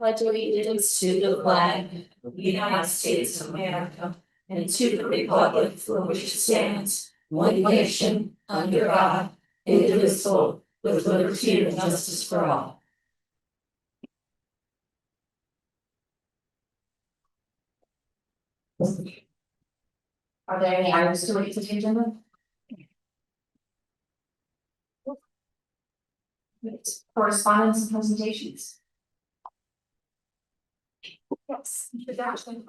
pledge allegiance to the flag of the United States of America and to the republic for which it stands, one nation, under God, indivisible, with liberty and justice for all. Are there any items to raise to the agenda? Correspondence and presentations. Yes, introduction.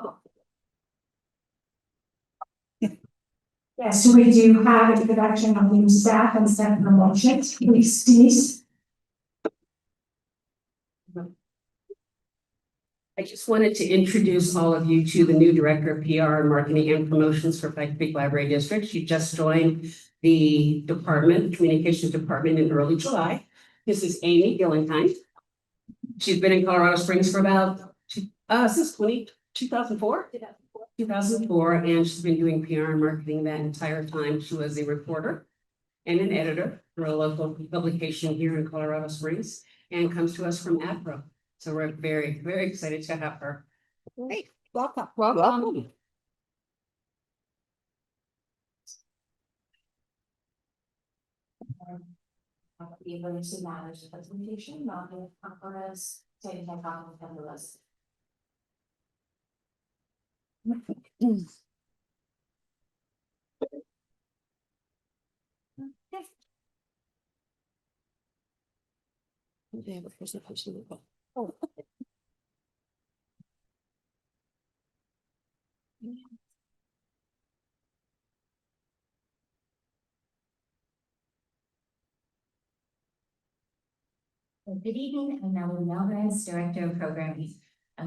Yes, we do have introduction of new staff and staff promotions. Please. I just wanted to introduce all of you to the new Director of PR and Marketing and Promotions for Pikes Peak Library District. She just joined the Communications Department in early July. This is Amy Gillingheim. She's been in Colorado Springs for about since 2004, and she's been doing PR and marketing that entire time. She was a reporter and an editor for a local publication here in Colorado Springs and comes to us from APRO. So we're very, very excited to have her. Great, welcome. Welcome. The emergency matters presentation, not the conference, taking a copy of the list. They have a presentation. Oh. Good evening, I'm Melanie Alvarez, Director of Programming.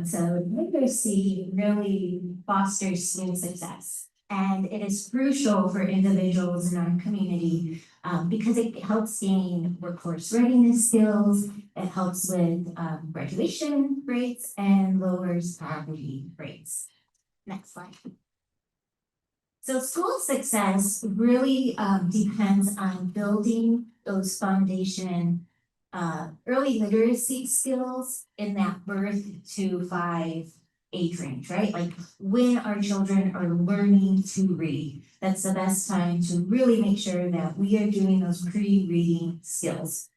So literacy really fosters student success, and it is crucial for individuals in our community because it helps gain workforce readiness skills, it helps with graduation rates, and lowers poverty rates. Next slide. So school success really depends on building those foundation early literacy skills in that birth to 5 age range, right? Like when our children are learning to read, that's the best time to really make sure that we are doing those pre-reading skills.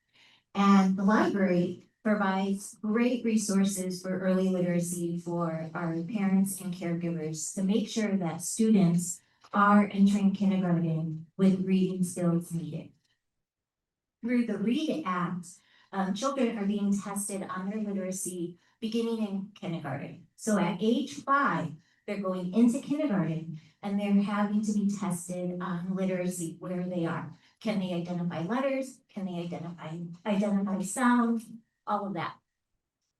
And the library provides great resources for early literacy for our parents and caregivers to make sure that students are entering kindergarten with reading skills needed. Through the READ Act, children are being tested on their literacy beginning in kindergarten. So at age 5, they're going into kindergarten and they're having to be tested on literacy where they are. Can they identify letters? Can they identify sound? All of that.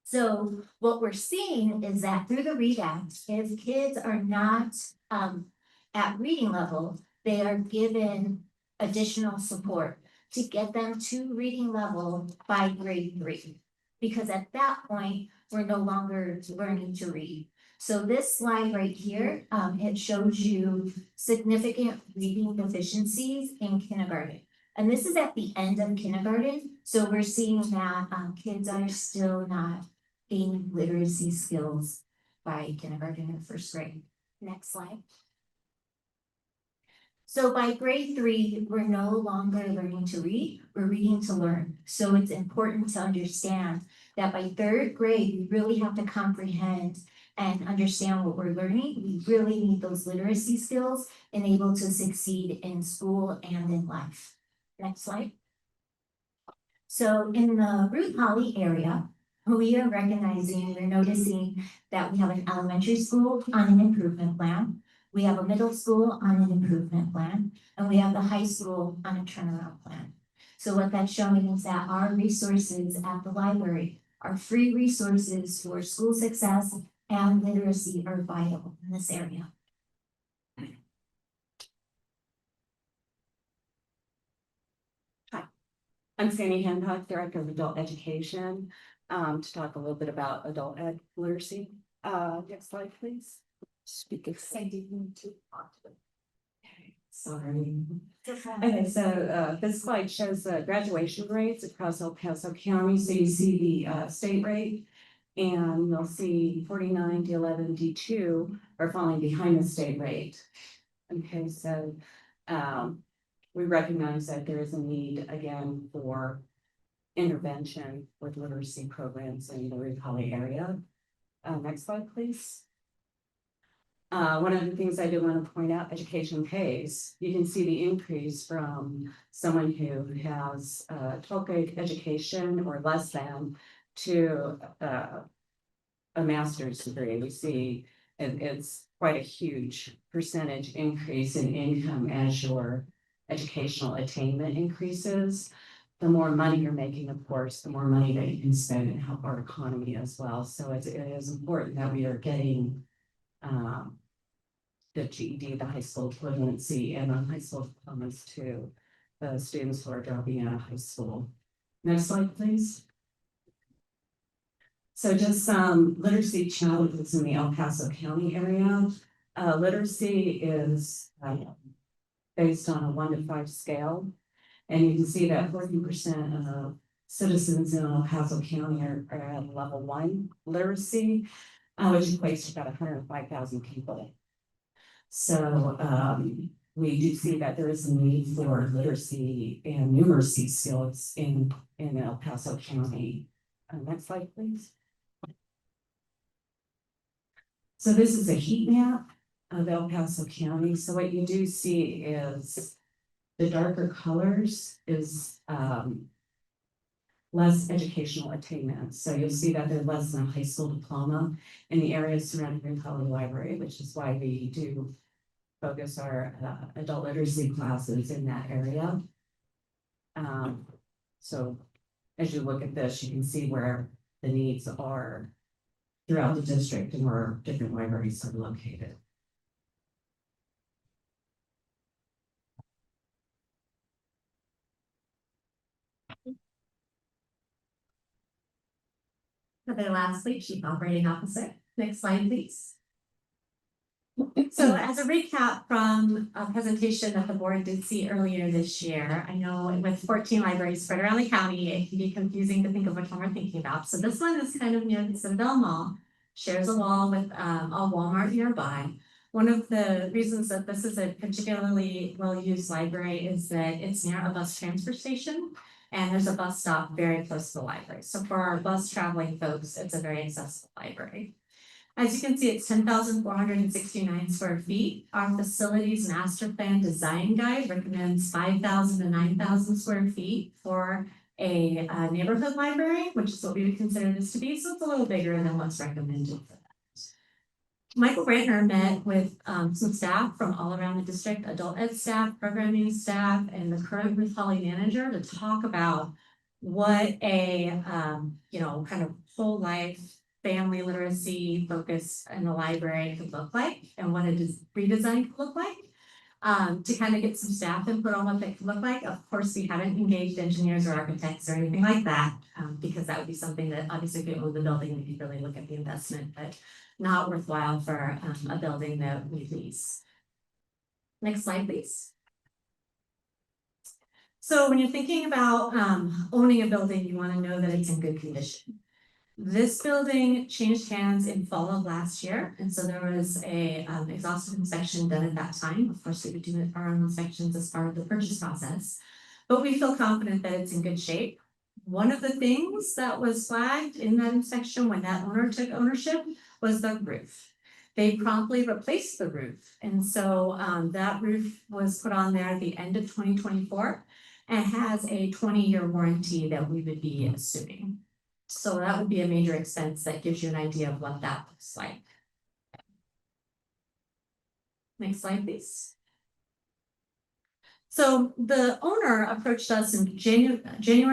So what we're seeing is that through the READ Act, if kids are not at reading level, they are given additional support to get them to reading level by grade 3. Because at that point, we're no longer learning to read. So this slide right here, it shows you significant reading deficiencies in kindergarten. And this is at the end of kindergarten. So we're seeing that kids are still not gaining literacy skills by kindergarten or first grade. Next slide. So by grade 3, we're no longer learning to read, we're reading to learn. So it's important to understand that by 3rd grade, we really have to comprehend and understand what we're learning. We really need those literacy skills and able to succeed in school and in life. Next slide. So in the Ruth Holly area, we are recognizing, we're noticing that we have an elementary school on an improvement plan. We have a middle school on an improvement plan, and we have the high school on a turnaround plan. So what that's showing is that our resources at the library, our free resources for school success and literacy are vital in this area. Hi, I'm Sandy Hancock, Director of Adult Education, to talk a little bit about adult ed literacy. Next slide, please. Speak of Sandy. Sorry. Okay, so this slide shows graduation rates across El Paso County. So you see the state rate And you'll see 49, D11, D2 are falling behind the state rate. Okay, so we recognize that there is a need again for intervention with literacy programs in the Raleigh area. Next slide, please. One of the things I do want to point out, education pays. You can see the increase from someone who has 12th grade education or less than to a master's degree. We see it's quite a huge percentage increase in income as your educational attainment increases. The more money you're making, of course, the more money that you can spend and help our economy as well. So it is important that we are getting the GED, the high school equivalency, and the high school diplomas to the students who are dropping out of high school. Next slide, please. So just some literacy challenges in the El Paso County area. Literacy is based on a 1 to 5 scale. And you can see that 40% of citizens in El Paso County are at level 1 literacy, which equates to about 105,000 people. So we do see that there is a need for literacy and numeracy skills in El Paso County. Next slide, please. So this is a heat map of El Paso County. So what you do see is the darker colors is less educational attainment. So you'll see that they're less than a high school diploma in the areas surrounding the Raleigh Library, which is why we do focus our adult literacy classes in that area. So as you look at this, you can see where the needs are throughout the district and where different libraries are located. For the lastly, Chief Operating Officer. Next slide, please. So as a recap from a presentation that the board did see earlier this year, I know with 14 libraries spread around the county, it can be confusing to think of which one we're thinking about. So this one is kind of near the Citadel Mall, shares a wall with a Walmart nearby. One of the reasons that this is a particularly well-used library is that it's near a bus transfer station. And there's a bus stop very close to the library. So for our bus traveling folks, it's a very accessible library. As you can see, it's 10,469 square feet. Our facilities master plan design guide recommends 5,000 to 9,000 square feet for a neighborhood library, which is what we would consider this to be. So it's a little bigger than what's recommended for that. Michael Brantner met with some staff from all around the district, adult ed staff, programming staff, and the current Raleigh manager to talk about what a kind of whole life family literacy focus in the library could look like and what a redesign could look like. To kind of get some staff input on what that could look like. Of course, we haven't engaged engineers or architects or anything like that, because that would be something that obviously if we own the building, we could really look at the investment, but not worthwhile for a building that we lease. Next slide, please. So when you're thinking about owning a building, you want to know that it's in good condition. This building changed hands in fall of last year, and so there was a exhaustive inspection done at that time. Of course, we would do our own inspections as part of the purchase process, but we feel confident that it's in good shape. One of the things that was flagged in that inspection when that owner took ownership was the roof. They promptly replaced the roof, and so that roof was put on there at the end of 2024 and has a 20-year warranty that we would be assuming. So that would be a major expense that gives you an idea of what that looks like. Next slide, please. So the owner approached us in January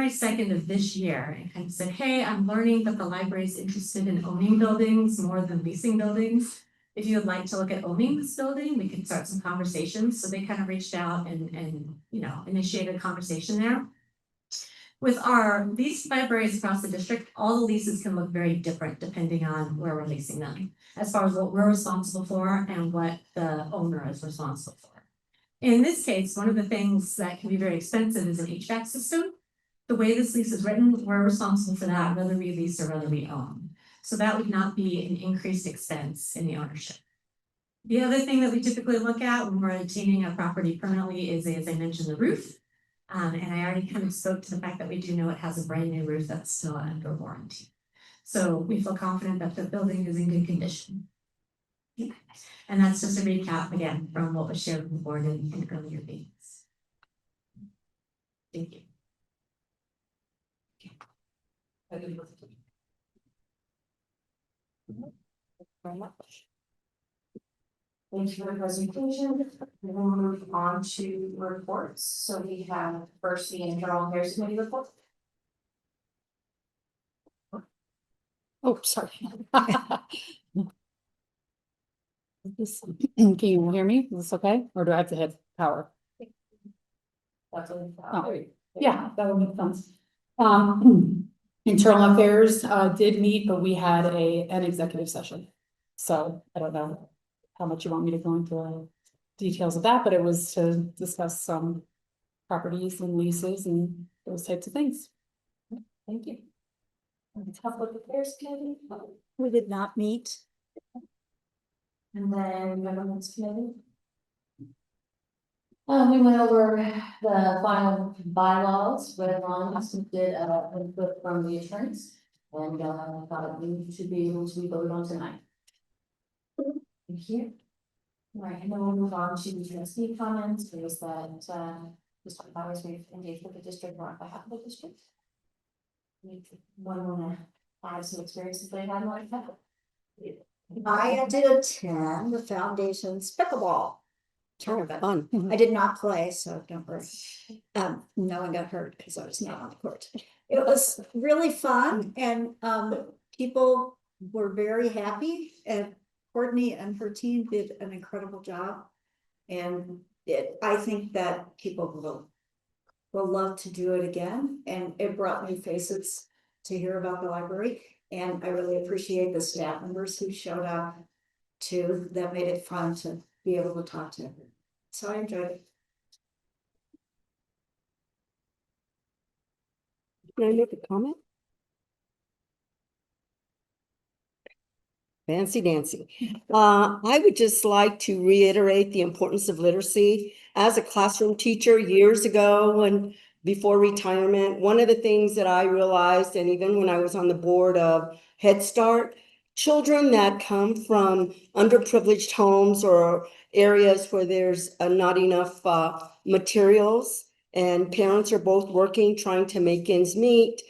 2nd of this year and kind of said, hey, I'm learning that the library is interested in owning buildings more than leasing buildings. If you would like to look at owning this building, we could start some conversations. So they kind of reached out and initiated a conversation there. With our leased libraries across the district, all the leases can look very different depending on where we're leasing them, as far as what we're responsible for and what the owner is responsible for. In this case, one of the things that can be very expensive is an HVAC system. The way this lease is written, we're responsible for that, whether we lease or whether we own. So that would not be an increased expense in the ownership. The other thing that we typically look at when we're obtaining a property permanently is, as I mentioned, the roof. And I already kind of spoke to the fact that we do know it has a brand new roof that's still under warranty. So we feel confident that the building is in good condition. And that's just a recap again from what was shared with the board in earlier meetings. Thank you. Very much. Thank you for the presentation. We'll move on to reports. So we have first the internal affairs committee report. Oh, sorry. Can you hear me? Is this okay? Or do I have to hit power? That's what Oh, yeah, that would make sense. Internal affairs did meet, but we had an executive session. So I don't know how much you want me to go into details of that, but it was to discuss some properties and leases and those types of things. Thank you. Public affairs committee. We did not meet. And then governance committee. We went over the final bylaws, read along, did input from the attorneys, and thought we should be able to be voted on tonight. Thank you. All right, and then we'll move on to the trustee comments. There's that Mr. Powers, we've engaged with the district on behalf of the district. One wanna add some experiences they had like that. I did attend the foundation's pickleball tournament. Fun. I did not play, so don't worry. No one got hurt because I was not on the court. It was really fun and people were very happy and Courtney and her team did an incredible job. And I think that people will love to do it again, and it brought new faces to hear about the library. And I really appreciate the staff members who showed up too, that made it fun to be able to talk to them. So I enjoyed it. Can I make a comment? Fancy dancy. I would just like to reiterate the importance of literacy. As a classroom teacher years ago, when before retirement, one of the things that I realized, and even when I was on the board of Head Start, children that come from underprivileged homes or areas where there's not enough materials and parents are both working, trying to make ends meet.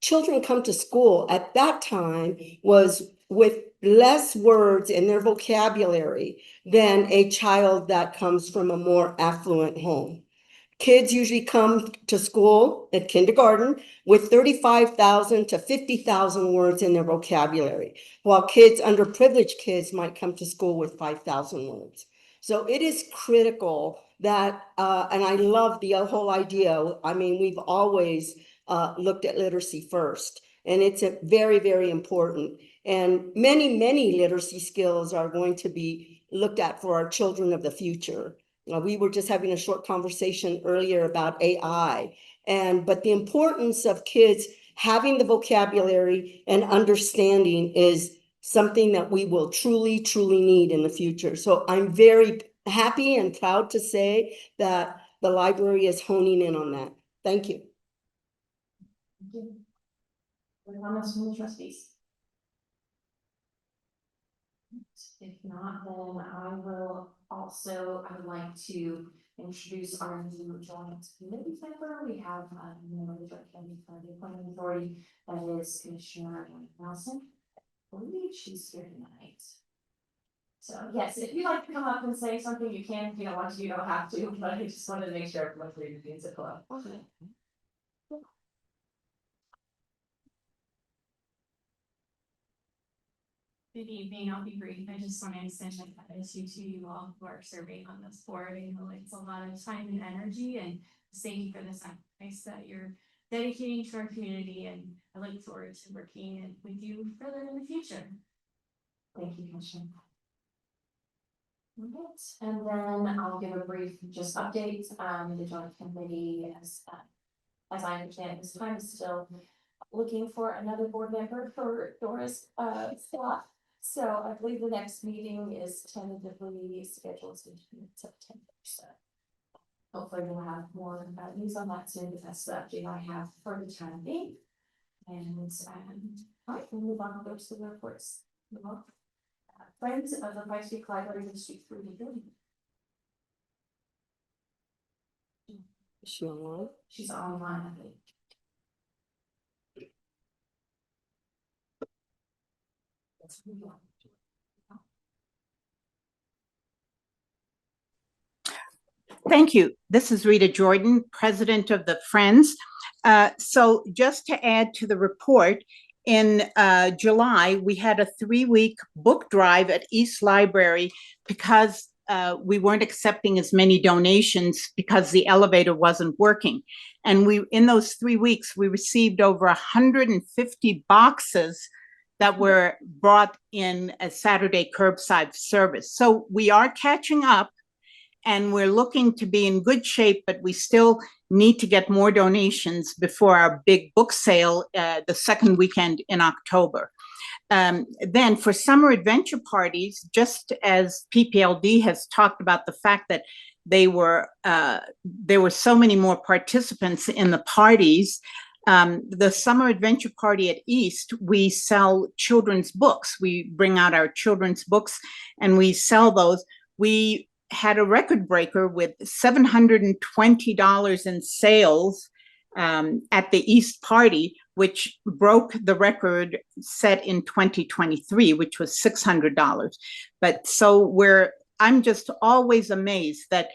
Children come to school at that time was with less words in their vocabulary than a child that comes from a more affluent home. Kids usually come to school at kindergarten with 35,000 to 50,000 words in their vocabulary, while underprivileged kids might come to school with 5,000 words. So it is critical that, and I love the whole idea. I mean, we've always looked at literacy first, and it's very, very important. And many literacy skills are going to be looked at for our children of the future. We were just having a short conversation earlier about AI, but the importance of kids having the vocabulary and understanding is something that we will truly need in the future. So I'm very happy and proud to say that the library is honing in on that. Thank you. Thank you. Any comments from the trustees? If not, then I would like to introduce our new joint committee member. We have a member of the joint committee for the appointment authority, that is Commissioner Nelson. I believe she's here tonight. So yes, if you'd like to come up and say something, you can. If you don't want to, you don't have to, but I just wanted to make sure everyone's ready to use it club. Good evening, I'll be brief. I just want to extend my gratitude to you all who are serving on this board. I know it's a lot of time and energy, and thank you for the sacrifice that you're dedicating to our community, and I look forward to working with you further in the future. Thank you, Commissioner. Alright, and then I'll give a brief just update. The joint committee as I understand, this time is still looking for another board member for Dora's slot. So I believe the next meeting is tentatively scheduled to be in September, so. Hopefully we'll have more news on that soon, but that's the update I have for the time being. And all right, we'll move on to the reports. Friends of the Pikes Library District 3 building. Is she online? She's online, I think. Let's move on. Thank you. This is Rita Jordan, President of the Friends. So just to add to the report, in July, we had a 3-week book drive at East Library because we weren't accepting as many donations because the elevator wasn't working. And in those 3 weeks, we received over 150 boxes that were brought in as Saturday curbside service. So we are catching up. And we're looking to be in good shape, but we still need to get more donations before our big book sale, the second weekend in October. Then for summer adventure parties, just as PPLD has talked about the fact that there were so many more participants in the parties, the summer adventure party at East, we sell children's books. We bring out our children's books and we sell those. We had a record breaker with $720 in sales at the East Party, which broke the record set in 2023, which was $600. But so I'm just always amazed that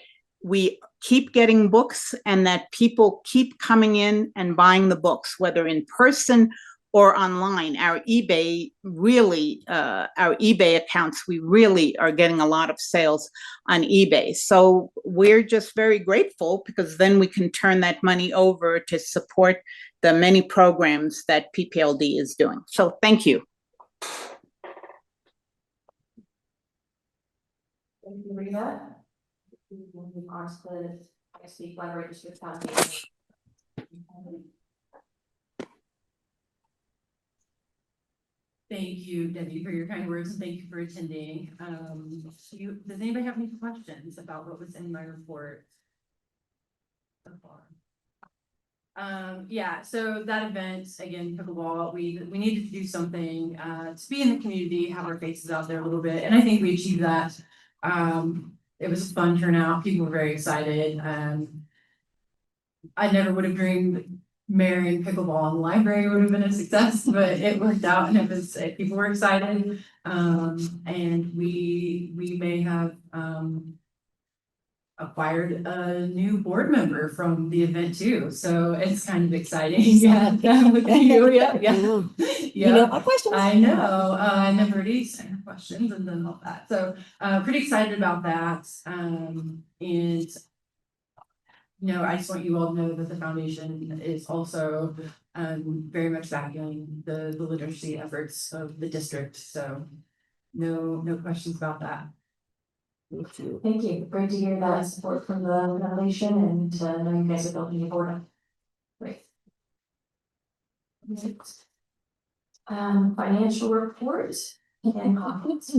we keep getting books and that people keep coming in and buying the books, whether in person or online. Our eBay accounts, we really are getting a lot of sales on eBay. So we're just very grateful because then we can turn that money over to support the many programs that PPLD is doing. So thank you. Thank you, Rita. We'll move on to the Pikes Library District Foundation. Thank you, Debbie, for your kind words, and thank you for attending. Does anybody have any questions about what was in my report so far? Yeah, so that event, again, pickleball, we needed to do something to be in the community, have our faces out there a little bit, and I think we achieved that. It was a fun turnout, people were very excited. I never would have dreamed marrying pickleball in the library would have been a success, but it worked out and people were excited. And we may have acquired a new board member from the event too. So it's kind of exciting. Yeah. My questions? I know. I never really sang questions and then all that. So pretty excited about that. And I just want you all to know that the foundation is also very much backing the literacy efforts of the district. So no questions about that. Thank you. Thank you. Great to hear that support from the foundation and to know you guys are building a board up. Great. Next. Financial report and comments.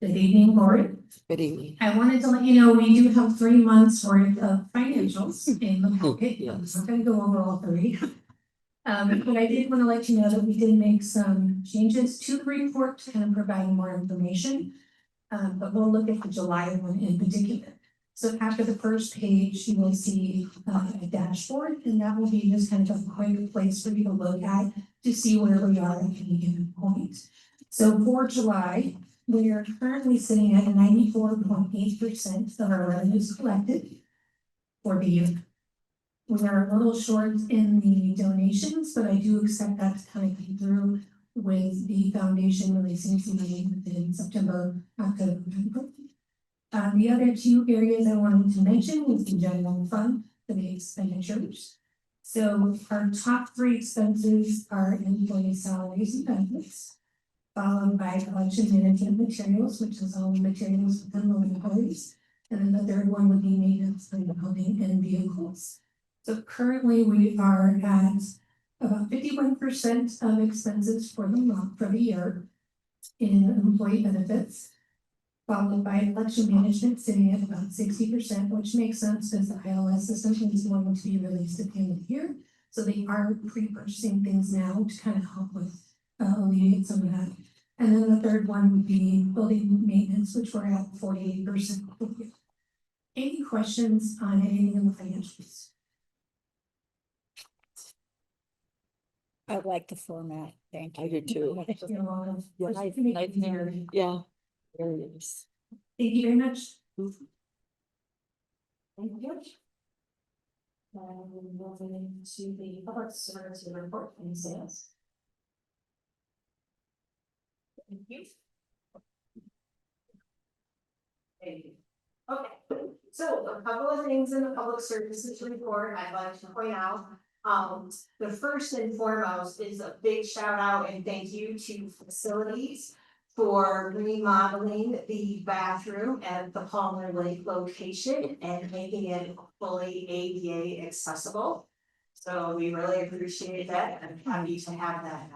Good evening, board. Good evening. I wanted to let you know we do have 3 months worth of financials in the packet. I'm not going to go over all 3. But I did want to let you know that we did make some changes to the report to kind of provide more information. But we'll look at the July one in particular. So after the first page, you will see a dashboard, and that will be just kind of a quick place for you to look at to see where we are at any given point. So for July, we are currently sitting at 94.8% of our revenues collected for the year. We are a little short in the donations, but I do expect that to kind of come through with the foundation releasing some money in September, October. The other 2 areas I wanted to mention was the general fund for the expenditures. So our top 3 expenses are employee salaries and benefits, followed by collection management materials, which is all the materials within the employees. And then the third one would be maintenance of the building and vehicles. So currently we are at about 51% of expenses for the month, for the year in employee benefits, followed by election management sitting at about 60%, which makes sense because the ILS system is going to be released at the end of the year. So they are pre-purchasing things now to kind of help with alleviate some of that. And then the third one would be building maintenance, which we're at 48%. Any questions on anything in the financials? I like the format, thank I you. do too. You're welcome. Yeah, Thank Yeah. Very nice. you very much. Mhm. Thank you. Moving to the public service report and sales. Thank you. Thank you. Okay, so a couple of things in the public services report I'd like to point out. The first and foremost is a big shout out and thank you to facilities for remodeling the bathroom at the Palmer Lake location and making it fully ADA accessible. So we really appreciate that. I'm happy to have that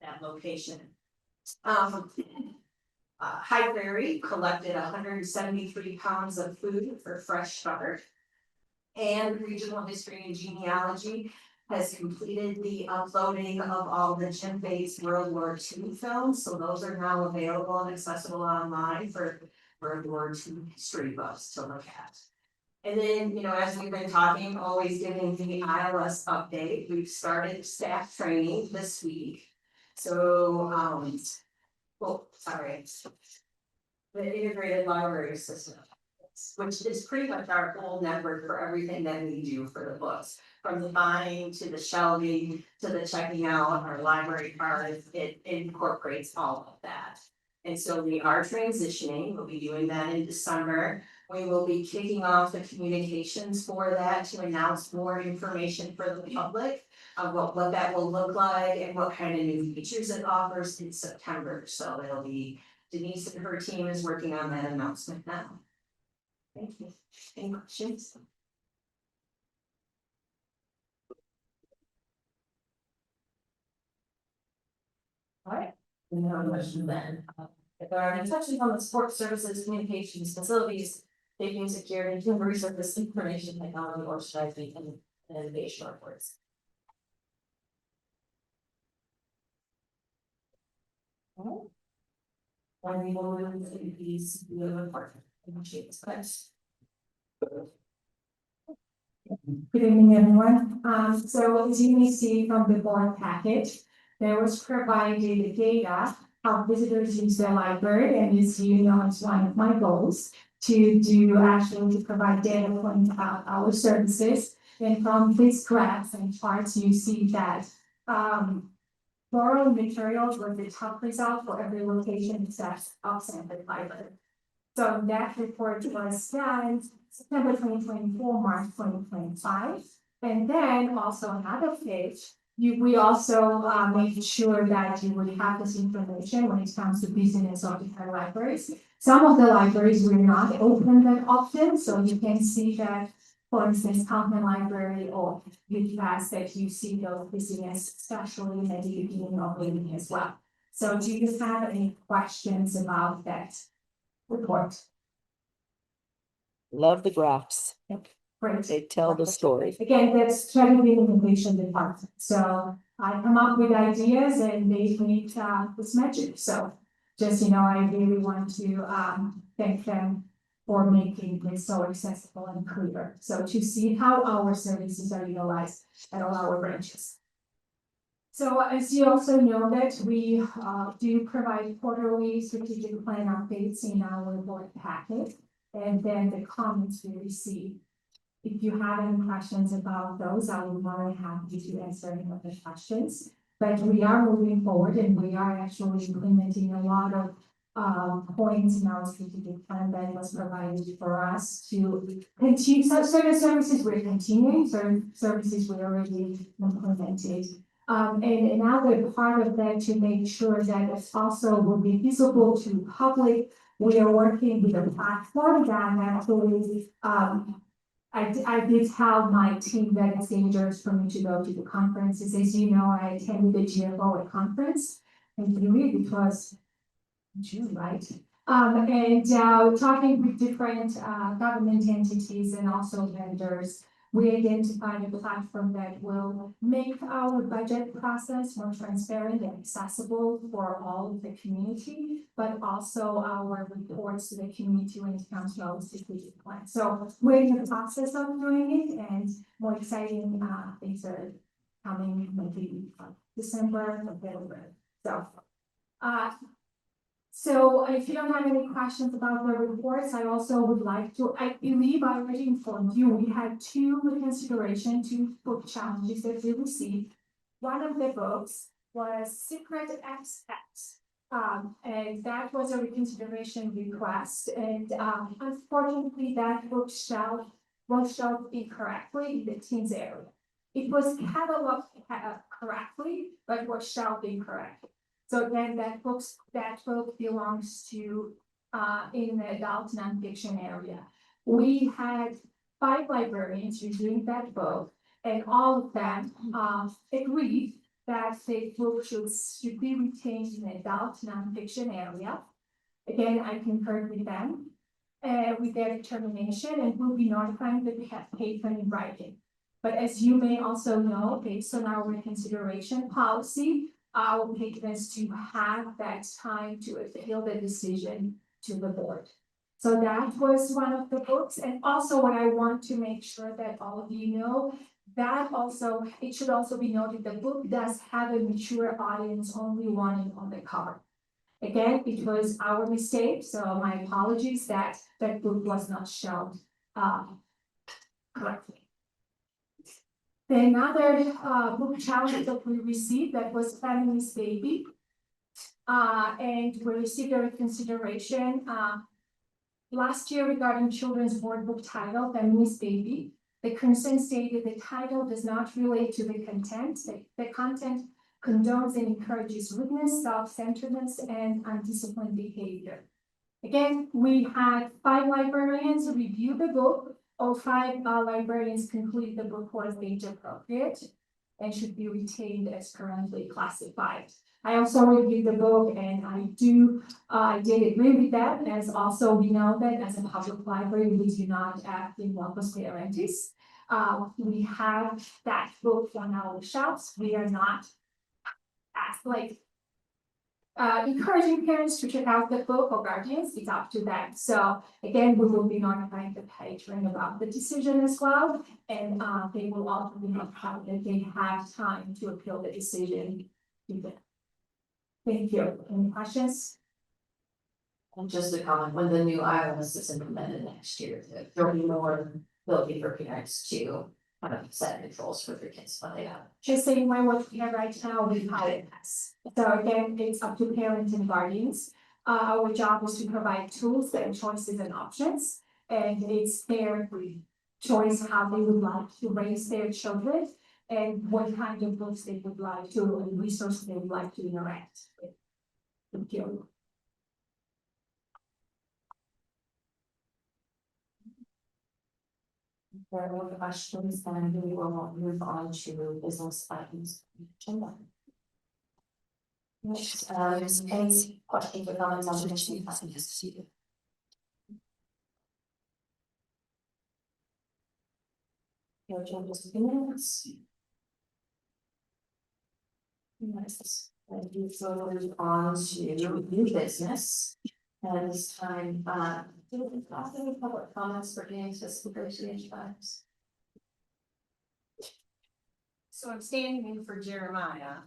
that location. High Prairie collected 173 pounds of food for Fresh Start. And Regional History and Genealogy has completed the uploading of all the gym-based World War II films, so those are now available and accessible online for World War II history buffs to look at. And then, you know, as we've been talking, always giving the ILS update, we've started staff training this week. So, the integrated library system, which is pretty much our whole network for everything that we do for the books. From the buying to the shelving to the checking out our library cards, it incorporates all of that. And so we are transitioning, we'll be doing that in December. We will be kicking off the communications for that to announce more information for the public of what that will look like and what kind of new features it offers in September. So it'll be Denise and her team is working on that announcement now. Thank you. Any questions? All right. No question then. If there are any questions on the support services, communications, facilities, safety and security, human resources, information technology, or strategy and innovation reports. All right. And we will move to these report. Appreciate this question. Good evening, everyone. So as you may see from the board package, there was provided data how visitors use their library, and as you know, it's one of my goals to provide data points about our services. And from these graphs and charts, you see that borrowed materials was the top result for every location except off-campus library. So that report was done September 2024, March 2025. And then also another page, we also made sure that you would have this information when it comes to business or different libraries. Some of the libraries were not open that often, so you can see that, for instance, Kaufman Library or UClass, that you see those business, especially at the beginning of the meeting as well. So do you have any questions about that report? Love the graphs. Great. They tell the story. Again, that's strategy and innovation department. So I come up with ideas and they meet this metric. So just, you know, I really want to thank them for making this so accessible and clear. So to see how our services are utilized at all our branches. So as you also know that we do provide quarterly strategic plan updates in our board packet, and then the comments we receive. If you have any questions about those, I will be more than happy to answer any of the questions. But we are moving forward and we are actually implementing a lot of points in our strategic plan that was provided for us to continue. So certain services we're continuing, certain services we already implemented. And another part of that to make sure that it also will be visible to public We are working with a platform that actually, I did tell my team that it's dangerous for me to go to the conferences. As you know, I attended the GFO conference in June, it was June, right? And talking with different government entities and also vendors, we identified a platform that will make our budget process more transparent and accessible for all of the community, but also our reports to the community when it comes to our strategic plan. So we're in the process of doing it, and more exciting things are coming maybe December, November. So if you don't have any questions about the reports, I also would like to, I believe I already informed you, we had two book challenges that we received. One of the books was Secret XX. And that was a reconsideration request, and unfortunately, that book was shelved incorrectly in the teens area. It was cataloged correctly, but was shelved incorrectly. So again, that book belongs to, in the adult nonfiction area. We had 5 librarians reviewing that book, and all of them, agreed that the book should be retained in the adult nonfiction area. Again, I concurred with them, with their determination, and will be notifying that we have paid them in writing. But as you may also know, based on our reconsideration policy, our patrons to have that time to appeal the decision to the board. So that was one of the books, and also what I want to make sure that all of you know, that also, it should also be noted, the book does have a mature audience only warning on the cover. Again, it was our mistake, so my apologies that that book was not shelved correctly. Another book challenge that we received, that was Family's Baby. And we received a reconsideration last year regarding children's board book title, Family's Baby. The concern stated the title does not relate to the content. The content condones and encourages rudeness, self-centeredness, and undisciplined behavior. Again, we had 5 librarians review the book. All 5 librarians concluded the book was age appropriate and should be retained as currently classified. I also reviewed the book, and I did agree with that, as also we know that as a public library, we do not act in locus parentis. We have that book on our shelves. We are not encouraging parents to check out the book, or guardians, it's up to them. So again, we will be notifying the patron about the decision as well, and they will also be notified that they have time to appeal the decision. Thank you. Any questions? And just a comment, when the new iOS is implemented next year, there'll be more ability for parents to kind of set controls for their kids when they have. Just saying what we have right now, we pilot this. So again, it's up to parents and guardians. Our job is to provide tools and choices and options, and it's their choice how they would like to raise their children and what kind of books they would like to, and resources they would like to interact with. Thank you. If there are no questions, then we will move on to business items. Next, any questions or comments on the business items? No changes to minutes. Yes, and we move on to new business. And this time, any public comments pertaining to this negotiation items? So I'm standing in for Jeremiah.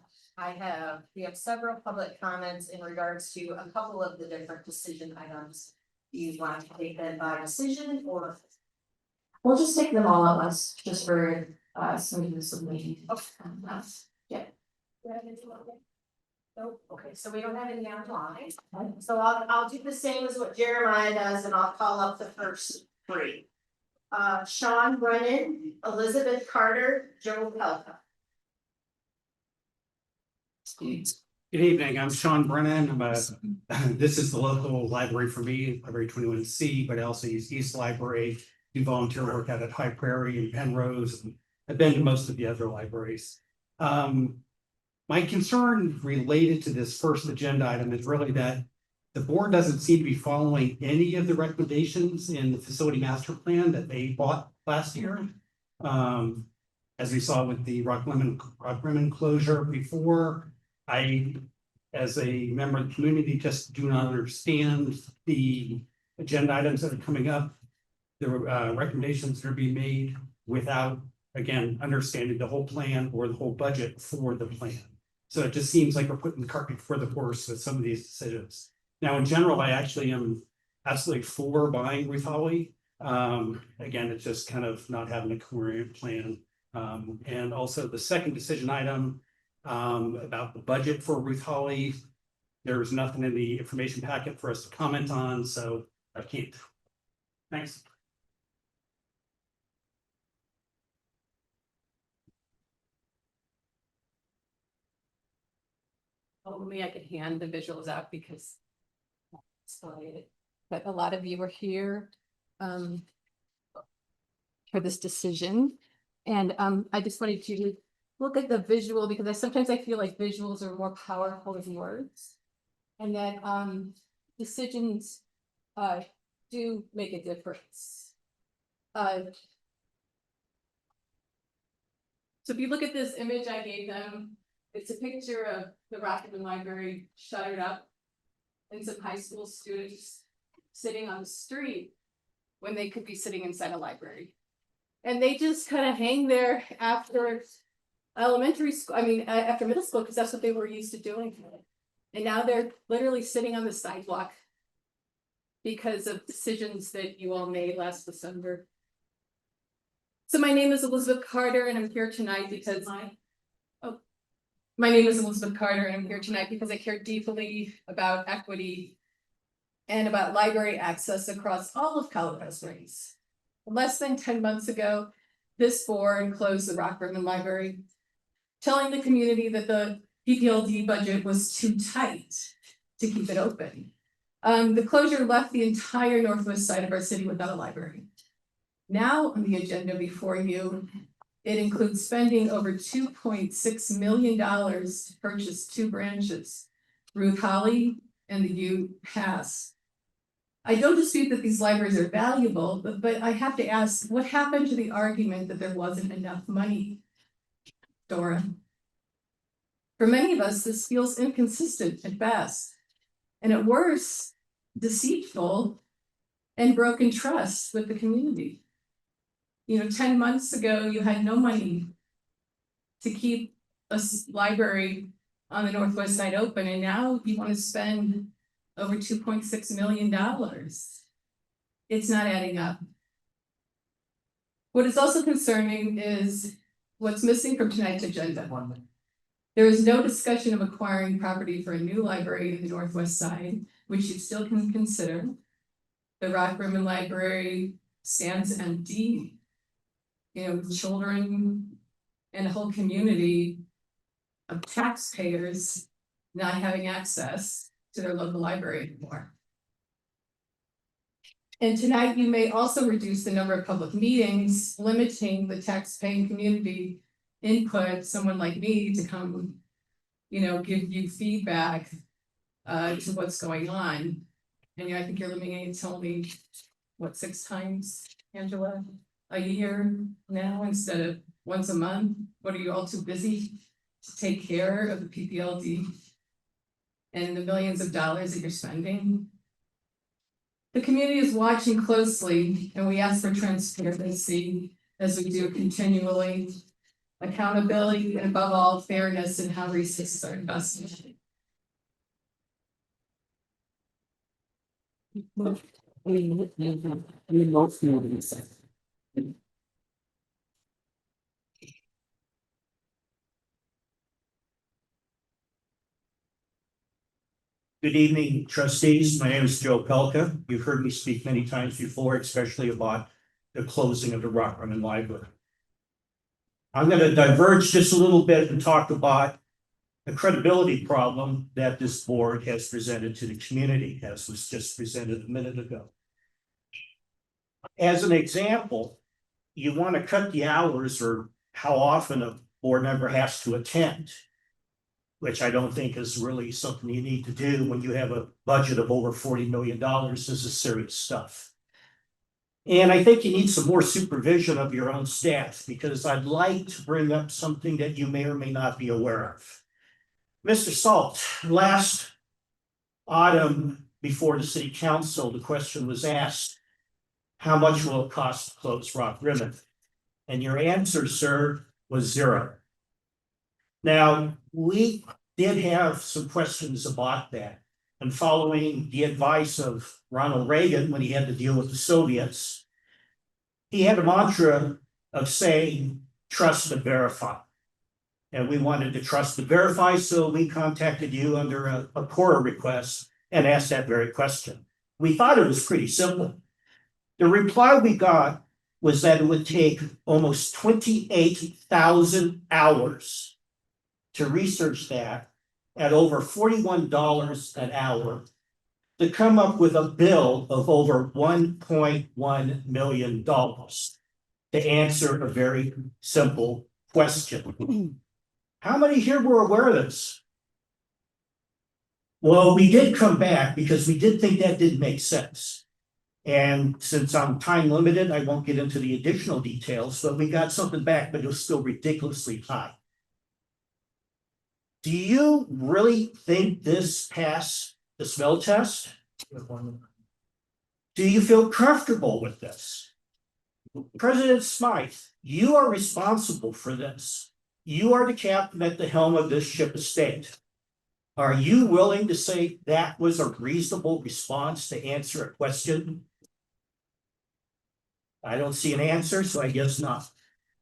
We have several public comments in regards to a couple of the different decision items. Do you want to take them by decision, or? We'll just take them all at once, just for some meeting. Yeah. Nope, okay, so we don't have any online. So I'll do the same as what Jeremiah does, and I'll call up the first 3. Sean Brennan, Elizabeth Carter, Joe Pelka. Good evening, I'm Sean Brennan. This is the local library for me, Library 21C, but I also use East Library, do volunteer work out at High Prairie and Penrose. I've been to most of the other libraries. My concern related to this first agenda item is really that the board doesn't seem to be following any of the recommendations in the facility master plan that they bought last year. As we saw with the Rock Lemon closure before, I, as a member of the community, just do not understand the agenda items that are coming up. The recommendations that are being made without, again, understanding the whole plan or the whole budget for the plan. So it just seems like we're putting the cart before the horse with some of these decisions. Now, in general, I actually am absolutely for buying Ruth Holly. Again, it's just kind of not having a coherent plan. And also the second decision item about the budget for Ruth Holly. There's nothing in the information packet for us to comment on, so I can't. Thanks. Hopefully I could hand the visuals out because but a lot of you were here for this decision. And I just wanted to look at the visual because sometimes I feel like visuals are more powerful than words. And that decisions do make a difference. So if you look at this image I gave them, it's a picture of the Rockman Library shuttered up and some high school students sitting on the street when they could be sitting inside a library. And they just kind of hang there after elementary school, after middle school, because that's what they were used to doing. And now they're literally sitting on the sidewalk because of decisions that you all made last December. So my name is Elizabeth Carter and I'm here tonight because my name is Elizabeth Carter and I'm here tonight because I care deeply about equity and about library access across all of Colorado Springs. Less than 10 months ago, this board closed the Rock Rimmon Library, telling the community that the PPLD budget was too tight to keep it open. The closure left the entire northwest side of our city without a library. Now on the agenda before you, it includes spending over $2.6 million to purchase 2 branches, Ruth Holly and the U Pass. I don't dispute that these libraries are valuable, but I have to ask, what happened to the argument that there wasn't enough money, Dora? For many of us, this feels inconsistent at best, and at worst, deceitful and broken trust with the community. 10 months ago, you had no money to keep a library on the northwest side open, and now you want to spend over $2.6 million. It's not adding up. What is also concerning is what's missing from tonight's agenda. There is no discussion of acquiring property for a new library in the northwest side, which you still can consider. The Rock Rimmon Library stands empty. Children and a whole community of taxpayers not having access to their local library anymore. And tonight you may also reduce the number of public meetings, limiting the taxpaying community input, someone like me to come, give you feedback to what's going on. And I think you're limiting it to only, 6 times, Angela, a year now instead of once a month? What, are you all too busy to take care of the PPLD and the millions of dollars that you're spending? The community is watching closely, and we ask for transparency as we do continually, accountability, and above all, fairness in how resources are invested. Good evening, trustees. My name is Joe Pelka. You've heard me speak many times before, especially about the closing of the Rock Rimmon Library. I'm going to diverge just a little bit and talk about a credibility problem that this board has presented to the community, as was just presented a minute ago. As an example, you want to cut the hours or how often a board member has to attend, which I don't think is really something you need to do when you have a budget of over $40 million. This is serious stuff. And I think you need some more supervision of your own staff, because I'd like to bring up something that you may or may not be aware of. Mr. Salt, last autumn before the city council, the question was asked, how much will it cost to close Rock Rimmon? And your answer, sir, was zero. Now, we did have some questions about that. And following the advice of Ronald Reagan when he had to deal with the Soviets, he had a mantra of saying, trust but verify. And we wanted to trust but verify, so we contacted you under a Cora request and asked that very question. We thought it was pretty simple. The reply we got was that it would take almost 28,000 hours to research that at over $41 an hour to come up with a bill of over $1.1 million to answer a very simple question. How many here were aware of this? Well, we did come back because we did think that didn't make sense. And since I'm time limited, I won't get into the additional details, but we got something back, but it was still ridiculously high. Do you really think this passed the smell test? Do you feel comfortable with this? President Smythe, you are responsible for this. You are the captain at the helm of this ship of state. Are you willing to say that was a reasonable response to answer a question? I don't see an answer, so I guess not.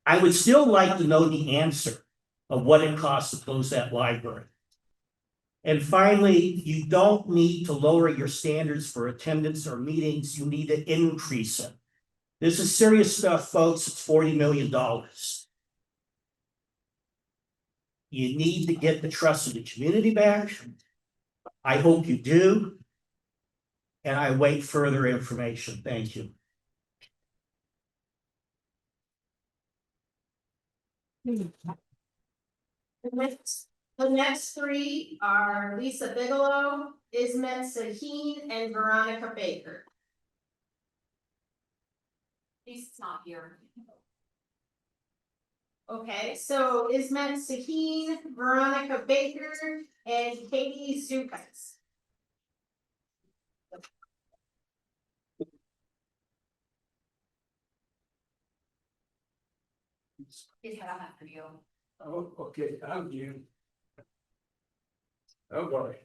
I would still like to know the answer of what it costs to close that library. And finally, you don't need to lower your standards for attendance or meetings. You need to increase them. This is serious stuff, folks. It's $40 million. You need to get the trust of the community back. I hope you do. And I wait further information. Thank you. The next three are Lisa Bigelow, Ismet Saheen, and Veronica Baker. He's not here. Okay, so Ismet Saheen, Veronica Baker, and Katie Zukas. He's had that for you. Oh, okay, I'm you. Oh boy.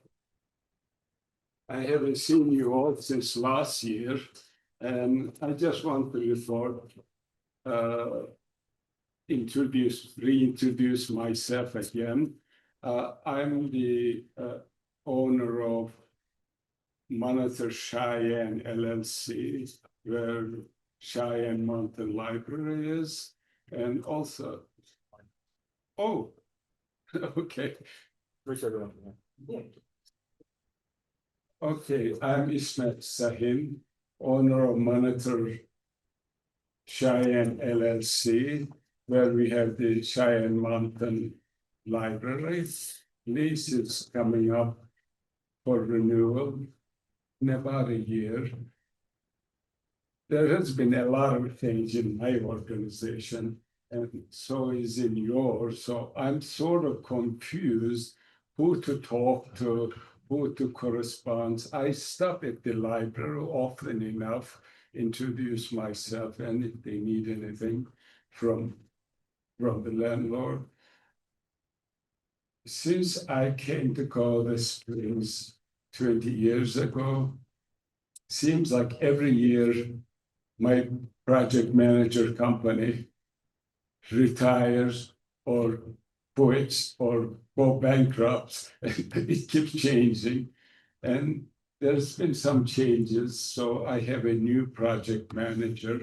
I haven't seen you all since last year, and I just want to report, reintroduce myself again. I'm the owner of Monitor Cheyenne LLC, where Cheyenne Mountain Library is, and also, oh, okay. Okay, I'm Ismet Saheen, owner of Monitor Cheyenne LLC, where we have the Cheyenne Mountain Library. Lease is coming up for renewal in about a year. There has been a lot of change in my organization, and so is in yours. So I'm sort of confused who to talk to, who to correspond. I stop at the library often enough, introduce myself, and if they need anything from the landlord. Since I came to Colorado Springs 20 years ago, seems like every year my project manager company retires or quits or go bankrupt. It keeps changing. And there's been some changes. So I have a new project manager,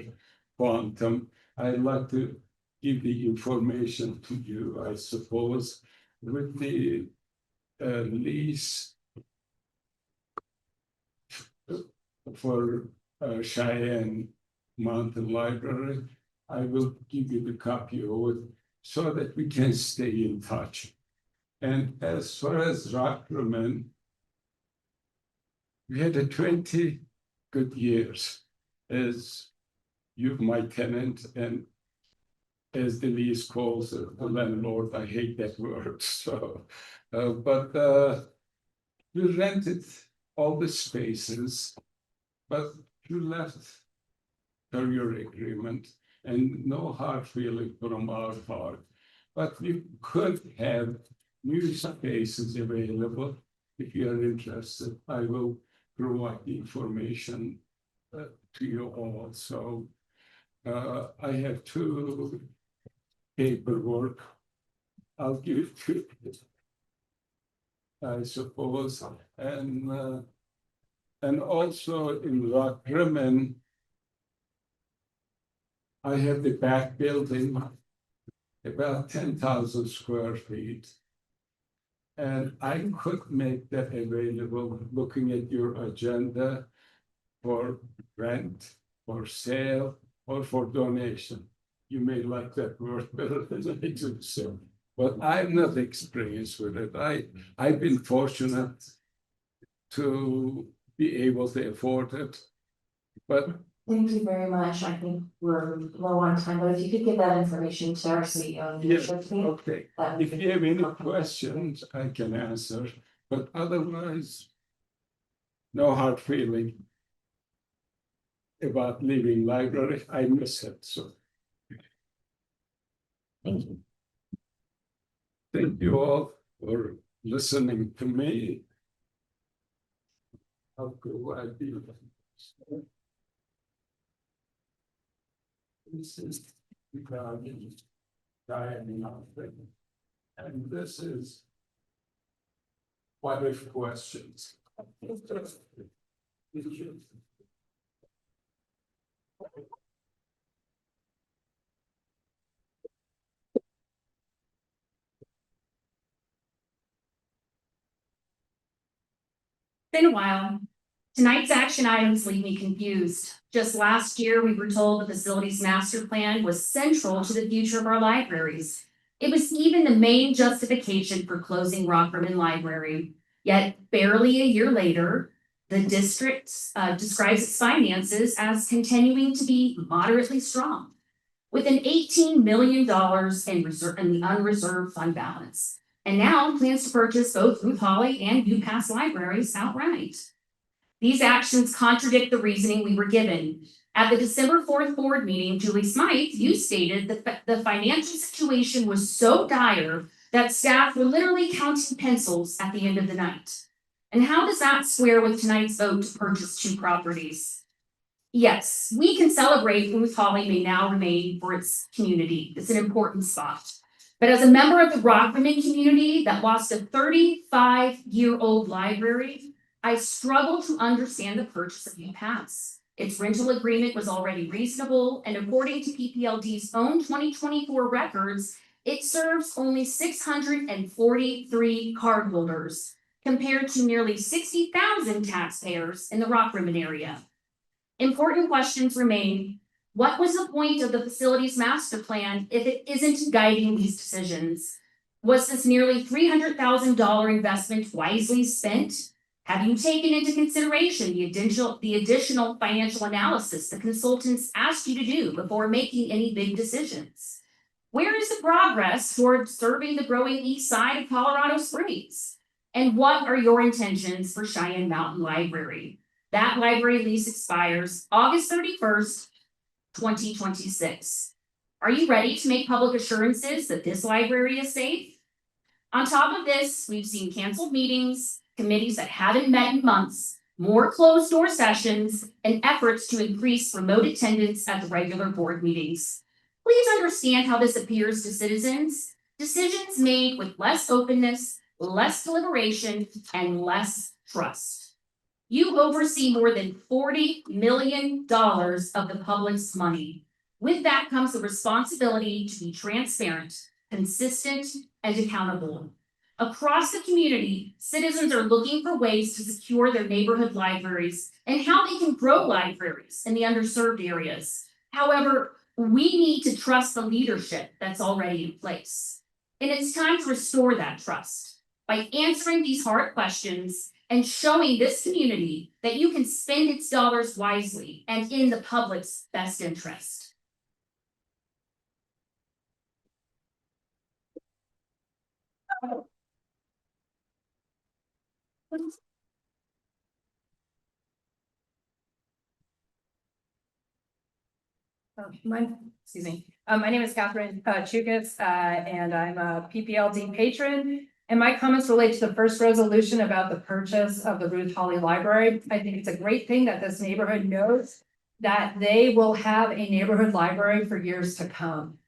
Quantum. I'd like to give the information to you, I suppose. With the lease for Cheyenne Mountain Library. I will give you the copy of it so that we can stay in touch. And as far as Rockrimmon, we had 20 good years as you, my tenant, and as the lease calls it, the landlord. I hate that word. So, we rented all the spaces, but you left per your agreement and no hard feeling from our part. But we could have new spaces available. If you are interested, I will provide the information to you all. So I have two paperwork. I'll give it to you, I suppose. And also in Rockrimmon, I have the back building, about 10,000 square feet. And I could make that available looking at your agenda for rent, for sale, or for donation. You may like that word better than I do, so. But I'm not experienced with it. I've been fortunate to be able to afford it. But Thank you very much. I think we're low on time, but if you could give that information to our CEO. and yes, leadership team, okay. that would If be you have any helpful. questions, I can answer. But otherwise, no hard feeling about leaving library. I miss it, so. Thank you. Thank you all for listening to me. How could I be? This is regarding Diane Alfred. And this is what if questions. Been a while. Tonight's action items leave me confused. Just last year, we were told the facilities master plan was central to the future of our libraries. It was even the main justification for closing Rockrimmon Library. Yet barely a year later, the district describes its finances as continuing to be moderately strong, with an $18 million in the unreserved fund balance, and now plans to purchase both Ruth Holly and UPass libraries outright. These actions contradict the reasoning we were given. At the December 4th board meeting, Julie Smythe, you stated that the financial situation was so dire that staff were literally counting pencils at the end of the night. And how does that square with tonight's vote to purchase 2 properties? Yes, we can celebrate Ruth Holly may now remain for its community. It's an important spot. But as a member of the Rockrimmon community that lost a 35-year-old library, I struggle to understand the purchase of UPass. Its rental agreement was already reasonable, and according to PPLD's own 2024 records, it serves only 643 cardholders, compared to nearly 60,000 taxpayers in the Rockrimmon area. Important questions remain. What was the point of the facilities master plan if it isn't guiding these decisions? Was this nearly $300,000 investment wisely spent? Have you taken into consideration the additional financial analysis the consultants asked you to do before making any big decisions? Where is the progress toward serving the growing east side of Colorado Springs? And what are your intentions for Cheyenne Mountain Library? That library lease expires August 31st, 2026. Are you ready to make public assurances that this library is safe? On top of this, we've seen canceled meetings, committees that haven't met in months, more closed-door sessions, and efforts to increase remote attendance at the regular board meetings. Please understand how this appears to citizens. Decisions made with less openness, less deliberation, and less trust. You oversee more than $40 million of the public's money. With that comes the responsibility to be transparent, consistent, and accountable. Across the community, citizens are looking for ways to secure their neighborhood libraries and how they can grow libraries in the underserved areas. However, we need to trust the leadership that's already in place. And it's time to restore that trust by answering these hard questions and showing this community that you can spend its dollars wisely and in the public's best interest. My name is Catherine Chukas, and I'm a PPLD patron. And my comments relate to the first resolution about the purchase of the Ruth Holly Library. I think it's a great thing that this neighborhood knows that they will have a neighborhood library for years to come.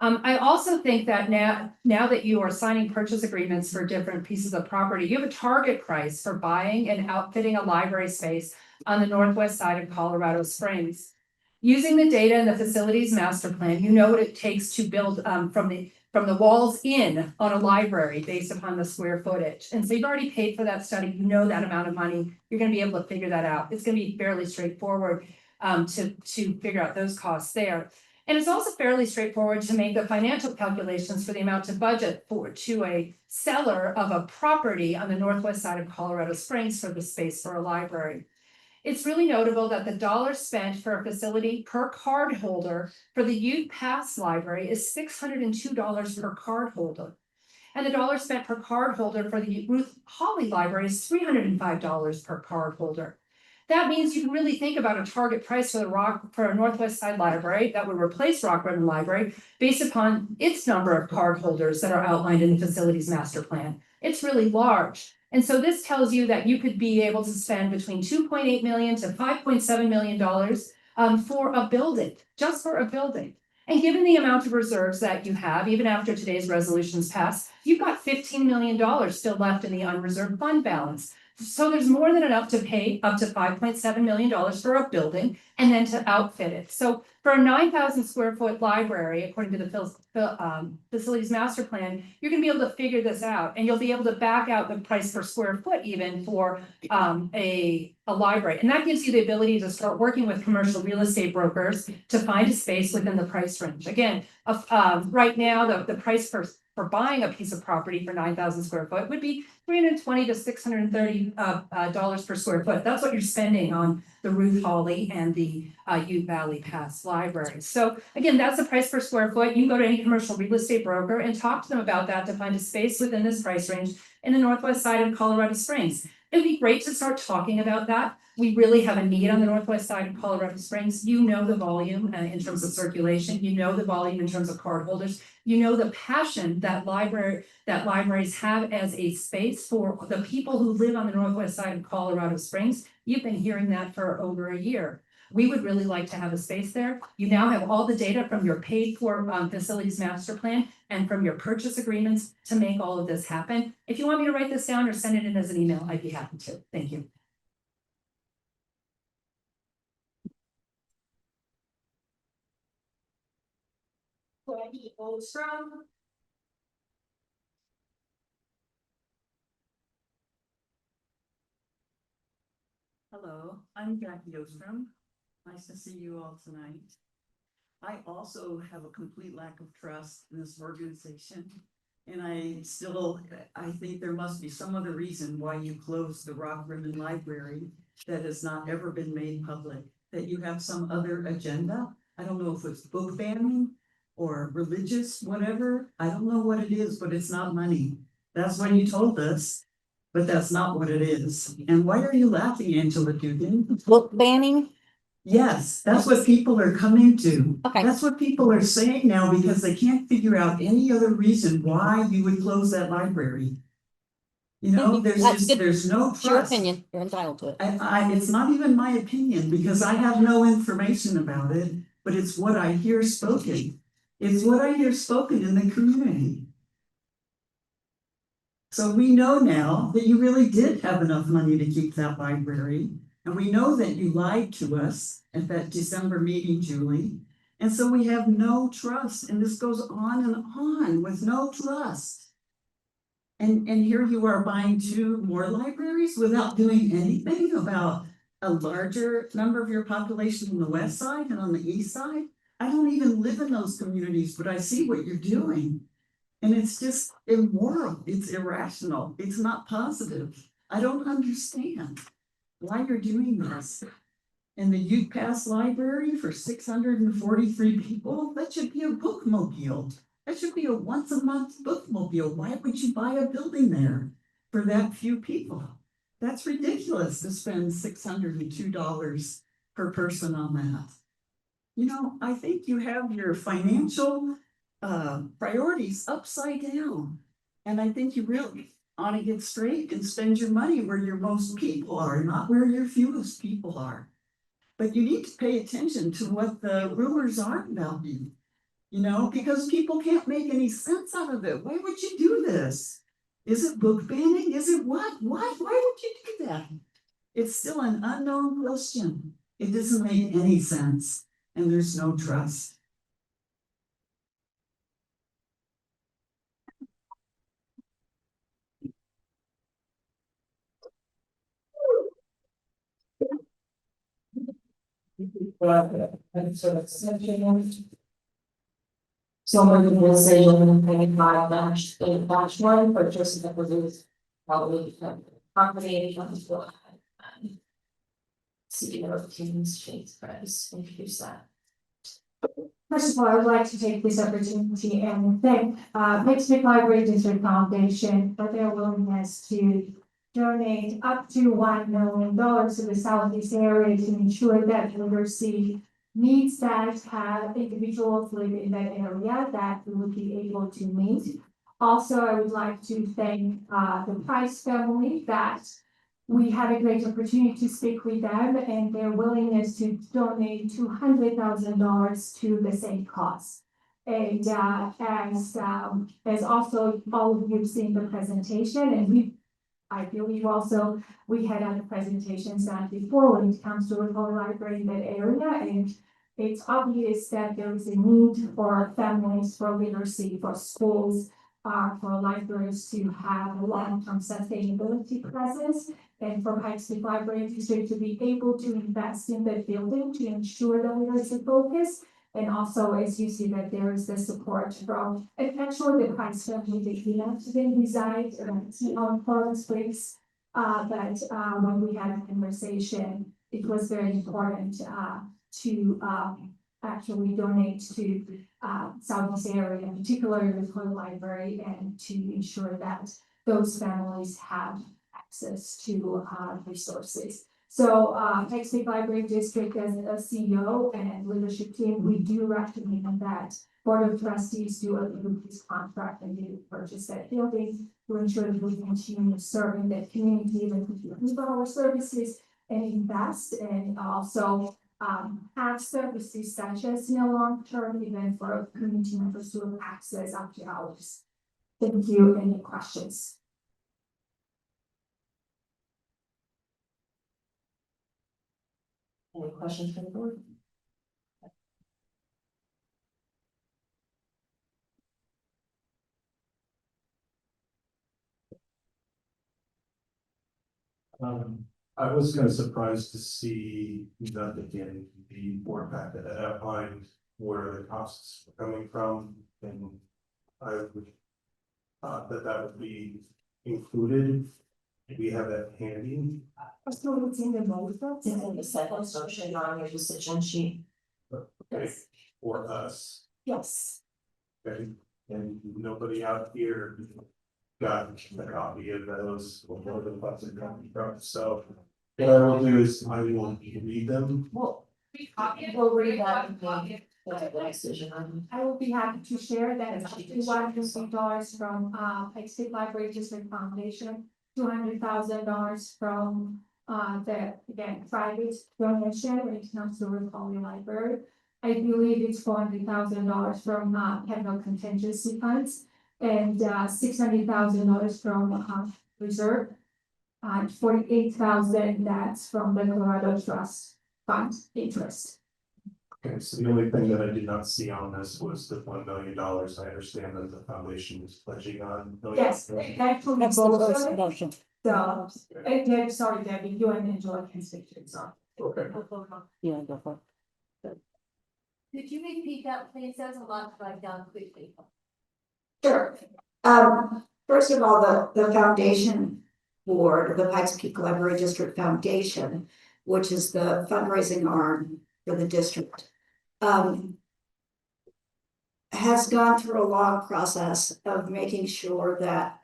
I also think that now that you are signing purchase agreements for different pieces of property, you have a target price for buying and outfitting a library space on the northwest side of Colorado Springs. Using the data in the facilities master plan, you know what it takes to build from the walls in on a library based upon the square footage. And so you've already paid for that study, you know that amount of money, you're gonna be able to figure that out. It's gonna be fairly straightforward to figure out those costs there. And it's also fairly straightforward to make the financial calculations for the amount to budget to a seller of a property on the northwest side of Colorado Springs for the space for a library. It's really notable that the dollar spent for a facility per card holder for the Youth Pass Library is $602 per card holder. And the dollar spent per card holder for the Ruth Holly Library is $305 per card holder. That means you can really think about a target price for a Northwest Side Library that would replace Rock Ribbon Library based upon its number of card holders that are outlined in the facilities master plan. It's really large. And so this tells you that you could be able to spend between $2.8 million to $5.7 million for a building, just for a building. And given the amount of reserves that you have, even after today's resolutions pass, you've got $15 million still left in the unreserved fund balance. So there's more than enough to pay up to $5.7 million for a building and then to outfit it. So for a 9,000 square foot library, according to the facilities master plan, you're gonna be able to figure this out and you'll be able to back out the price per square foot even for a library. And that gives you the ability to start working with commercial real estate brokers to find a space within the price range. Again, right now, the price for buying a piece of property for 9,000 square foot would be $320 to $630 per square foot. That's what you're spending on the Ruth Holly and the Ute Valley Pass libraries. So again, that's the price per square foot. You can go to any commercial real estate broker and talk to them about that to find a space within this price range in the northwest side of Colorado Springs. It'd be great to start talking about that. We really have a need on the northwest side of Colorado Springs. You know the volume in terms of circulation. You know the volume in terms of card holders. You know the passion that libraries have as a space for the people who live on the northwest side of Colorado Springs. You've been hearing that for over a year. We would really like to have a space there. You now have all the data from your paid for facilities master plan and from your purchase agreements to make all of this happen. If you want me to write this down or send it in as an email, I'd be happy to. Thank you. Hello, I'm Jackie Ostrom. Nice to see you all tonight. I also have a complete lack of trust in this organization. And I think there must be some other reason why you closed the Rock Ribbon Library that has not ever been made public, that you have some other agenda. I don't know if it's book banning or religious, whatever. I don't know what it is, but it's not money. That's what you told us, but that's not what it is. And why are you laughing, Angela Dugan? Book banning? Yes, that's what people are coming to. Okay. That's what people are saying now because they can't figure out any other reason why you would close that library. You know, there's no trust. It's your opinion. You're entitled to it. It's not even my opinion because I have no information about it, but it's what I hear spoken. It's what I hear spoken in the community. So we know now that you really did have enough money to keep that library. And we know that you lied to us at that December meeting, Julie. And so we have no trust. And this goes on and on with no trust. And here you are buying 2 more libraries without doing anything about a larger number of your population on the west side and on the east side. I don't even live in those communities, but I see what you're doing. And it's just immoral, it's irrational, it's not positive. I don't understand why you're doing this. And the Youth Pass Library for 643 people, that should be a bookmobile. That should be a once a month bookmobile. Why would you buy a building there for that few people? That's ridiculous to spend $602 per person on that. You know, I think you have your financial priorities upside down. And I think you really ought to get straight and spend your money where your most people are, not where your fewest people are. But you need to pay attention to what the rumors are about you, you know, because people can't make any sense out of it. Why would you do this? Is it book banning? Is it what? Why would you do that? It's still an unknown question. It doesn't make any sense, and there's no trust. So maybe we'll say $1.5 -1, but just that was probably company CEO of King's Chase Press, introduce that. First of all, I would like to take this opportunity and thank Pikes Library District Foundation for their willingness to donate up to $1 million to the Southeast area to ensure that literacy needs that individuals live in that area that we would be able to meet. Also, I would like to thank the Price family that we had a great opportunity to speak with them and their willingness to donate $200,000 to the same cause. And as also all of you have seen the presentation, and I believe also we had other presentations done before when it comes to a library in that area, and it's obvious that there is a need for families, for literacy, for schools, for libraries to have a long-term sustainability presence, and for Pikes Peak Library District to be able to invest in the building to ensure that there is a focus. And also, as you see that there is the support from, and actually the Price family, they didn't reside on Coral Springs. But when we had a conversation, it was very important to actually donate to Southeast area, particularly the Coral Library, and to ensure that those families have access to resources. So Pikes Peak Library District as a CEO and leadership team, we do recommend that Board of Trustees do a lease contract and do purchase that building to ensure that we continue serving that community, that we improve our services and invest, and also have services such as long-term event for community members to have access after hours. Thank you. Any questions? Any questions from the board? I was kind of surprised to see that again, the board packet that outlined where the costs were coming from, and I would that would be included. We have that handy. So it's in the motion. It's in the second motion on your decision sheet. Okay, for us. Yes. Okay, and nobody out here got a copy of those or the plastic copy from, so what I will do is I will read them. Well, We'll read that in the decision. I will be happy to share that $150 from Pikes Peak Library District Foundation, $200,000 from the private donation when it comes to Ripoli Library. I believe it's $400,000 from capital contingency funds and $600,000 from reserve. 48,000 that's from the Colorado Trust Fund interest. Okay, so the only thing that I did not see on this was the $1 million. I understand that the foundation is pledging on. Yes, actually. That's the first motion. So, sorry, Debbie, you and Angela can speak to it, sorry. Okay. Yeah, go for it. Could you repeat that, please? There's a lot to write down quickly. Sure. First of all, the foundation board, the Pikes Peak Library District Foundation, which is the fundraising arm for the district, has gone through a long process of making sure that,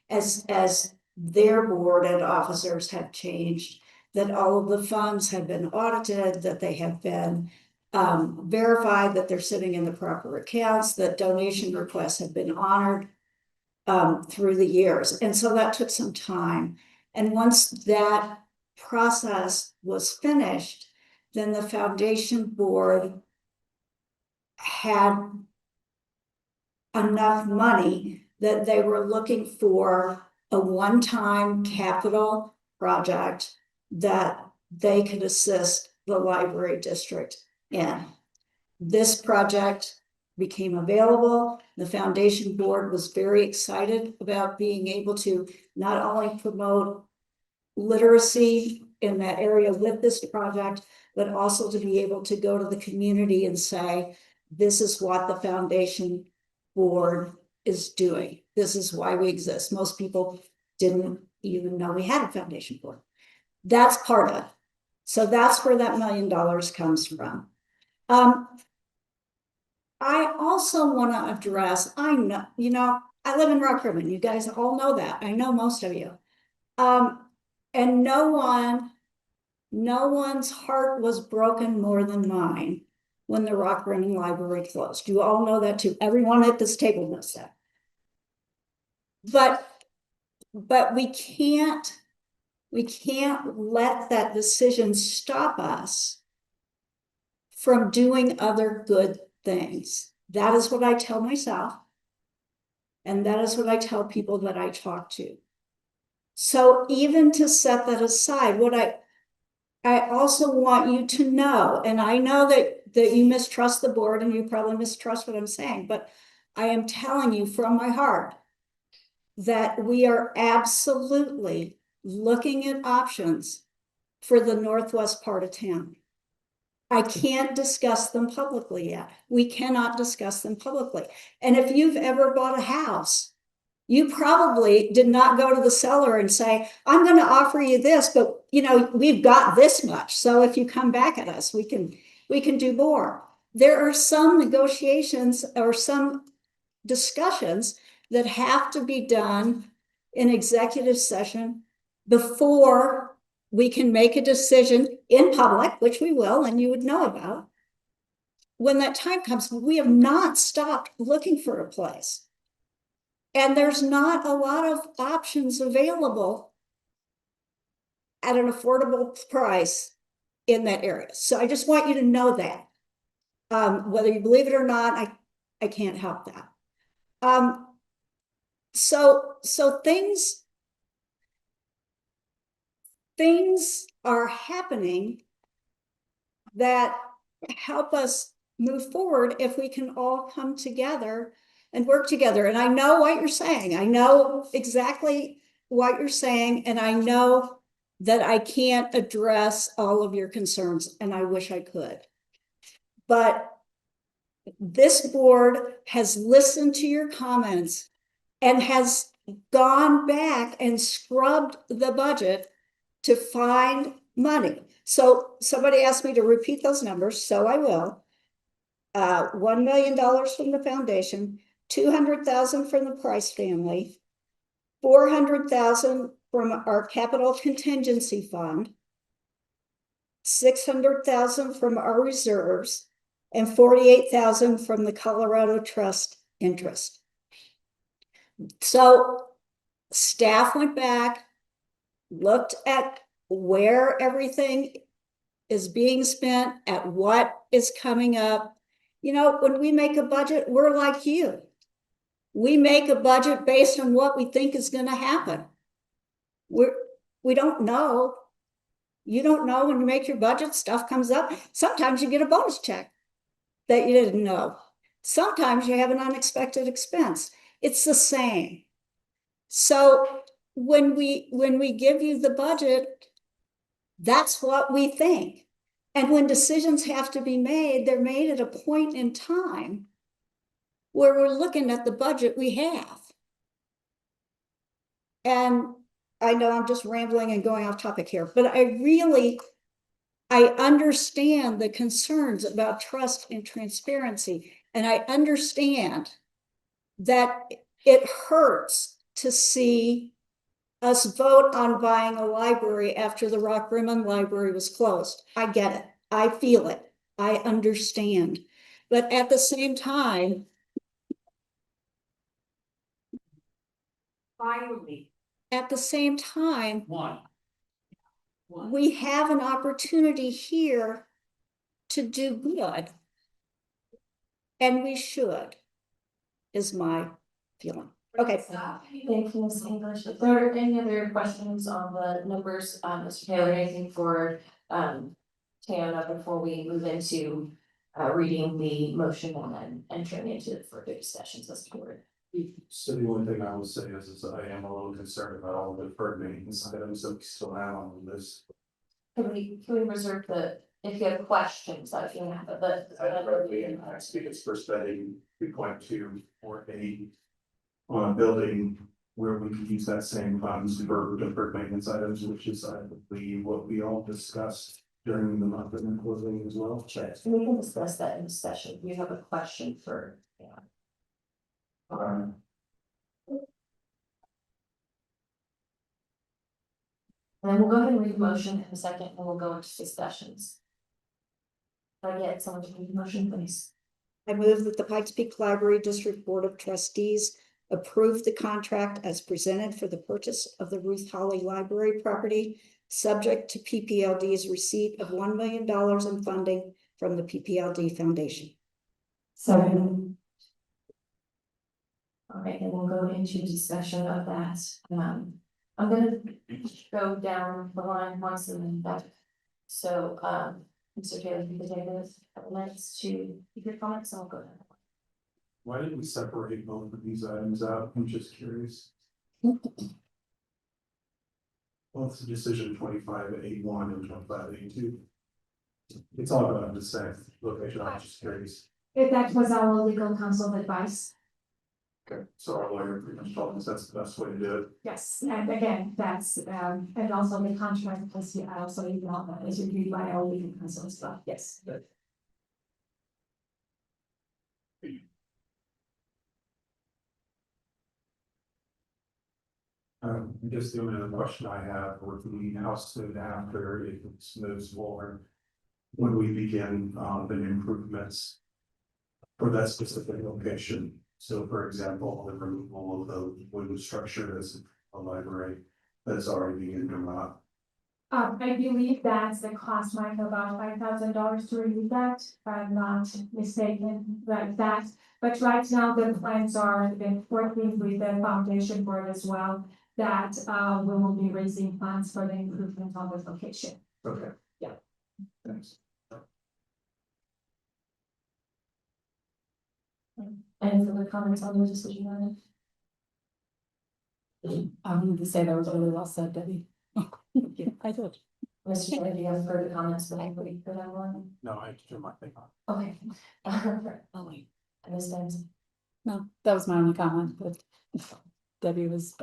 as their board and officers have changed, that all of the funds have been audited, that they have been verified, that they're sitting in the proper accounts, that donation requests have been honored through the years. And so that took some time. And once that process was finished, then the foundation board had enough money that they were looking for a one-time capital project that they could assist the library district in. This project became available. The foundation board was very excited about being able to not only promote literacy in that area with this project, but also to be able to go to the community and say, this is what the foundation board is doing. This is why we exist. Most people didn't even know we had a foundation board. That's part of it. So that's where that $1 million comes from. I also want to address, I know, you know, I live in Rock Rimmon. You guys all know that. I know most of you. And no one's heart was broken more than mine when the Rock Rimmon Library closed. You all know that too. Everyone at this table knows that. But we can't let that decision stop us from doing other good things. That is what I tell myself. And that is what I tell people that I talk to. So even to set that aside, what I also want you to know, and I know that you mistrust the board and you probably mistrust what I'm saying, but I am telling you from my heart that we are absolutely looking at options for the northwest part of town. I can't discuss them publicly yet. We cannot discuss them publicly. And if you've ever bought a house, you probably did not go to the seller and say, I'm going to offer you this, but you know, we've got this much. So if you come back at us, we can do more. There are some negotiations or some discussions that have to be done in executive session before we can make a decision in public, which we will, and you would know about. When that time comes, we have not stopped looking for a place. And there's not a lot of options available at an affordable price in that area. So I just want you to know that. Whether you believe it or not, I can't help that. So things are happening that help us move forward if we can all come together and work together. And I know what you're saying. I know exactly what you're saying. And I know that I can't address all of your concerns, and I wish I could. But this board has listened to your comments and has gone back and scrubbed the budget to find money. So somebody asked me to repeat those numbers, so I will. $1 million from the foundation, $200,000 from the Price family, $400,000 from our capital contingency fund, $600,000 from our reserves, and $48,000 from the Colorado Trust interest. So staff went back, looked at where everything is being spent, at what is coming up. You know, when we make a budget, we're like you. We make a budget based on what we think is going to happen. We don't know You don't know when you make your budget, stuff comes up. Sometimes you get a bonus check that you didn't know. Sometimes you have an unexpected expense. It's the same. So when we give you the budget, that's what we think. And when decisions have to be made, they're made at a point in time where we're looking at the budget we have. And I know I'm just rambling and going off topic here, but I understand the concerns about trust and transparency. And I understand that it hurts to see us vote on buying a library after the Rock Rimmon Library was closed. I get it. I feel it. I understand. But at the same time, Finally. at the same time, we have an opportunity here to do good. And we should, is my feeling. Okay. Thank you, Ms. English. If there are any other questions on the numbers, Mr. Taylor, anything for Tiana before we move into reading the motion and then entering into further discussions as to word. So the only thing I will say is I am a little concerned about all the deferred maintenance items that we still have on this. Can we reserve if you have questions, that you can have it, I speak its first study, 3.2 or 8 on a building where we could use that same funds for deferred maintenance items, which is, I believe, what we all discussed during the month of closing as well. Sure, we can discuss that in the session. You have a question for, And then we'll go ahead and read the motion in a second, and we'll go into discussions. If I get someone to read the motion, please. I move that the Pikes Peak Library District Board of Trustees approve the contract as presented for the purchase of the Ruth Holly Library property, subject to PPLD's receipt of $1 million in funding from the PPLD Foundation. Second. All right, and we'll go into discussion of that. I'm gonna go down the line once and then back. So, Mr. Taylor, you can take this minutes to give your comments, and I'll go down. Why did we separate both of these items out? I'm just curious. Well, it's a decision 25A1 and 25A2. It's all about the same location. I'm just curious. If that was our legal counsel advice. Okay, so our lawyer pretty much told us that's the best way to do it. Yes, and again, that's, and also the contract was, I also emailed that as reviewed by our legal counsel as well, yes. Good. I guess the only other question I have, with the house soon after it moves forward, when we begin the improvements for that specific location. So for example, the removal of the wooden structure as a library that's already being done. I believe that's the cost might be about $5,000 to remove that, if I'm not mistaken, like that. But right now, the plans are been working with the foundation board as well, that we will be raising funds for the improvement of the location. Okay. Yeah. Thanks. Any further comments on the decision on it? I wanted to say that was really well said, Debbie. Yeah, I did. Mr. Taylor, do you have further comments for anybody for that one? No, I turn my thing on. Okay. Oh, wait. Ms. Benson. No, that was my only comment, but Debbie was,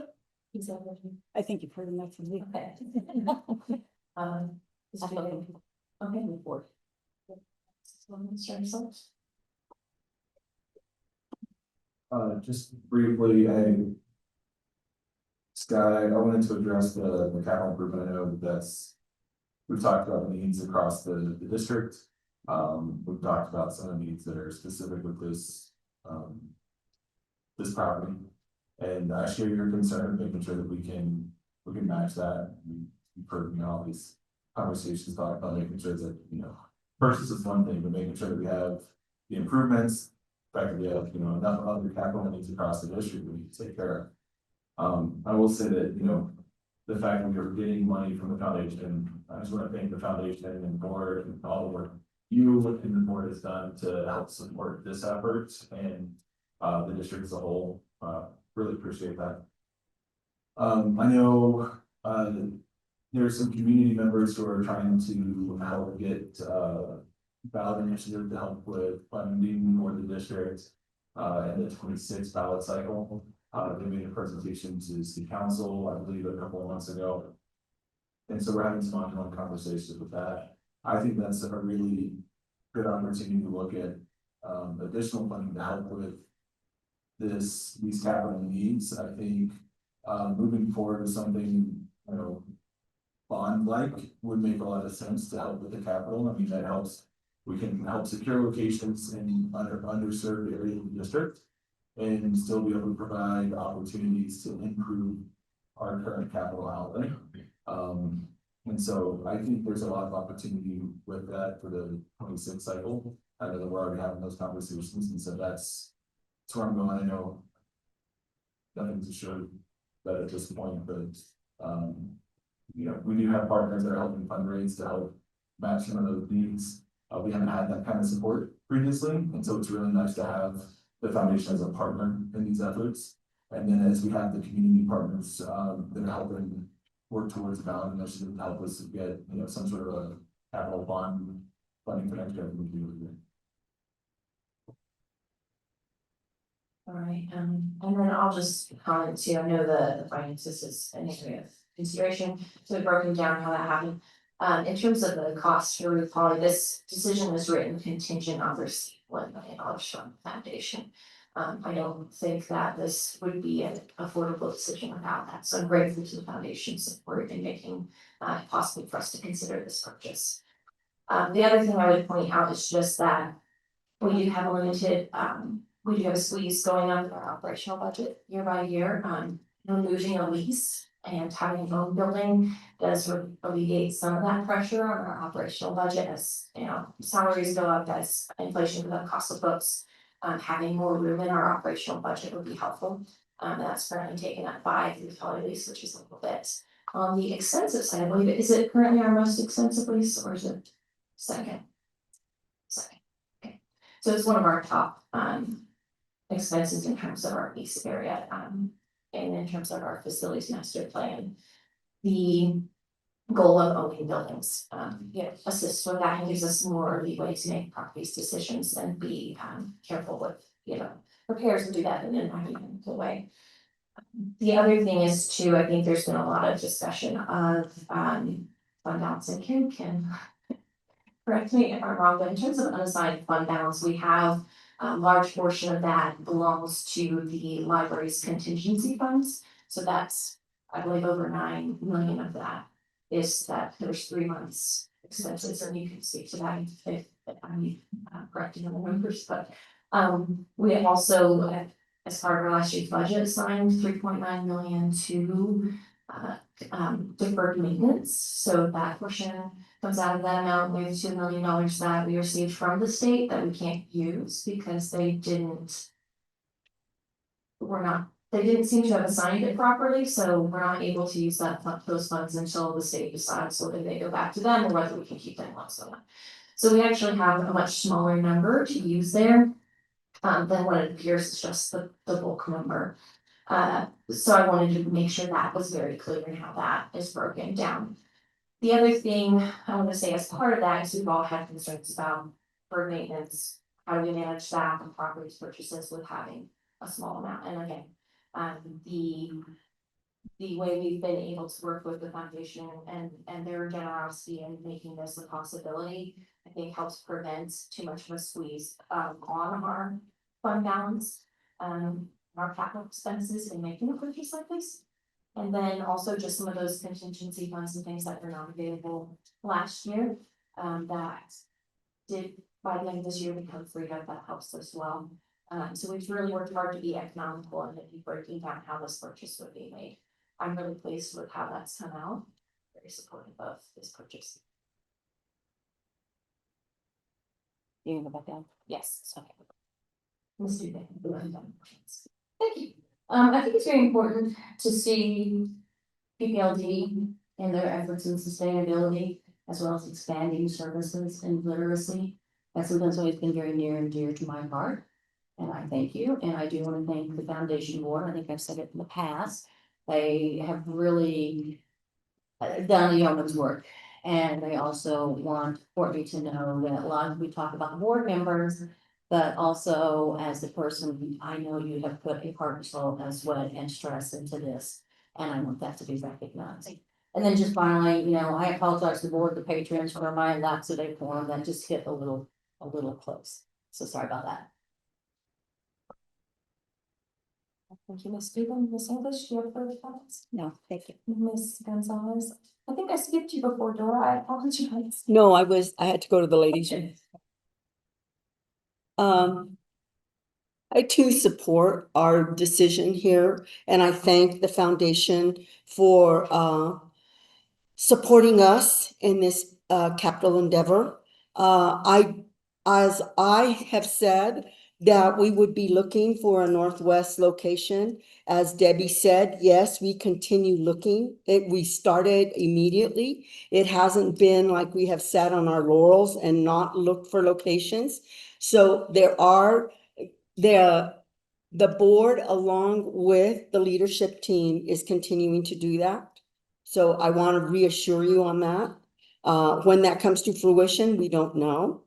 Is that what you? I think you've heard enough from me. Okay. Mr. Taylor. Okay, move forward. Just briefly, Scott, I wanted to address the capital improvement. I know we've talked about the needs across the district. We've talked about some of the needs that are specific with this property. And I share your concern, making sure that we can match that. We've heard, all these conversations talk about making sure that, purchase is one thing, but making sure that we have the improvements, the fact that we have, enough other capital needs across the district we need to take care of. I will say that, the fact that we are getting money from the foundation. I just want to thank the foundation and board and all the work you and the board has done to help support this effort and the district as a whole. Really appreciate that. I know there are some community members who are trying to help get ballot initiative to help with funding for the district in the 26 ballot cycle. They made a presentation to city council, I believe, a couple of months ago. And so we're having some ongoing conversations with that. I think that's a really good opportunity to look at additional funding to help with these capital needs. I think moving forward with something, you know, bond-like would make a lot of sense to help with the capital. I mean, that helps. We can help secure locations in underserved areas of the district and still be able to provide opportunities to improve our current capital outlay. And so I think there's a lot of opportunity with that for the 26 cycle. I know that we're already having those conversations, and so that's where I'm going. I know nothing to show that at this point, but you know, we do have partners that are helping fundraise to help match some of those needs. We haven't had that kind of support previously, and so it's really nice to have the foundation as a partner in these efforts. And then as we have the community partners that are helping work towards the ballot initiative to help us get, you know, some sort of a capital bond funding for next year, we do it. All right, and then I'll just comment too, I know the finances is an area of consideration, so we've broken down how that happened. In terms of the cost for Ruth Polly, this decision was written contingent on receipt $1 million from the foundation. I don't think that this would be an affordable decision without that, so I'm grateful to the foundation's support in making it possible for us to consider this purchase. The other thing I would point out is just that we do have a limited, we do have a squeeze going on with our operational budget year by year. Losing a lease and having a own building does alleviate some of that pressure on our operational budget as, you know, salaries go up, as inflation goes up, cost of books. Having more room in our operational budget would be helpful. That's currently taken up by the Poly lease, which is a little bit. On the expensive side, I believe, is it currently our most expensive lease or is it second? Second, okay. So it's one of our top expenses in terms of our lease area, and in terms of our facilities master plan. The goal of owning buildings, assists with that and gives us more leeway to make properties decisions and be careful with, repairs and do that in an environmental way. The other thing is too, I think there's been a lot of discussion of fund balance, and Kim can correct me if I'm wrong, but in terms of unassigned fund balance, we have a large portion of that belongs to the library's contingency funds. So that's, I believe, over 9 million of that is that there's 3 months expenses, and you can speak to that if I'm correcting on the numbers, but we also, as part of our last year's budget, assigned 3.9 million to deferred maintenance. So that portion comes out of that amount. We have $2 million that we received from the state that we can't use because they didn't seem to have assigned it properly, so we're not able to use those funds until the state decides whether they go back to them or whether we can keep them once or not. So we actually have a much smaller number to use there than what it appears is just the bulk number. So I wanted to make sure that was very clear in how that is broken down. The other thing I want to say as part of that is we've all had concerns about bird maintenance, how do we manage that and property purchases with having a small amount. And again, the way we've been able to work with the foundation and their generosity in making this a possibility, I think helps prevent too much of a squeeze on our fund balance, our capital expenses in making a purchase like this. And then also just some of those contingency funds and things that were not available last year, that did by the end of this year become freed up, that helps as well. So we've really worked hard to be economical and maybe breaking down how this purchase would be made. I'm really pleased with how that's come out. Very supportive of this purchase. You can go back down. Yes, okay. Let's do that. Thank you. I think it's very important to see PPLD in their efforts in sustainability, as well as expanding services and literacy. That's something that's always been very near and dear to my heart. And I thank you, and I do want to thank the foundation board. I think I've said it in the past. They have really done a yeoman's work. And they also want Courtney to know that a lot, we talk about the board members, but also as the person, I know you have put a heart and soul and sweat and stress into this. And I want that to be recognized. And then just finally, you know, I apologize to the board, the patrons for my laxity form that just hit a little close. So sorry about that. Thank you, Ms. Stephen. Ms. English, do you have further comments? No, thank you. Ms. Gonzalez, I think I skipped you before, Dora. I apologize. No, I had to go to the ladies' room. I too support our decision here, and I thank the foundation for supporting us in this capital endeavor. As I have said, that we would be looking for a northwest location. As Debbie said, yes, we continue looking. We started immediately. It hasn't been like we have sat on our laurels and not looked for locations. So the board, along with the leadership team, is continuing to do that. So I want to reassure you on that. When that comes to fruition, we don't know.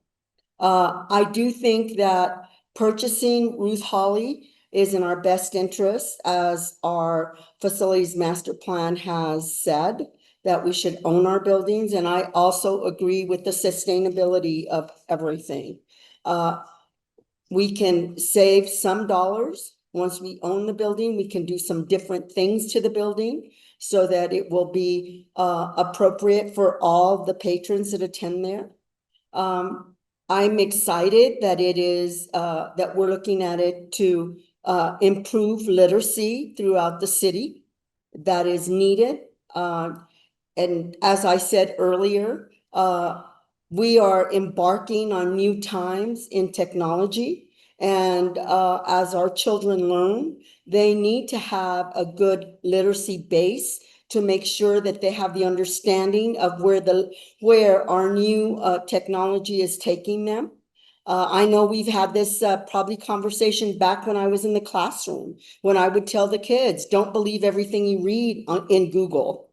I do think that purchasing Ruth Holly is in our best interest, as our facilities master plan has said, that we should own our buildings. And I also agree with the sustainability of everything. We can save some dollars. Once we own the building, we can do some different things to the building so that it will be appropriate for all the patrons that attend there. I'm excited that it is that we're looking at it to improve literacy throughout the city. That is needed. And as I said earlier, we are embarking on new times in technology. And as our children learn, they need to have a good literacy base to make sure that they have the understanding of where our new technology is taking them. I know we've had this probably conversation back when I was in the classroom, when I would tell the kids, don't believe everything you read in Google.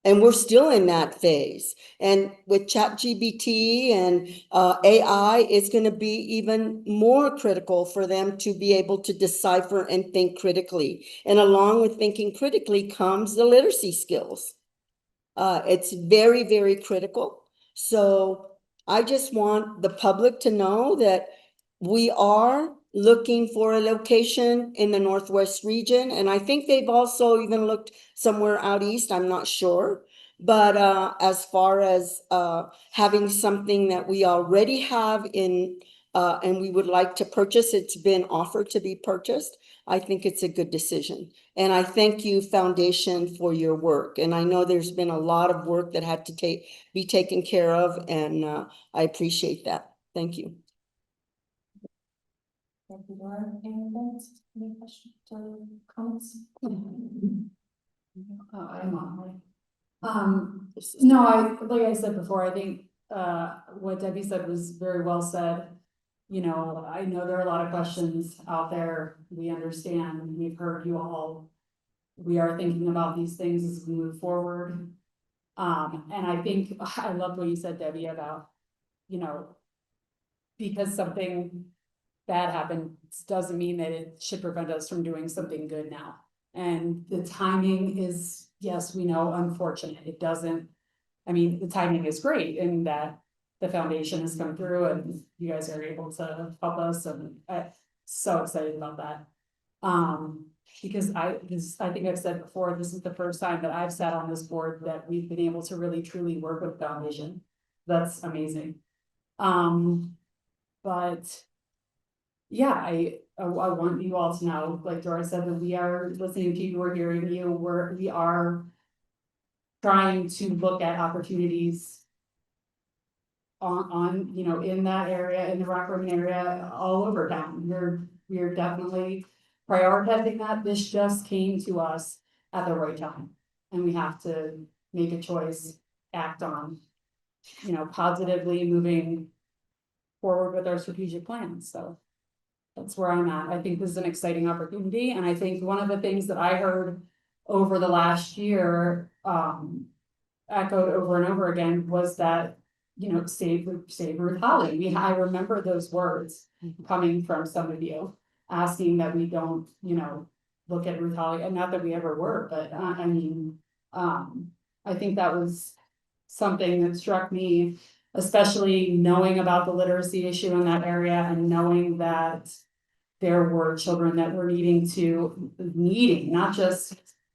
And we're still in that phase. And with ChatGPT and AI, it's going to be even more critical for them to be able to decipher and think critically. And along with thinking critically comes the literacy skills. It's very, very critical. So I just want the public to know that we are looking for a location in the Northwest region. And I think they've also even looked somewhere out east, I'm not sure. But as far as having something that we already have in and we would like to purchase, it's been offered to be purchased. I think it's a good decision. And I thank you, Foundation, for your work. And I know there's been a lot of work that had to be taken care of, and I appreciate that. Thank you. Thank you, Laura. Any questions or comments? I'm on. No, like I said before, I think what Debbie said was very well said. You know, I know there are a lot of questions out there. We understand, we've heard you all. We are thinking about these things as we move forward. And I think, I love what you said, Debbie, about, you know, because something bad happened doesn't mean that it should prevent us from doing something good now. And the timing is, yes, we know, unfortunate. It doesn't, I mean, the timing is great in that the foundation has come through and you guys are able to help us, and I'm so excited about that. Because I think I've said before, this is the first time that I've sat on this board that we've been able to really truly work with foundation. That's amazing. But yeah, I want you all to know, like Dora said, that we are listening to you, we're hearing you, we are trying to look at opportunities on, you know, in that area, in the Rock Rimmon area, all over town. We're definitely prioritizing that. This just came to us at the right time. and we have to make a choice, act on, positively moving forward with our strategic plans, so. That's where I'm at. I think this is an exciting opportunity, and I think one of the things that I heard over the last year, echoed over and over again was that, save Ruth Holly. I remember those words coming from some of you, asking that we don't, look at Ruth Holly, and not that we ever were, but I think that was something that struck me, especially knowing about the literacy issue in that area and knowing that there were children that were needing, not just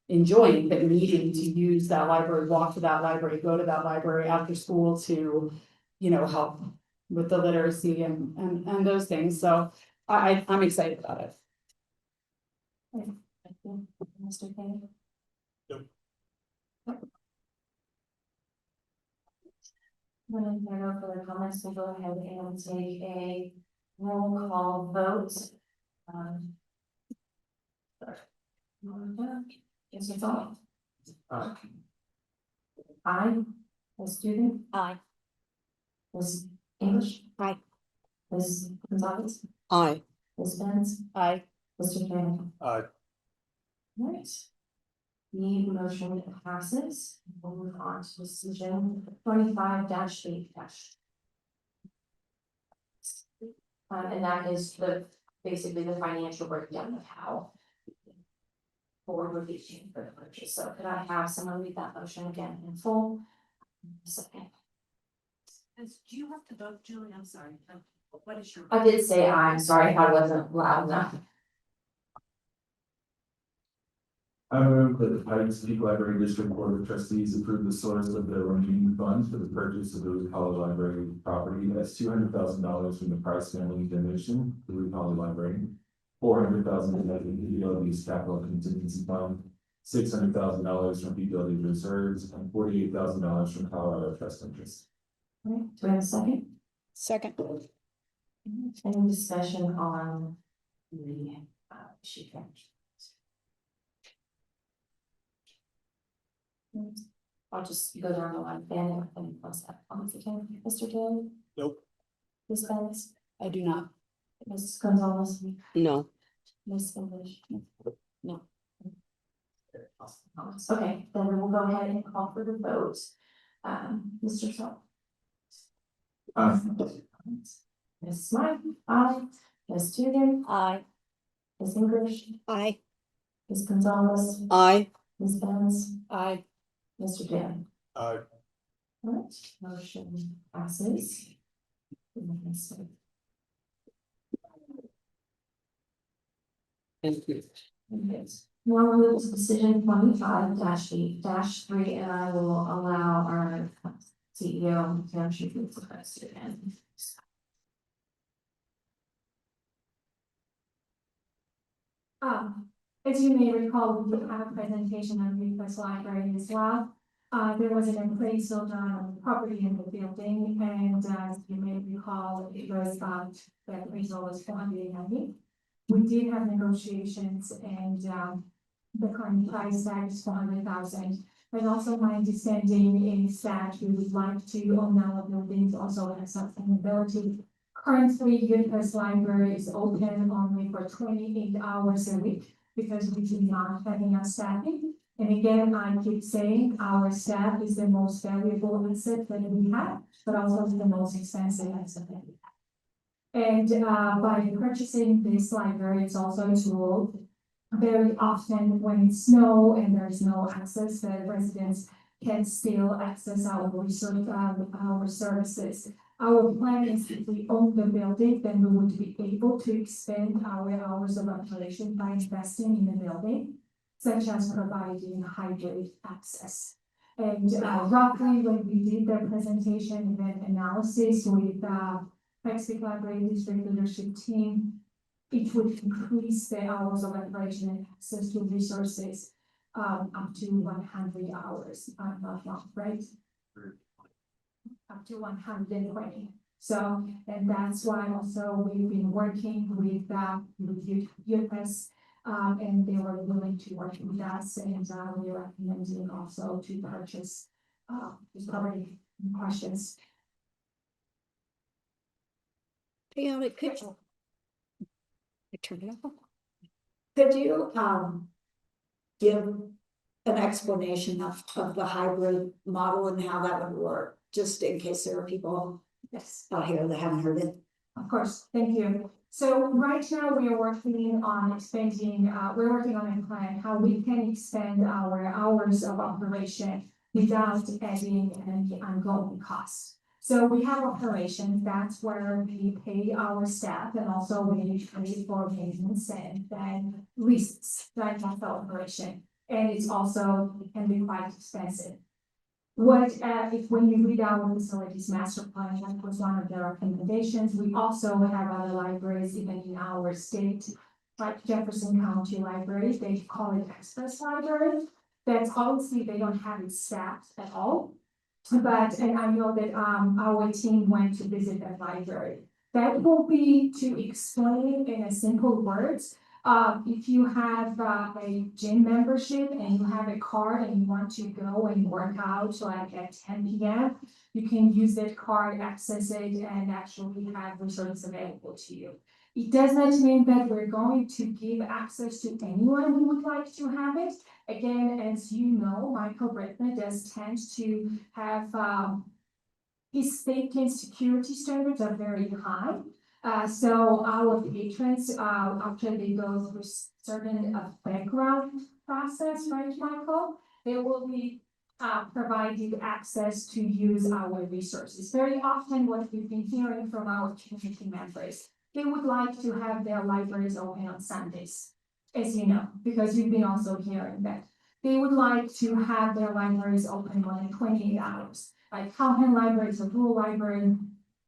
enjoying, but needing to use that library, walk to that library, go to that library after school to, help with the literacy and those things. So I'm excited about it. Mr. Kane? When there are no further comments, we'll go ahead and take a roll call vote. Yes, it's all. I, as student. Aye. Ms. English. Aye. Ms. Gonzalez. Aye. Ms. Benz. Aye. Mr. Kane. Aye. Right. The motion passes. We'll move on to decision 25-8-. And that is basically the financial breakdown of how board would be paying for the purchase. So could I have someone read that motion again in full? Second. Do you have to vote, Julie? I'm sorry. What is your? I did say I'm sorry if I wasn't loud enough. I move that the Pikes Peak Library District Board of Trustees approve the source of the remaining funds for the purchase of the Ruth Holly Library property as $200,000 from the Price family donation to the Ruth Holly Library, $400,000 from the PPLD's capital contingency fund, $600,000 from PPLD reserves, and $48,000 from Colorado Trust interest. All right, do we have a second? Second. Any discussion on the sheet? I'll just go down the line, Ben, and plus that, Mr. Taylor? Nope. Ms. Benz? I do not. Ms. Gonzalez? No. Ms. English? No. Okay, then we'll go ahead and call for the vote. Mr. Shaw? Ms. Smythe? Aye. Ms. Dugan? Aye. Ms. English? Aye. Ms. Gonzalez? Aye. Ms. Benz? Aye. Mr. Dan? Aye. Alright, motion passes. Thank you. Yes. Now we'll move to decision 25-8-3, and I will allow our CEO to introduce the president. As you may recall, we did have a presentation on Pikes Library as well. There was an appraisal done on the property in the building, and as you may recall, it was about, the appraisal was $490,000. We did have negotiations, and the current price tag is $400,000. But also my understanding is that we would like to own our buildings, also have sustainability. Currently, Pikes Library is open only for 28 hours a week because we do not have enough staffing. And again, I keep saying our staff is the most valuable asset that we have, but also the most expensive asset that we have. And by purchasing this library, it's also a tool. Very often when it's snow and there's no access, the residents can still access our research, our services. Our plan is if we own the building, then we would be able to expand our hours of operation by investing in the building, such as providing hybrid access. And roughly when we did the presentation and analysis with Pikes Library District Leadership Team, it would increase the hours of operation and access to resources up to 100 hours, if I'm not wrong, right? Up to 120. So, and that's why also we've been working with UPS And they were willing to work with us, and we are recommending also to purchase the property in questions. Fiona, could you? I turned it off. Could you, give an explanation of the hybrid model and how that would work, just in case there are people Yes. out here that haven't heard it? Of course, thank you. So right now we are working on expanding, we're working on a plan, how we can expand our hours of operation without adding any ongoing costs. So we have operations, that's where we pay our staff, and also we pay for maintenance and then leases, right, that's the operation. And it's also, can be quite expensive. What, if when you read our facilities master plan, that was one of the recommendations. We also have other libraries, even in our state, like Jefferson County Library, they call it Express Library. That's obviously, they don't have it staffed at all. But, and I know that, our team went to visit that library. That will be to explain in a simple words. If you have a gym membership and you have a card and you want to go and work out like at 10 p.m., you can use that card, access it, and actually have resources available to you. It does not mean that we're going to give access to anyone who would like to have it. Again, as you know, Michael Britman does tend to have his safety and security standards are very high. So our patrons, after they go through certain background process, right, Michael? They will be provided access to use our resources. Very often what we've been hearing from our community members, they would like to have their libraries open on Sundays, as you know, because you've been also hearing that. They would like to have their libraries open more than 28 hours, like Calhoun Library is a rural library,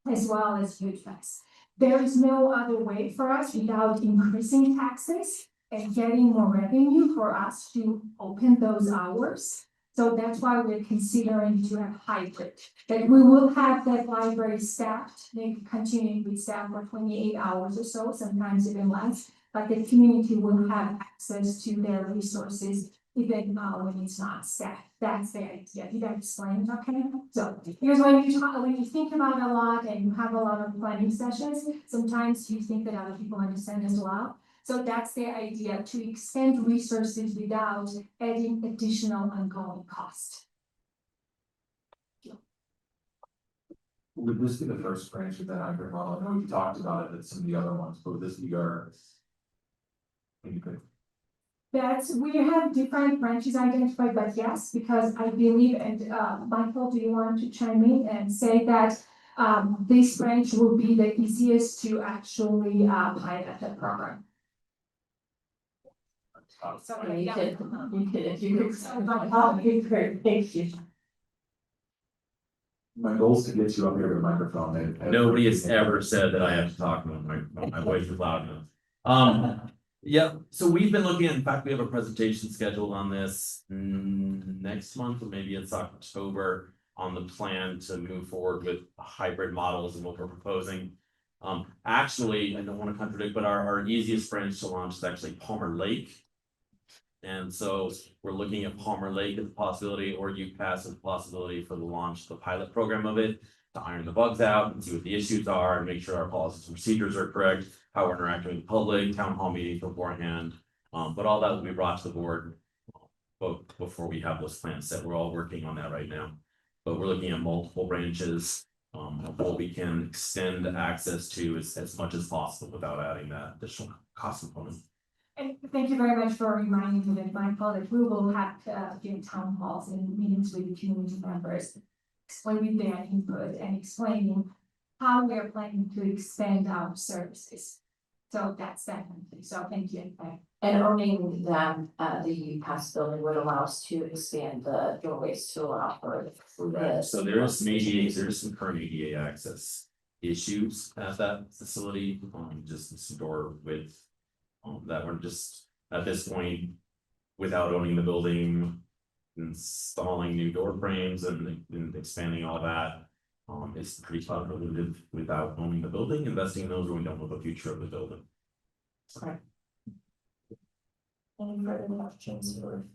as well as UFES. There is no other way for us without increasing taxes and getting more revenue for us to open those hours. So that's why we're considering to have hybrid, that we will have that library staffed, maybe continuing with staff for 28 hours or so, sometimes even less, but the community will have access to their resources even when it's not staffed. That's the idea. Did I explain? Okay. So here's when you think about a lot and you have a lot of planning sessions, sometimes you think that other people understand as well. So that's the idea, to extend resources without adding additional ongoing cost. Would this be the first branch of that hybrid model? I know we talked about it at some of the other ones, but would this be our? We have different branches identified, but yes, because I believe, and Michael, do you want to chime in and say that this branch will be the easiest to actually pilot the program? You could, if you could. Great, thank you. My goal is to get you up here with a microphone. And Nobody has ever said that I have to talk when my voice is loud enough. Yeah, so we've been looking at, in fact, we have a presentation scheduled on this next month, or maybe it's October, on the plan to move forward with hybrid models and what we're proposing. Actually, I don't want to contradict, but our easiest branch to launch is actually Palmer Lake. And so we're looking at Palmer Lake as a possibility, or UPass as a possibility for the launch of the pilot program of it, to iron the bugs out and see what the issues are and make sure our policies and procedures are correct, how we're interacting with the public, town hall meetings beforehand. But all that will be brought to the board before we have those plans set. We're all working on that right now. But we're looking at multiple branches, what we can extend access to as much as possible without adding that additional cost component. And thank you very much for reminding me that Michael, that we will have town halls and meetings with the community members, explaining their input and explaining how we are planning to expand our services. So that's definitely, so thank you. And owning them, the UPass building would allow us to expand the doorways to allow for this. So there's some current ADA access issues at that facility, just some door width. That we're just at this point, without owning the building, installing new door frames and expanding all that. It's pretty convoluted without owning the building, investing in those when we don't know the future of the building. Right. Any further questions or?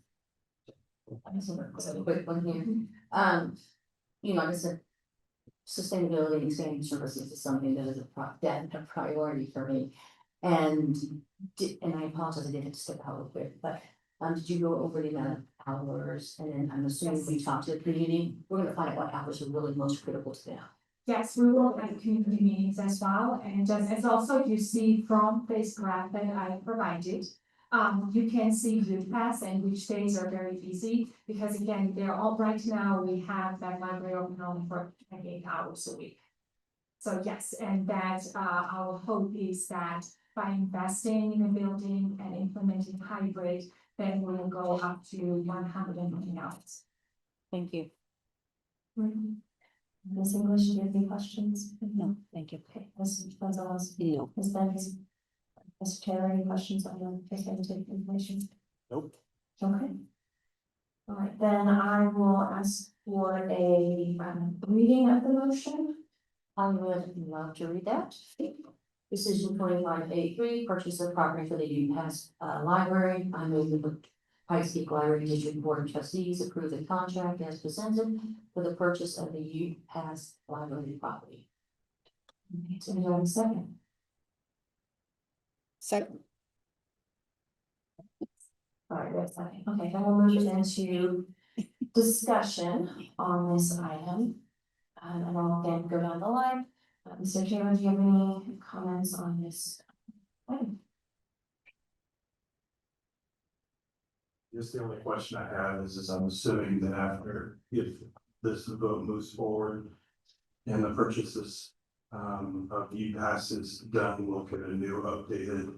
I just want to a quick one here. You know, like I said, sustainability and expanding services is something that is a priority for me. And I apologize, I did have to step out real quick, but did you go over the amount of hours? And then I'm assuming we talked to the community, we're gonna find out what hours are really most critical to them. Yes, we will have community meetings as well, and just as also you see from this graph that I provided. You can see the pass and which days are very busy, because again, they're all right now, we have that library open only for 28 hours a week. So yes, and that our hope is that by investing in the building and implementing hybrid, then we will go up to 120 hours. Thank you. Ms. English, do you have any questions? No, thank you. Okay, Ms. Gonzalez? No. Ms. Benz? Mr. Taylor, any questions on the presented information? Nope. Okay. All right, then I will ask for a reading of the motion. I would love to read that. Decision 2583, purchase of property for the UPass library. I move that the Pikes Library District Board of Trustees approve the contract as presented for the purchase of the UPass library property. Okay, so we have a second. Second. All right, that's fine. Okay, then we'll move into discussion on this item. And I'll again go down the line. Mr. Chairman, do you have any comments on this item? Just the only question I have is I'm assuming that after, if this vote moves forward and the purchases of UPass is done, we'll get a new updated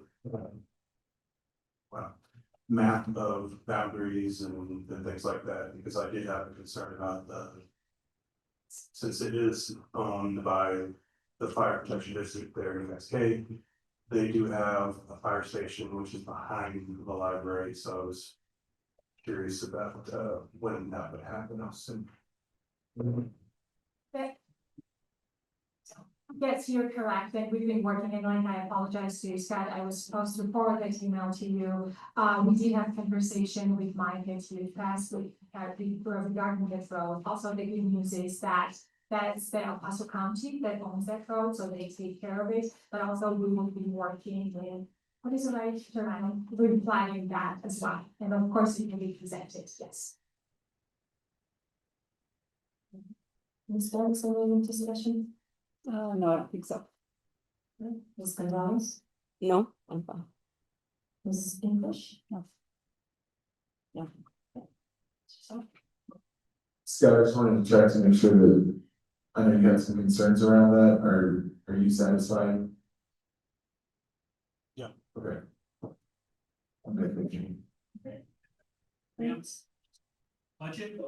map of boundaries and things like that, because I did have a concern about since it is owned by the fire protection district there in Cascade, they do have a fire station which is behind the library, so I was curious about when that would happen. Yes, you're correct, and we've been working in line. I apologize to you, Scott. I was supposed to forward that email to you. We did have a conversation with Mike and with Fast regarding this road. Also, the good news is that that's the El Paso County that owns that road, so they take care of it. But also, we will be working with, what is the right term? We're planning that as well, and of course, it can be presented. Yes. Ms. Banks, any discussion? No, I don't think so. Ms. Gonzalez? No, I'm fine. Ms. English? No. No. Scott, I just wanted to check to make sure that, I know you had some concerns around that, or are you satisfied? Yeah. Okay. Okay, thank you. Thanks. Budget?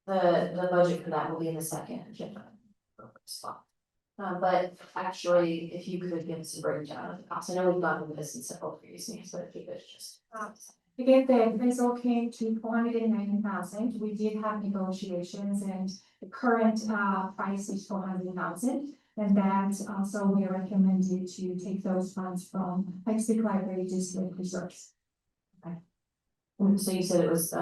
The budget for that will be in the second agenda spot. But actually, if you could give us a breakdown of the cost, I know we've gone over this in several previous meetings, but if you could just. Again, the appraisal came to 490,000. We did have negotiations, and the current price is 400,000. And that also we recommended to take those funds from Pikes Library District reserves. Okay. So you said it was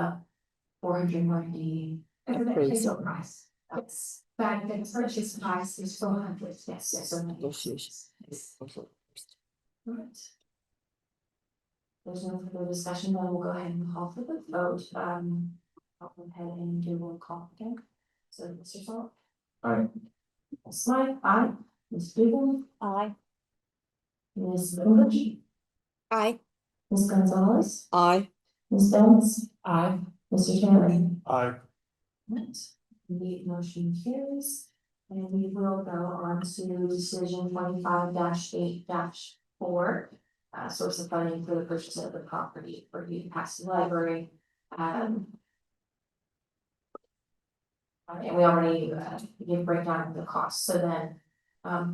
490. Appraisal price. Yes, but the purchase price is 400. Yes, so Negotiations. yes. Alright. There's no further discussion, then we'll go ahead and call for the vote. I'll go ahead and do a roll call again. So Mr. Salt? Aye. Ms. Smythe? Aye. Ms. Dugan? Aye. Ms. English? Aye. Ms. Gonzalez? Aye. Ms. Benz? Aye. Mr. Taylor? Aye. Right. The motion carries. And we will go on to decision 25-8-4. Source of funding for the purchase of the property for UPass Library. And we already gave a breakdown of the cost, so then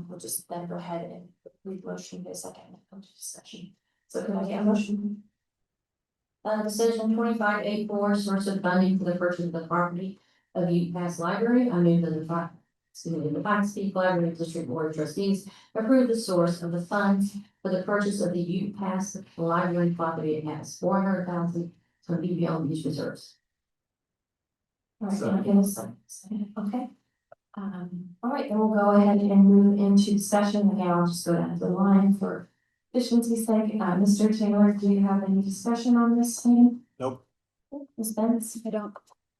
we'll just then go ahead and read the motion for a second and come to discussion. So can I get a motion? Decision 25-8-4, source of funding for the purchase of the property of UPass Library. I move that the The Pikes Peak Library District Board of Trustees approve the source of the funds for the purchase of the Ute Pass Library property it has $400,000 from PPLD use reserves. All right, can I get a second? Okay. All right, then we'll go ahead and move into discussion. Again, I'll just go down the line for efficiency's sake. Mr. Taylor, do you have any discussion on this item? Nope. Ms. Benz? I don't.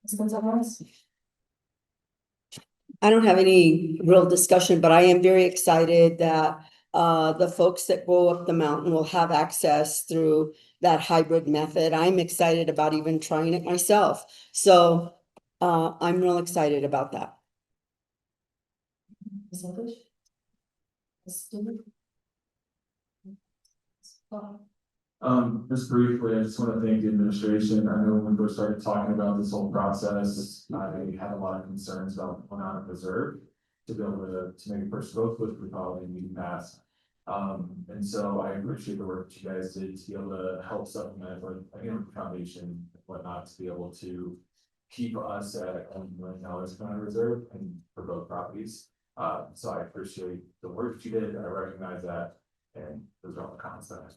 Ms. Gonzalez? I don't have any real discussion, but I am very excited that the folks that go up the mountain will have access through that hybrid method. I'm excited about even trying it myself. So I'm real excited about that. Ms. English? Ms. Stewart? Just briefly, I just want to thank the administration. I know when we first started talking about this whole process, I had a lot of concerns about going out of reserve to be able to make a first vote with we probably need to pass. And so I appreciate the work that you guys did to be able to help supplement with, again, the foundation and whatnot, to be able to keep us at $1 million kind of reserve and for both properties. So I appreciate the work that you did. I recognize that, and those are all the comments that I have.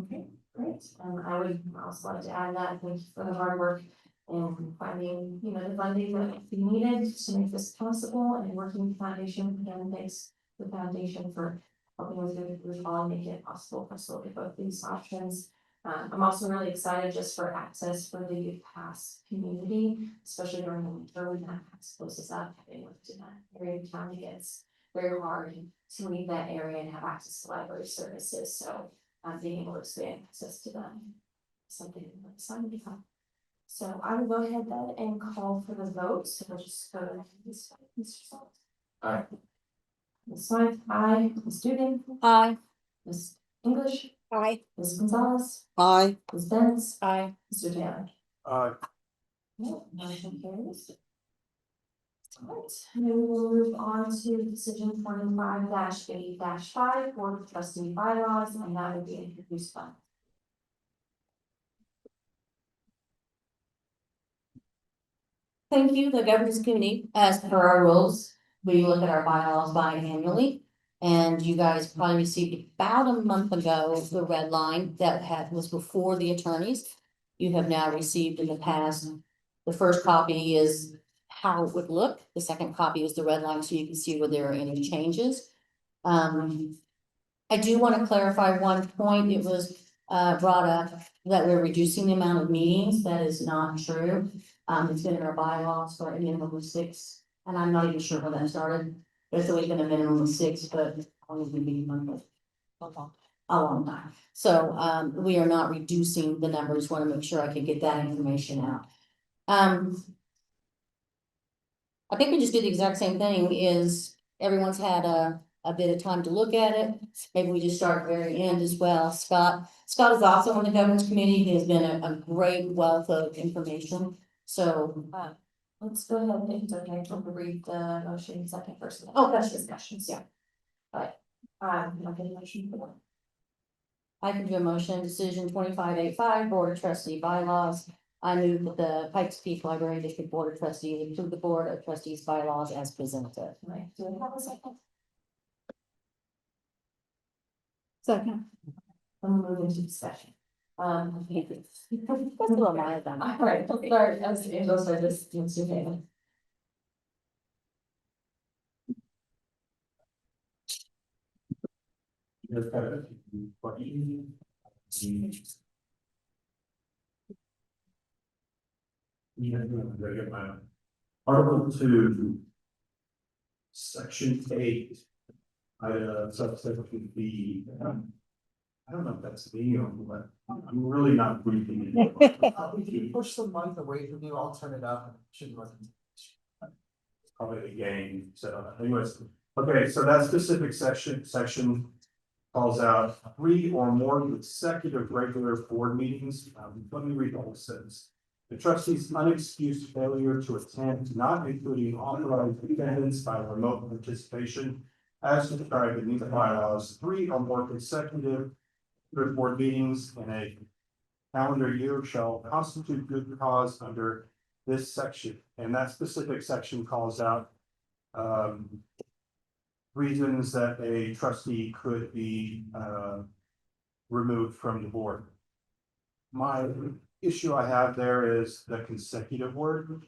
Okay, great. I would also like to add that thank you for the hard work and finding, the funding that we needed to make this possible and working with the foundation. Again, thanks to the foundation for helping us with all and make it possible for us to look at both these options. I'm also really excited just for access for the Youth Pass community, especially during the winter when that pass closes up. Having worked in that area of town, it gets very hard to leave that area and have access to library services. So being able to expand access to them, something I'm excited about. So I will go ahead then and call for the vote. So we'll just go to Mr. Salt. Aye. Ms. Smythe, aye. Ms. Dugan. Aye. Ms. English. Aye. Ms. Gonzalez. Aye. Ms. Benz. Aye. Mr. Taylor. Motion carries. Alright, and then we will move on to decision 25-8-5 Board of Trustee bylaws, and that would be introduced by. Thank you, the governance committee, as per our rules, we look at our bylaws biannually. And you guys probably received about a month ago, the red line that was before the attorneys. You have now received in the past, the first copy is how it would look. The second copy is the red line, so you can see where there are any changes. I do want to clarify one point. It was brought up that we're reducing the amount of meetings. That is not true. It's been in our bylaws for a minimum of 6, and I'm not even sure when that started. There's always been a minimum of 6, but only been meeting monthly. A long time. So we are not reducing the numbers. Want to make sure I can get that information out. I think we just do the exact same thing. Is everyone's had a bit of time to look at it. Maybe we just start at the very end as well. Scott is also on the governance committee. He has been a great wealth of information. So let's go ahead and it's okay. I'll read the motion second first. Oh, that's discussions, yeah. All right. I'll get a motion for that. I can do a motion, decision 25-8-5, Board of Trustee bylaws. I move that the Pikes Peak Library District Board of Trustees approve the Board of Trustees bylaws as presented. Right, do we have a second? Second. I'm moving to discussion. That's a little mild then. All right, let's start, as Angela said, this, Mr. Taylor. Article 2, Section 8, subsection B. I don't know if that's me or what. I'm really not reading it. If you push the month away from you, I'll turn it up. Shouldn't let them. Probably the game. So anyways, okay, so that specific section calls out 3 or more consecutive regular board meetings. Let me read the whole sentence. The trustee's unexcused failure to attend, not including authorized attendance by remote participation, as described in these bylaws, 3 or more consecutive board meetings in a calendar year shall constitute good cause under this section. And that specific section calls out reasons that a trustee could be, removed from the board. My issue I have there is the consecutive word.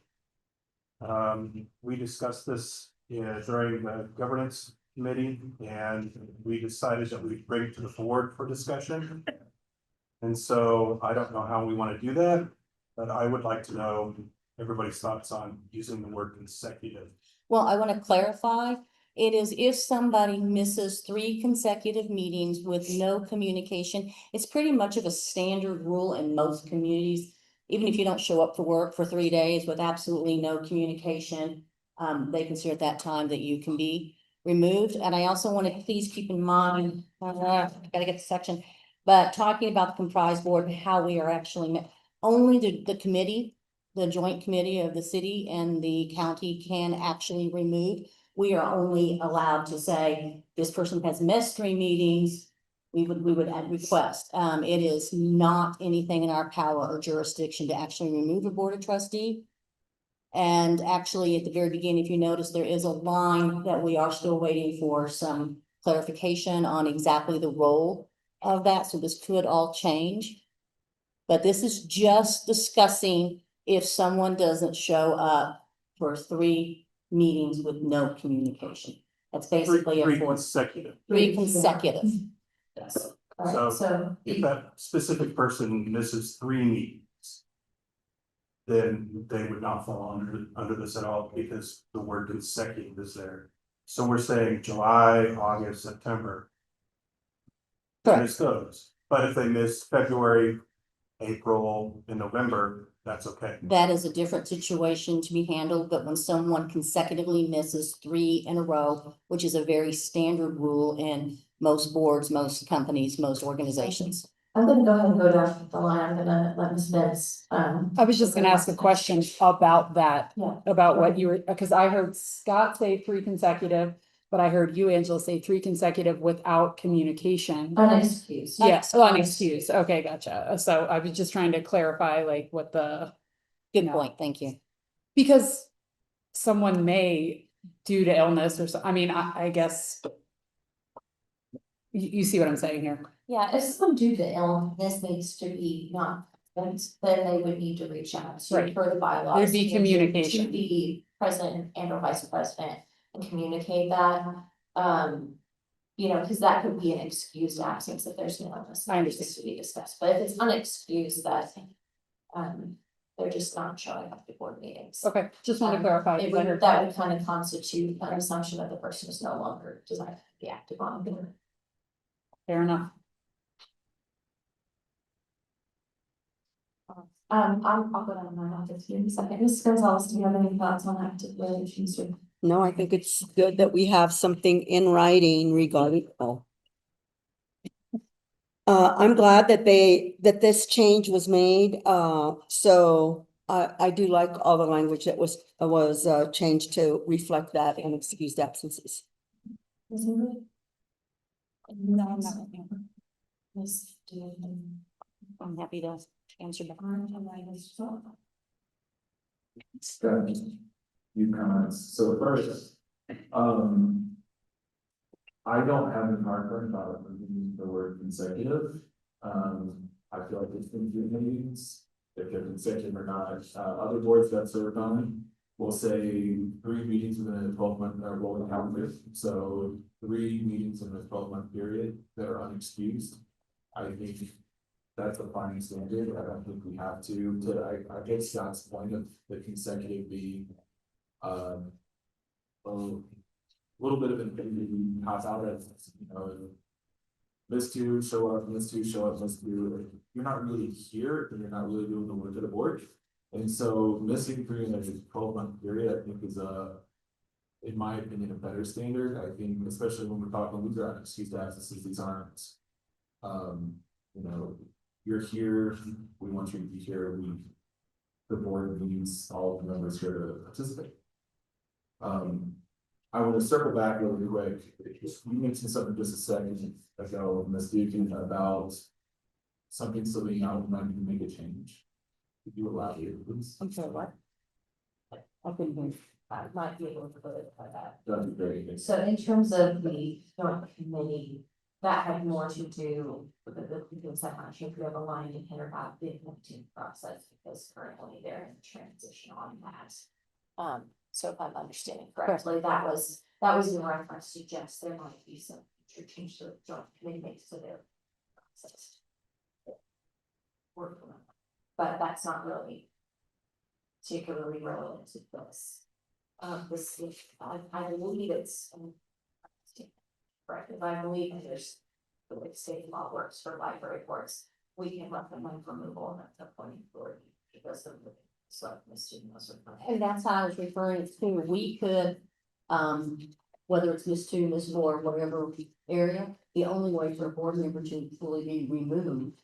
We discussed this during the governance committee, and we decided that we'd bring it to the board for discussion. And so I don't know how we want to do that, but I would like to know everybody's thoughts on using the word consecutive. Well, I want to clarify, it is if somebody misses 3 consecutive meetings with no communication, it's pretty much of a standard rule in most communities. Even if you don't show up for work for 3 days with absolutely no communication, they consider at that time that you can be removed. And I also want to please keep in mind, gotta get the section, but talking about the comprised board and how we are actually, only the committee, the joint committee of the city and the county can actually remove. We are only allowed to say, this person has missed 3 meetings, we would add request. It is not anything in our power or jurisdiction to actually remove a board of trustee. And actually, at the very beginning, if you notice, there is a line that we are still waiting for some clarification on exactly the role of that, so this could all change. But this is just discussing if someone doesn't show up for 3 meetings with no communication. That's basically Three a 4. consecutive. 3 consecutive. Yes. All right, So if that specific person misses 3 meetings, then they would not fall under this at all because the word consecutive is there. So we're saying July, August, September. And it's those. But if they miss February, April, and November, that's okay. That is a different situation to be handled, but when someone consecutively misses 3 in a row, which is a very standard rule in most boards, most companies, most organizations. I'm gonna go ahead and go down the line. I'm gonna let Ms. Betts. I was just gonna ask a question about that, Yeah. about what you were, because I heard Scott say 3 consecutive, but I heard you, Angela, say 3 consecutive without communication. Unexcused. Yes, unexcused. Okay, gotcha. So I was just trying to clarify like what the. Good point, thank you. Because someone may, due to illness or so, I mean, I guess. You see what I'm saying here? Yeah, if someone due to illness needs to be not, then they would need to reach out to Right. for the bylaws. There'd be communication. To the president and or vice president and communicate that. You know, because that could be an excused absence if there's no illness that needs to be discussed, but if it's unexcused, that they're just not showing up to board meetings. Okay, just want to clarify. It would, that would kind of constitute an assumption that the person is no longer designed to be active on the board. Fair enough. I'll go down my office here in a second. Ms. Gonzalez, do you have any thoughts on active relations? No, I think it's good that we have something in writing regarding, I'm glad that this change was made, so I do like all the language that was changed to reflect that and excused absences. No, I'm not. I'm happy to answer back. Got few comments. So first, I don't have any heartburn about using the word consecutive. I feel like it's been 2 meetings, if they're consecutive or not. Other boards that served on will say 3 meetings within a 12-month rolling calendar. So 3 meetings in a 12-month period that are unexcused. I think that's a fine standard. I don't think we have to I guess Scott's point of the consecutive being a little bit of an hot out of, you know, miss 2, show up, miss 2, show up, miss 2. You're not really here and you're not really doing the work of the board. And so missing 3 in a 12-month period, I think is in my opinion, a better standard. I think, especially when we're talking, these are unexcused absences, these aren't, you know, you're here, we want you to be here, the board needs all the members here to participate. I want to circle back really quick. You mentioned something just a second ago, Ms. Dukin, about something still being out and not to make a change. Could you allow here, please? I'm sorry, what? I couldn't hear. I might be able to put it like that. That'd be great. So in terms of the joint committee, that had more to do with the consent action, we have a line to kind about the implementing process, because currently they're in transition on that. So if I'm understanding correctly, that was the reference to just there might be some future change to the joint committee makes to their process. Work on it. But that's not really particularly relevant to this. I believe it's, correct, if I believe that there's the way state law works for library boards, we can recommend removal and that's appointing authority because of the select the student was referring. And that's how I was referring to, we could, whether it's Miss 2, Miss 4, whatever area, the only way for a board member to fully be removed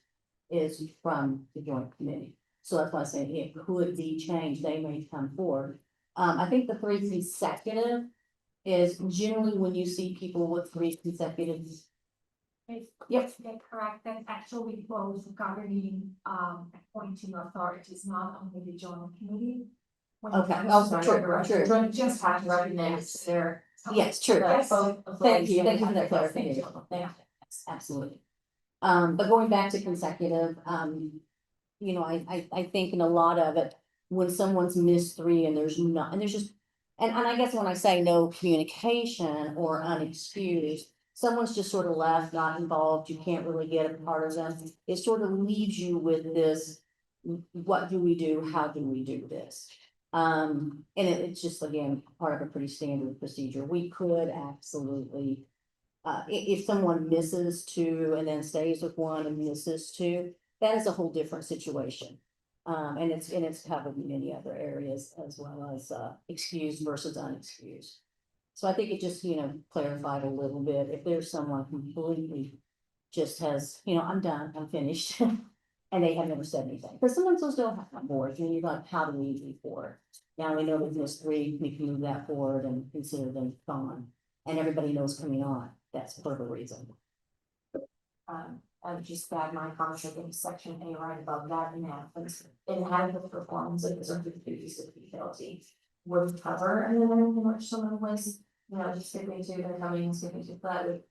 is from the joint committee. So that's why I say it could be changed, they may come forward. I think the 3 consecutive is generally when you see people with 3 consecutive. Yes. They're correct, that actually both governing, appointing authorities, not only the joint committee. When it Okay, comes oh, to true, director, true. you just have to recognize their. Yes, true. Yes. Thank you for that clarification. Thank you. Absolutely. But going back to consecutive, you know, I think in a lot of it, when someone's missed 3 and there's not, and there's just, and I guess when I say no communication or unexcused, someone's just sort of left, not involved, you can't really get a part of them. It sort of leaves you with this, what do we do? How do we do this? And it's just, again, part of a pretty standard procedure. We could absolutely, if someone misses 2 and then stays with 1 and misses 2, that is a whole different situation. And it's covered in many other areas as well as, excused versus unexcused. So I think it just, you know, clarified a little bit, if there's someone completely just has, you know, I'm done, I'm finished. And they have never said anything, because sometimes those don't have boards, and you're like, how do we move forward? Now we know that there's 3, we can move that forward and consider them gone, and everybody knows coming on, that's for the reason. I would just add my comment in section A right above that enhancements, inadequate performance of the duties of PPLD would cover, and then in which someone was, you know, just skipping to, they're coming and skipping to, that would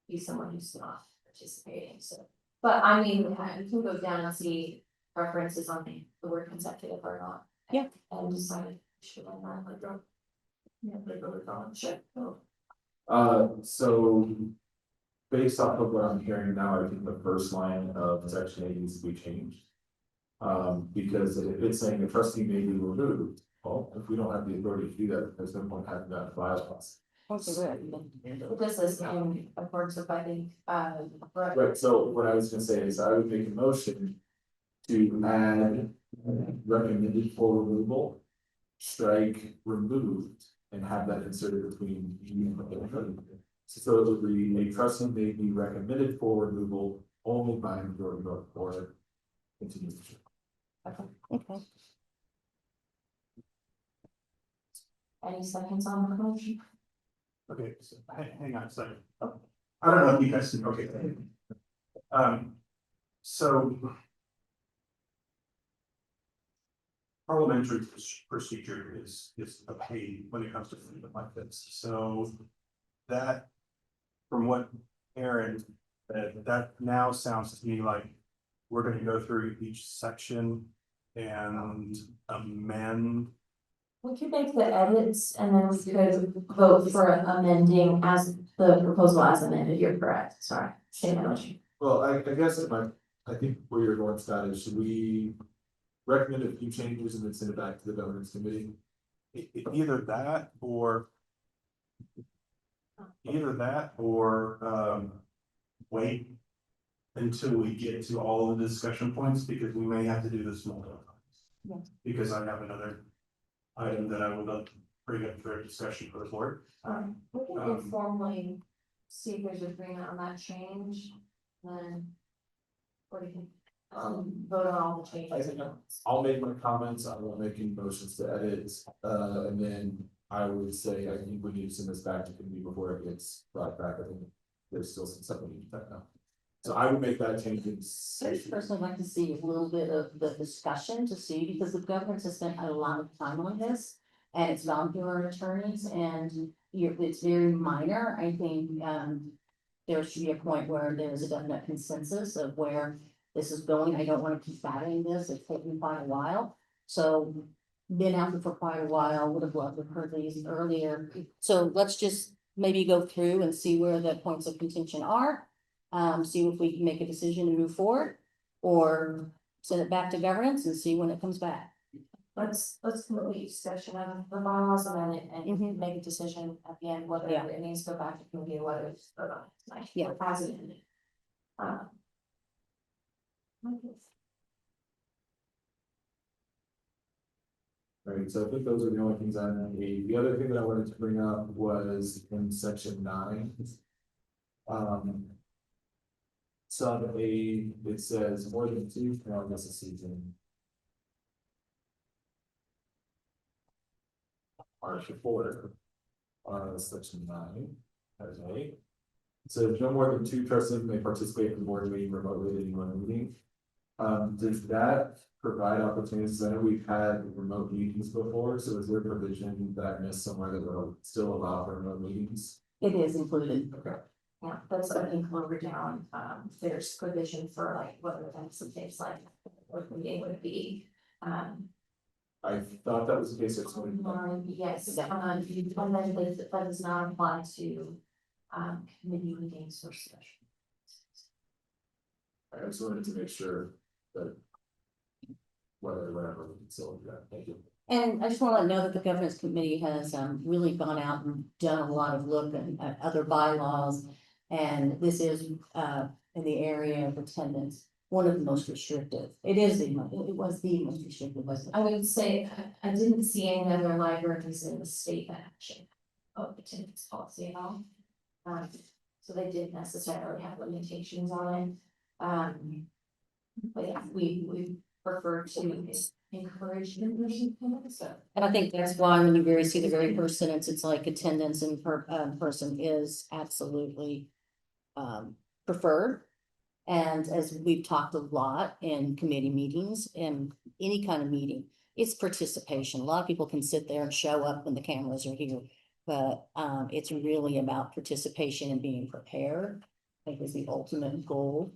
be someone who's not participating, so. But I mean, you can go down and see references on the word consecutive or not. Yeah. And decide, should I not let go? Yeah, they go with on, sure. So based off of what I'm hearing now, I think the first line of section 8 needs to be changed. Because it's saying the trustee may be removed. Well, if we don't have the authority to do that, there's no point having that bylaws. This is of course, if I think, Right, so what I was gonna say is I would make a motion to add recommended for removal, strike removed, and have that inserted between you and the. So it would read, a trustee may be recommended for removal only by majority vote or continue. okay. Any seconds on the motion? Okay, so hang on a second. I don't know if you guys can, okay. So. Parliamentary procedure is a pain when it comes to freedom like this, so. That, from what Aaron said, that now sounds to me like we're gonna go through each section and amend. We could make the edits and then we could vote for amending as the proposal as amended, you're correct, sorry. Say that motion. Well, I guess I think where you're going, Scott, is should we recommend a few changes and then send it back to the governance committee? Either that or. Wait until we get to all of the discussion points, because we may have to do this multiple times. Yes. Because I have another item that I would love to bring up for a discussion for the board. We can informally see if there's agreement on that change, then. Or you can, vote on all the changes. I'll make my comments, I won't make any motions to edit, and then I would say, I think we need to send this back to committee before it gets brought back, I think there's still some stuff we need to know. So I would make that change in. I personally like to see a little bit of the discussion to see, because the government has spent a lot of time on this. and it's gone through our attorneys, and it's very minor. I think, there should be a point where there's a definite consensus of where this is going. I don't want to keep battling this. It's taken quite a while. So been out there for quite a while, would have loved to have heard these earlier. So let's just maybe go through and see where the points of contention are. See if we can make a decision and move forward, or send it back to governance and see when it comes back. Let's complete discussion of the bylaws and make a decision at the end, whether it needs to go back to committee, or whether it's voted on tonight. Yeah. As amended. Right, so I think those are the only things I had. The other thing that I wanted to bring up was in section 9. Sub A, it says more than 2 calendars a season. Article 4, section 9, as A. So no more than 2 trustees may participate in the board meeting remotely at any one meeting. Does that provide opportunities? I know we've had remote meetings before, so is there provision that I missed somewhere that will still allow for remote meetings? It is included. Okay. Yeah, that's I think lower down, there's provision for like what events and things like what the meeting would be. I thought that was the case at some Yes, and then that does not apply to committee meetings or special. I just wanted to make sure that whatever, we can still do that. Thank you. And I just want to know that the governance committee has really gone out and done a lot of look at other bylaws. And this is in the area of attendance, one of the most restrictive. It was the most restrictive, wasn't it? I would say I didn't see any other libraries in the state that actually of attendance policy at all. So they didn't necessarily have limitations on it. But yeah, we prefer to encourage in-person attendance, so. And I think that's why when you see the very first sentence, it's like attendance in person is absolutely preferred. And as we've talked a lot in committee meetings and any kind of meeting, it's participation. A lot of people can sit there and show up when the cameras are here, but it's really about participation and being prepared. I think is the ultimate goal.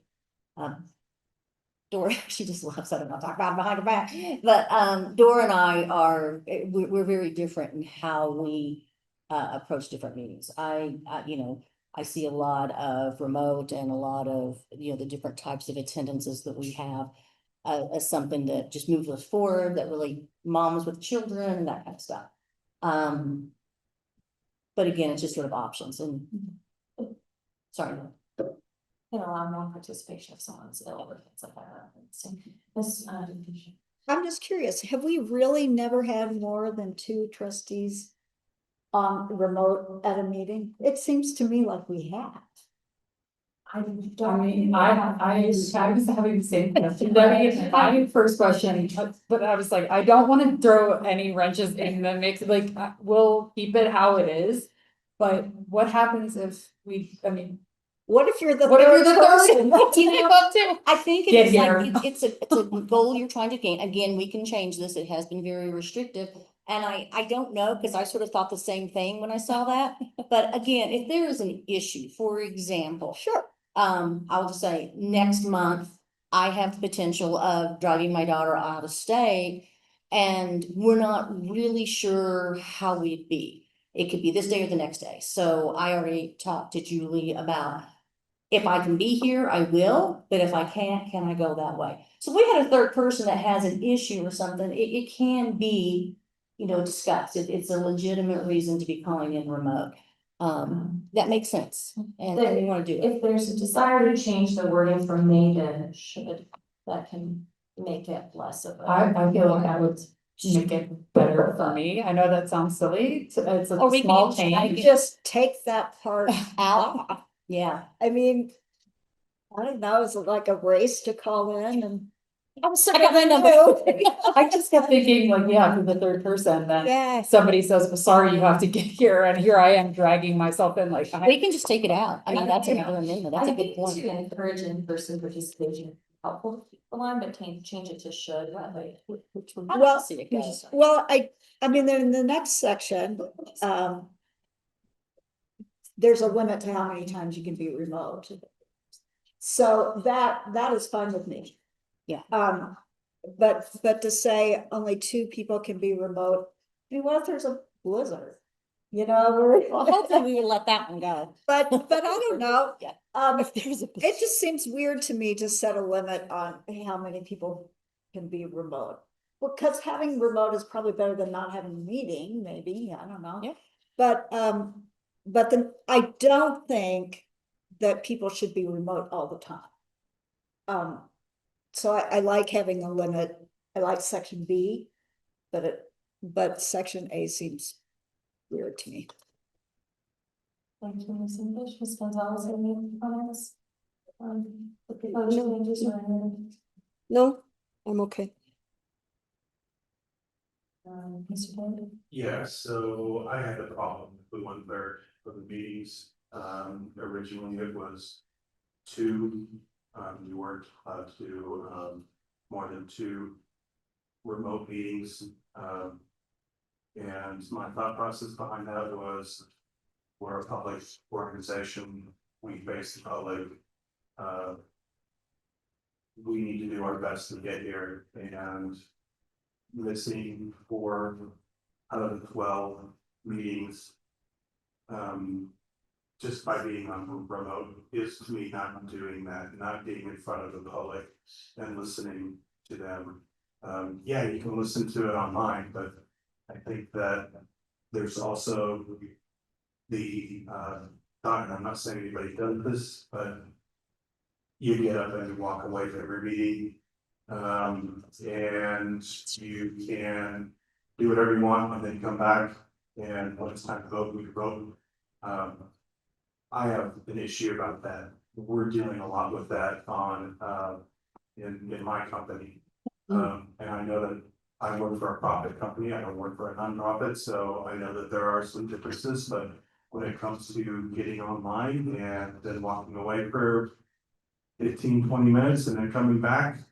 Dora, she just laughs at it, I'll talk about it behind her back, but Dora and I we're very different in how we approach different meetings. I see a lot of remote and a lot of, the different types of attendances that we have as something that just moves us forward, that really moms with children and that kind of stuff. But again, it's just sort of options and sorry. Allow more participation if someone's ill or things like that. So this, I'm just curious, have we really never had more than 2 trustees on remote at a meeting? It seems to me like we have. I mean, I was having the same question. I mean, first question, but I was like, I don't want to throw any wrenches in the mix, like, we'll keep it how it is. But what happens if what if you're the person? I think it's a goal you're trying to gain. Again, we can change this. It has been very restrictive. And I don't know, because I sort of thought the same thing when I saw that. But again, if there is an issue, for example, sure. I'll just say next month, I have the potential of driving my daughter out of state, and we're not really sure how we'd be. It could be this day or the next day. So I already talked to Julie about if I can be here, I will, but if I can't, can I go that way? So if we had a third person that has an issue or something, it can be, discussed. It's a legitimate reason to be calling in remote. That makes sense. And we want to do it. if there's a desire to change the wording from may to should, that can make it less of a. I feel like I would make it better for me. I know that sounds silly. It's a small change. Just take that part out. Yeah. I mean, I don't know, is it like a race to call in and I just kept thinking like, for the third person that somebody says, well, sorry, you have to get here. And here I am dragging myself in like. We can just take it out. I mean, that's another amendment. That's a good point. To encourage in-person participation helpful. the line, but change it to should, that way. Well, well, I mean, then in the next section, there's a limit to how many times you can be remote. So that is fine with me. Yeah. But to say only 2 people can be remote, I mean, what if there's a blizzard? You know, Well, hopefully we will let that one go. but I don't know. Yeah. It just seems weird to me to set a limit on how many people can be remote. Well, because having remote is probably better than not having a meeting, maybe, I don't know. Yeah. But then I don't think that people should be remote all the time. So I like having a limit. I like section B, but section A seems weird to me. Thank you, Ms. English, Ms. Gonzalez, any comments? The proposed changes or any, No, I'm okay. Mr. David? Yeah, so I had a problem with 1/3 of the meetings. Originally it was 2, you weren't allowed to do more than 2 remote meetings. And my thought process behind that was, we're a public organization, we face the public. We need to do our best to get here, and missing 4 out of the 12 meetings, just by being on remote is to me not doing that, not being in front of the public and listening to them. Yeah, you can listen to it online, but I think that there's also the thought, and I'm not saying anybody does this, but you get up and you walk away from every meeting. And you can do whatever you want and then come back, and when it's time to vote, we can vote. I have an issue about that. We're dealing a lot with that on in my company. And I know that I work for a profit company, I don't work for a nonprofit, so I know that there are some differences, but when it comes to getting online and then walking away for 15-20 minutes and then coming back,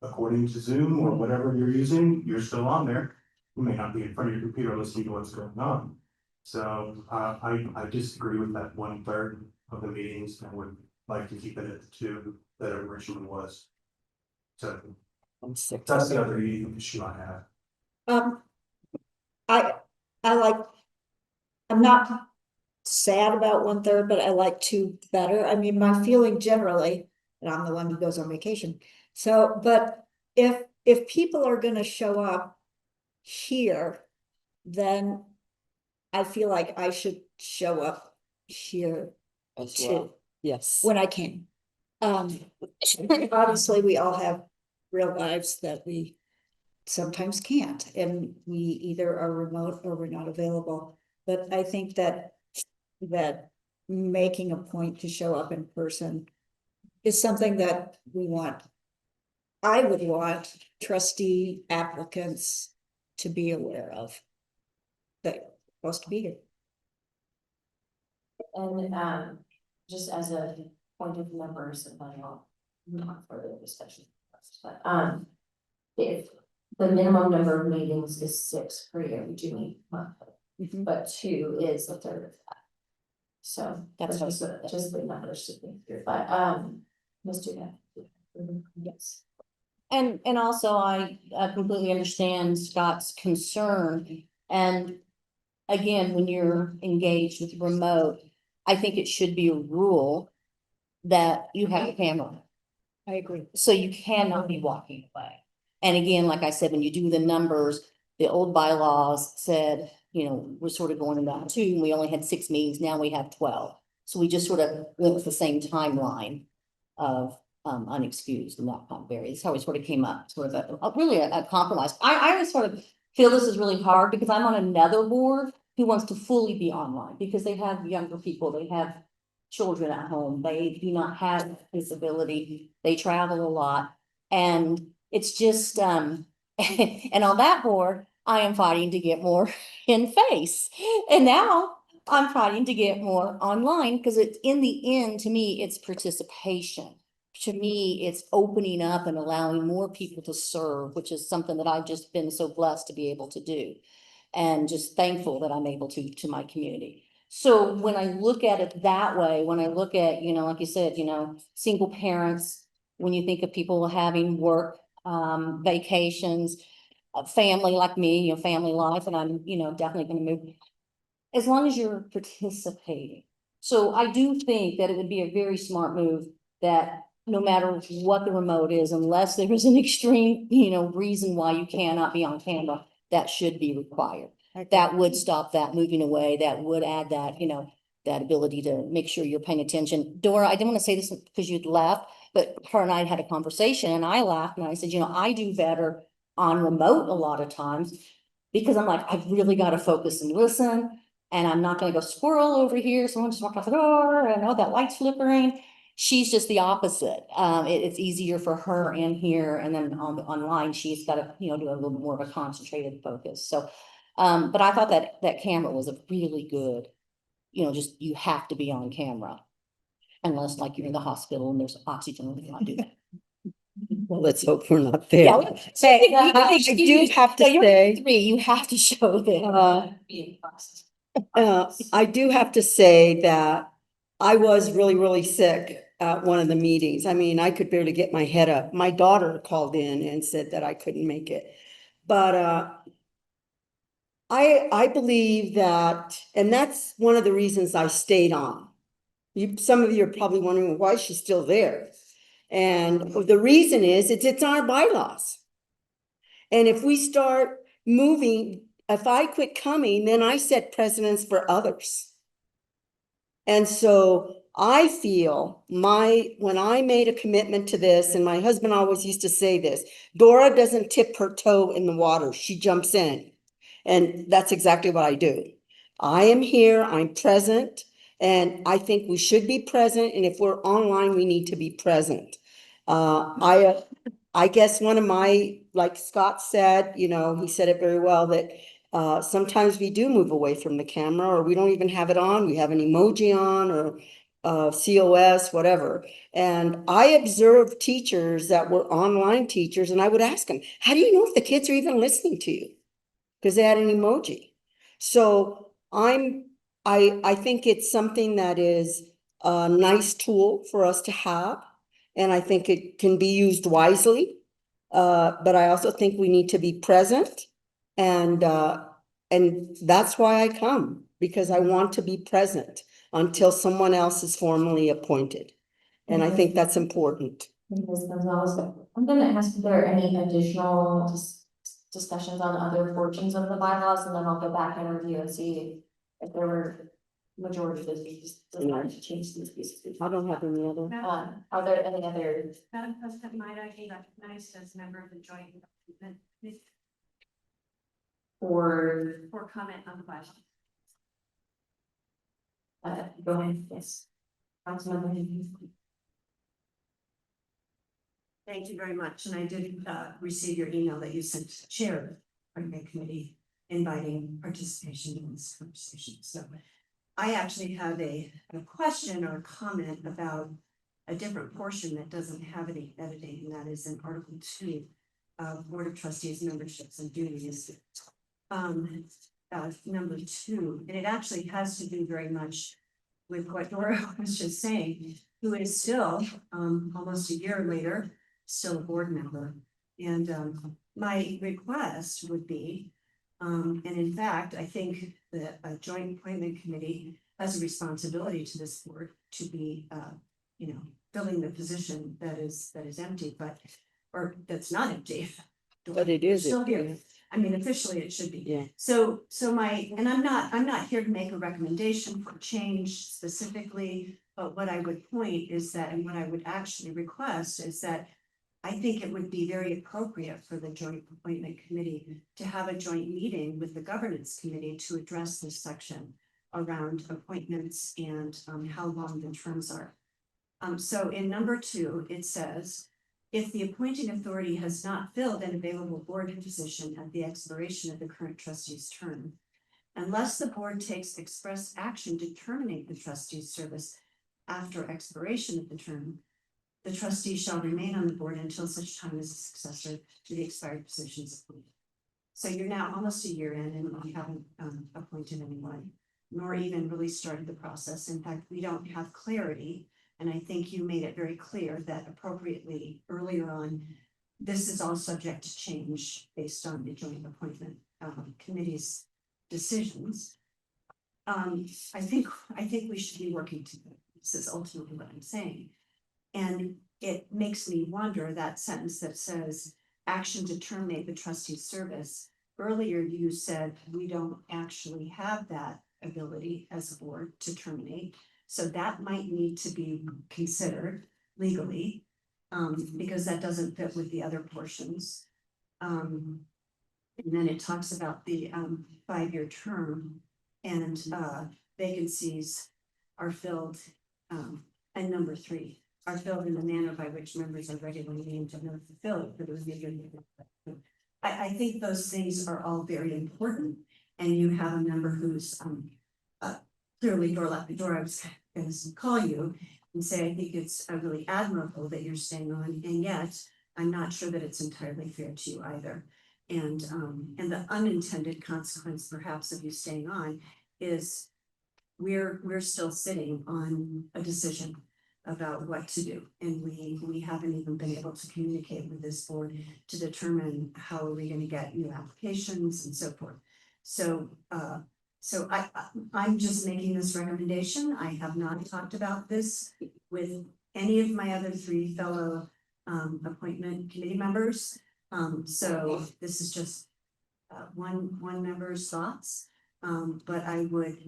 according to Zoom or whatever you're using, you're still on there. You may not be in front of your computer listening to what's going on. So I disagree with that 1/3 of the meetings and would like to keep it at the 2 that it originally was. So that's the other issue I have. I like, I'm not sad about 1/3, but I like 2 better. I mean, my feeling generally, and I'm the one who goes on vacation. So, but if people are gonna show up here, then I feel like I should show up here As too, well. Yes. when I can. Obviously, we all have real lives that we sometimes can't, and we either are remote or we're not available. But I think that making a point to show up in person is something that we want. I would want trustee applicants to be aware of. That supposed to be here. And just as a point of numbers, and I will not further discussion. But if the minimum number of meetings is 6 per year, we do meet monthly, but 2 is a third of that. So that's just the numbers to think through, but Mr. Yes. And also I completely understand Scott's concern. And again, when you're engaged with remote, I think it should be a rule that you have a camera. I agree. So you cannot be walking away. And again, like I said, when you do the numbers, the old bylaws said, you know, we're sort of going down 2, and we only had 6 meetings, now we have 12. So we just sort of went with the same timeline of unexcused, and that kind of varies. That's how we sort of came up, sort of really a compromise. I always sort of feel this is really hard because I'm on another board who wants to fully be online because they have younger people, they have children at home, they do not have this ability, they travel a lot. And it's just, and on that board, I am fighting to get more in face. And now I'm fighting to get more online because it's in the end, to me, it's participation. to me, it's opening up and allowing more people to serve, which is something that I've just been so blessed to be able to do. And just thankful that I'm able to my community. So when I look at it that way, when I look at, like you said, single parents, when you think of people having work, vacations, a family like me, family life, and I'm, definitely gonna move. As long as you're participating. So I do think that it would be a very smart move that no matter what the remote is, unless there is an extreme, reason why you cannot be on camera, that should be required. That would stop that moving away. That would add that, that ability to make sure you're paying attention. Dora, I didn't want to say this because you'd laughed, but her and I had a conversation and I laughed and I said, I do better on remote a lot of times because I'm like, I've really got to focus and listen. And I'm not gonna go squirrel over here, someone just walked out the door, and that light's flickering. She's just the opposite. It's easier for her in here, and then online, she's gotta, do a little more of a concentrated focus, so. But I thought that camera was a really good, just, you have to be on camera. Unless like you're in the hospital and there's oxygen, we cannot do that. Well, let's hope we're not there. Yeah, say, I do have to say. you have to show I do have to say that I was really, really sick at one of the meetings. I mean, I could barely get my head up. My daughter called in and said that I couldn't make it. But I believe that, and that's one of the reasons I stayed on. Some of you are probably wondering why she's still there. And the reason is it's our bylaws. And if we start moving, if I quit coming, then I set precedents for others. And so I feel when I made a commitment to this, and my husband always used to say this, Dora doesn't tip her toe in the water, she jumps in. And that's exactly what I do. I am here, I'm present, and I think we should be present. And if we're online, we need to be present. I guess one of my, like Scott said, he said it very well, that sometimes we do move away from the camera, or we don't even have it on. We have an emoji on, or COS, whatever. And I observed teachers that were online teachers, and I would ask them, how do you know if the kids are even listening to you? Because they had an emoji. So I think it's something that is a nice tool for us to have. And I think it can be used wisely. But I also think we need to be present. And that's why I come, because I want to be present until someone else is formally appointed. And I think that's important. I'm gonna ask if there are any additional discussions on other portions of the bylaws, and then I'll go back and review and see if there were majority of these to change these pieces. I don't have any other. Are there any other? Madam President, might I be recognized as a member of the joint committee For comment on the bylaw? Go ahead, yes. Councilmember. Thank you very much, and I did receive your email that you sent to the chair of the committee inviting participation in this conversation. So I actually have a question or a comment about a different portion that doesn't have any editing, and that is in Article 2 of Board of Trustees memberships and duties. Number 2, and it actually has to do very much with what Dora was just saying, who is still almost a year later, still a board member. And my request would be, and in fact, I think that a joint appointment committee has a responsibility to this board to be, filling the position that is empty, or that's not empty. But it is. Still here. I mean, officially it should be. Yeah. So and I'm not here to make a recommendation for change specifically, but what I would point is that, and what I would actually request is that I think it would be very appropriate for the joint appointment committee to have a joint meeting with the governance committee to address this section around appointments and how long the terms are. So in number 2, it says, if the appointing authority has not filled an available board position at the expiration of the current trustee's term, unless the board takes express action to terminate the trustee's service after expiration of the term, the trustee shall remain on the board until such time as a successor to the expired position is appointed. So you're now almost a year in and we haven't appointed anyone, nor even really started the process. In fact, we don't have clarity. And I think you made it very clear that appropriately earlier on, this is all subject to change based on the joint appointment committee's decisions. I think we should be working together. This is ultimately what I'm saying. And it makes me wonder that sentence that says action to terminate the trustee's service. Earlier, you said we don't actually have that ability as a board to terminate. So that might need to be considered legally, because that doesn't fit with the other portions. And then it talks about the 5-year term and vacancies are filled, and number 3 are filled in the manner by which members are regularly named and are fulfilled for the remainder of the year. I think those things are all very important, and you have a member who's clearly door left the door. I was going to call you and say I think it's really admirable that you're staying on, and yet I'm not sure that it's entirely fair to you either. And the unintended consequence, perhaps, of you staying on is we're still sitting on a decision about what to do, and we haven't even been able to communicate with this board to determine how are we going to get new applications and so forth. So I'm just making this recommendation. I have not talked about this with any of my other 3 fellow appointment committee members. So this is just one member's thoughts. But I would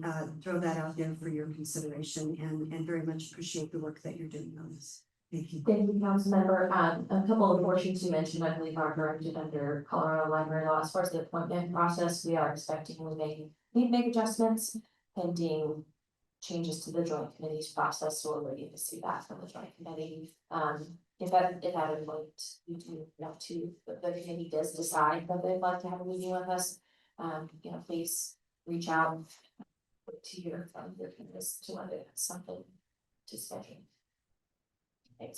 throw that out there for your consideration and very much appreciate the work that you're doing on this. Thank you. Thank you, Councilmember. A couple of portions you mentioned, I believe, are directed under Colorado library law. As far as the appointment process, we are expecting we may make adjustments pending changes to the joint committee's process. So we're ready to see that from the joint committee. If at a point you do want to, but the committee does decide that they'd like to have a meeting with us, please reach out to hear from your committee to whether it's something to schedule. Right.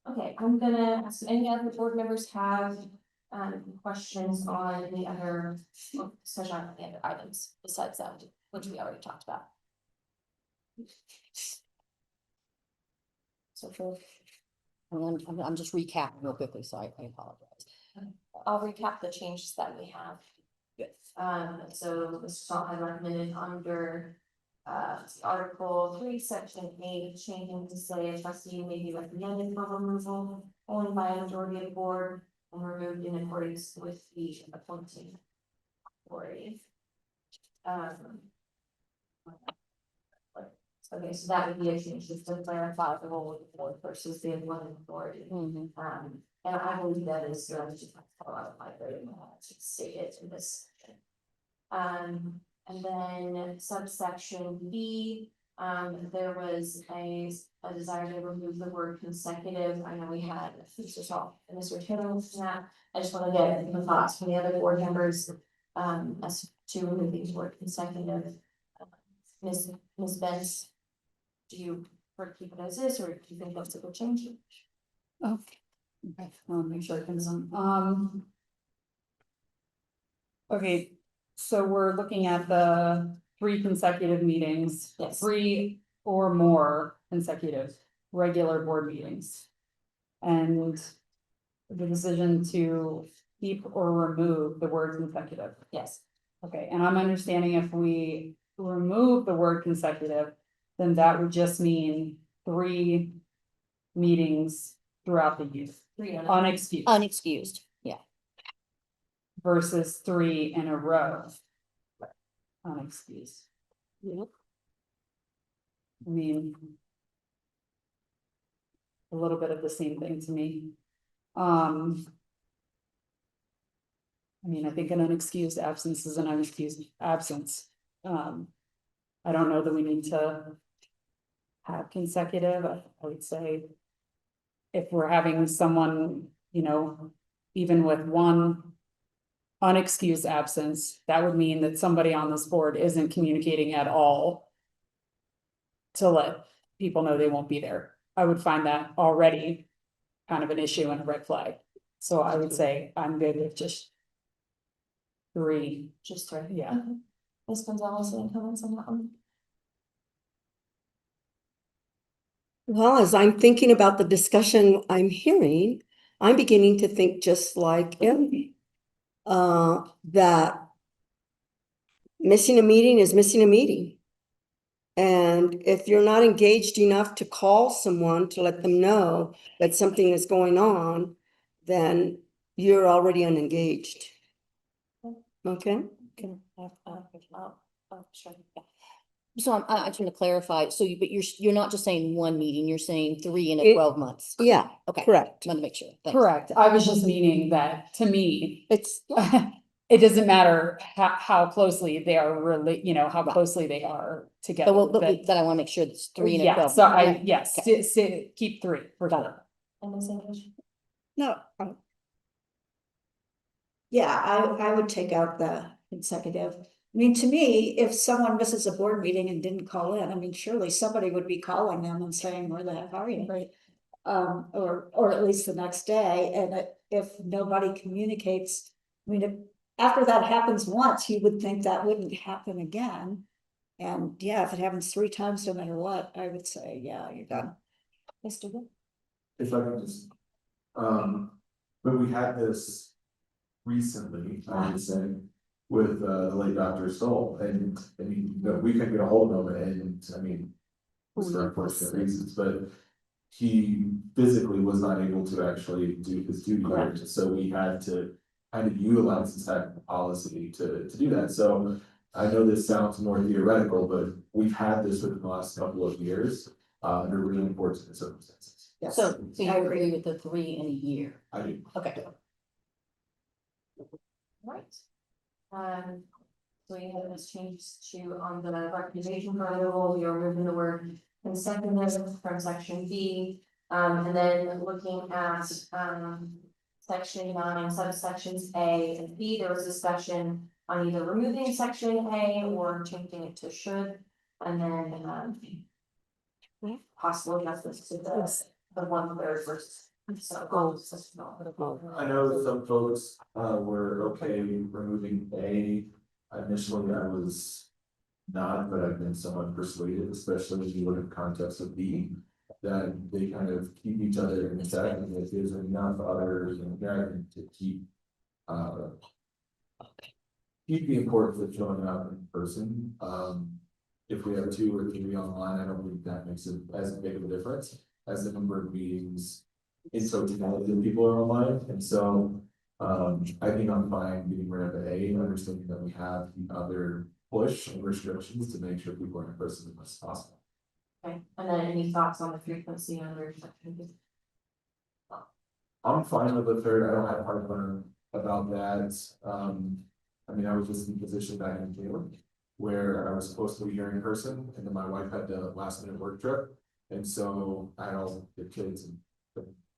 Okay, I'm gonna ask any other board members have questions on the other discussion on the other items besides that, which we already talked about. So for, I'm just recapping real quickly, so I apologize. I'll recap the changes that we have. Good. So Mr. Salt had recommended under Article 3, Section 8, changing to say a trustee may be recommended for removal only by a majority of the board and removed in accordance with the appointing authority. Okay, so that would be a change just to clarify the role of the board versus the appointing authority. And I believe that is just stated in this section. And then subsection B, there was a desire to remove the word consecutive. I know we had Mr. Salt and Mr. Taylor with that. I just want to get the thoughts from the other board members as to removing the word consecutive. Ms. Benz, do you prefer to keep it as is, or do you think that's a good change? Oh, okay, I'll make sure it comes on. Okay, so we're looking at the 3 consecutive meetings. Yes. 3 or more consecutive regular board meetings. And the decision to keep or remove the word consecutive. Yes. Okay, and I'm understanding if we remove the word consecutive, then that would just mean 3 meetings throughout the year. 3 Unexcused. Unexcused, yeah. Versus 3 in a row. Unexcused. Yep. I mean, a little bit of the same thing to me. I mean, I think an unexcused absence is an unexcused absence. I don't know that we need to have consecutive. I would say if we're having someone, even with 1 unexcused absence, that would mean that somebody on this board isn't communicating at all to let people know they won't be there. I would find that already kind of an issue and a red flag. So I would say I'm good with just 3. Just 3. Yeah. Ms. Gonzalez, any comments on that one? Well, as I'm thinking about the discussion I'm hearing, I'm beginning to think just like Emily. That missing a meeting is missing a meeting. And if you're not engaged enough to call someone to let them know that something is going on, then you're already unengaged. Okay? So I just want to clarify, so but you're not just saying 1 meeting, you're saying 3 in It- 12 months? Yeah, Okay. correct. Want to make sure. Thanks. Correct. I was just meaning that to me, It's, it doesn't matter how closely they are how closely they are together. but I want to make sure it's 3 in a 12. Yeah, so Okay. yes, keep 3 for sure. No. Yeah, I would take out the consecutive. I mean, to me, if someone misses a board meeting and didn't call in, I mean, surely somebody would be calling them and saying, where the heck are you? Right. Or at least the next day, and if nobody communicates, I mean, after that happens once, you would think that wouldn't happen again. And yeah, if it happens 3 times, no matter what, I would say, yeah, you're done. Mr. Wood? If I can just, but we had this recently, I would say, with the late Dr. Stoll, and I mean, we couldn't get a hold of him, and I mean, it was for unfortunate reasons, but he physically was not able to actually do his duty here, so we had to kind of utilize this type of policy to do that. So I know this sounds more theoretical, but we've had this for the last couple of years, under really important circumstances. Yes. So you agree with the 3 in a year? I do. Okay. Right. So we have this change to on the recommendation for removal, we are removing the word consecutive from section B. And then looking at section 9, subsections A and B, there was discussion on either removing section A or changing it to should. And then possible adjustments to the 1/3 versus. I know some folks were okay removing A. Initially, I was not, but I've been somewhat persuaded, especially if you look at the context of B, that they kind of keep each other in check, and if there's enough others in there to keep the importance of showing up in person. If we have 2 or 3 online, I don't think that makes it as big of a difference as the number of meetings in totality that people are online, and so I think I'm fine getting rid of A, understanding that we have the other push and restrictions to make sure people are in person as much as possible. Okay, and then any thoughts on the frequency under section? I'm fine with the 3rd, I don't have heartburn about that. I mean, I was just in a position back in June where I was supposed to be here in person, and then my wife had the last minute work trip, and so I had all the kids and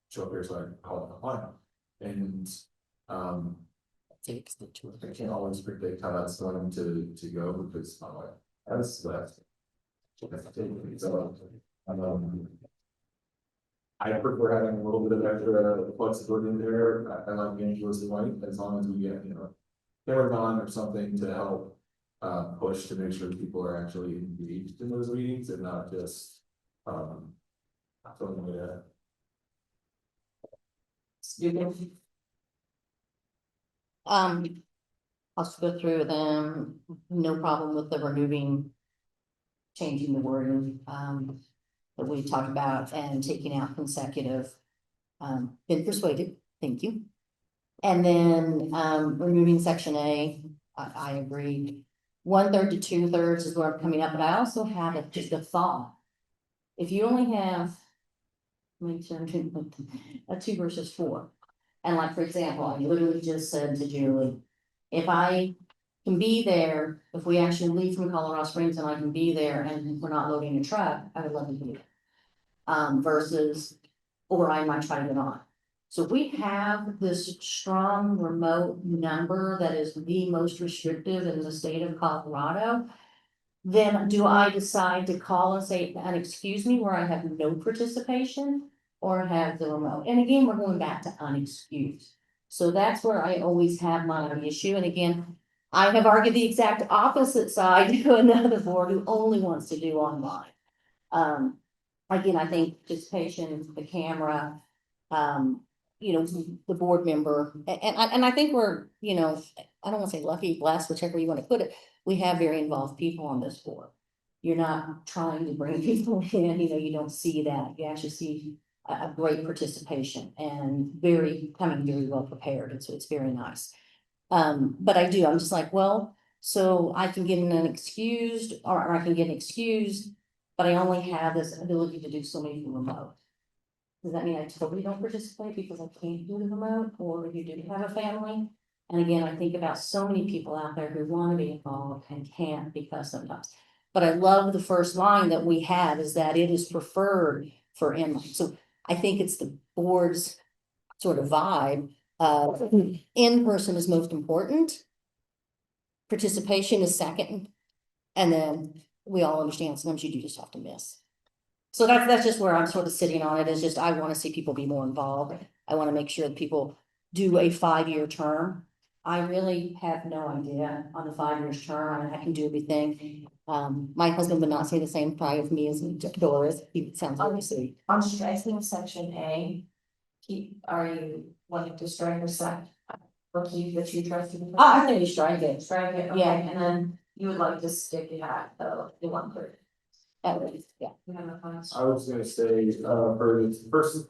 show up here, so I called it online. And I can't always predict how that's going to go because my wife has left. So I prefer having a little bit of extra flexibility in there. I like being close to white as long as we get, cameras on or something to help push to make sure people are actually engaged in those meetings and not just throwing it I'll just go through them, no problem with the removing. Changing the wording, that we talked about and taking out consecutive. Been persuaded, thank you. And then, removing section A, I agree. 1/3 to 2/3 is where I'm coming up, but I also have just a thought. If you only have. Let me turn to a 2 versus 4. And like, for example, I literally just said to Julie, if I can be there, if we actually leave from Colorado Springs and I can be there and we're not loading a truck, I would love to be there. Versus, or I might try to get on. So we have this strong remote number that is the most restrictive in the state of Colorado. then do I decide to call and say, and excuse me, where I have no participation? Or have the remote? And again, we're going back to unexcused. So that's where I always have my issue. And again, I have argued the exact opposite side to another board who only wants to do online. Again, I think participation, the camera, the board member, and I think we're, I don't want to say lucky, blessed, whichever you want to put it. We have very involved people on this board. You're not trying to bring people in, you don't see that. You actually see a great participation and coming very well prepared. And so it's very nice. But I'm just like, well, so I can get an excused or I can get excused, but I only have this ability to do so many from remote. Does that mean I totally don't participate because I can't do the remote, or you do have a family? And again, I think about so many people out there who want to be involved and can't because sometimes. But I love the first line that we have is that it is preferred for in-line. So I think it's the board's sort of vibe. In-person is most important. Participation is second. And then we all understand sometimes you do just have to miss. So that's just where I'm sort of sitting on it, is just I want to see people be more involved. I want to make sure that people do a 5-year term. I really have no idea on the 5 years term. I can do everything. My husband would not say the same probably of me as Doris. He sounds really sweet. On striking section A, are you wanting to strike or set? Or keep the two trustees? I think you strike it. Strike it, okay, Yeah. and then you would like to stick it at the 1/3. At least, yeah. You have a class. I was gonna say, for the first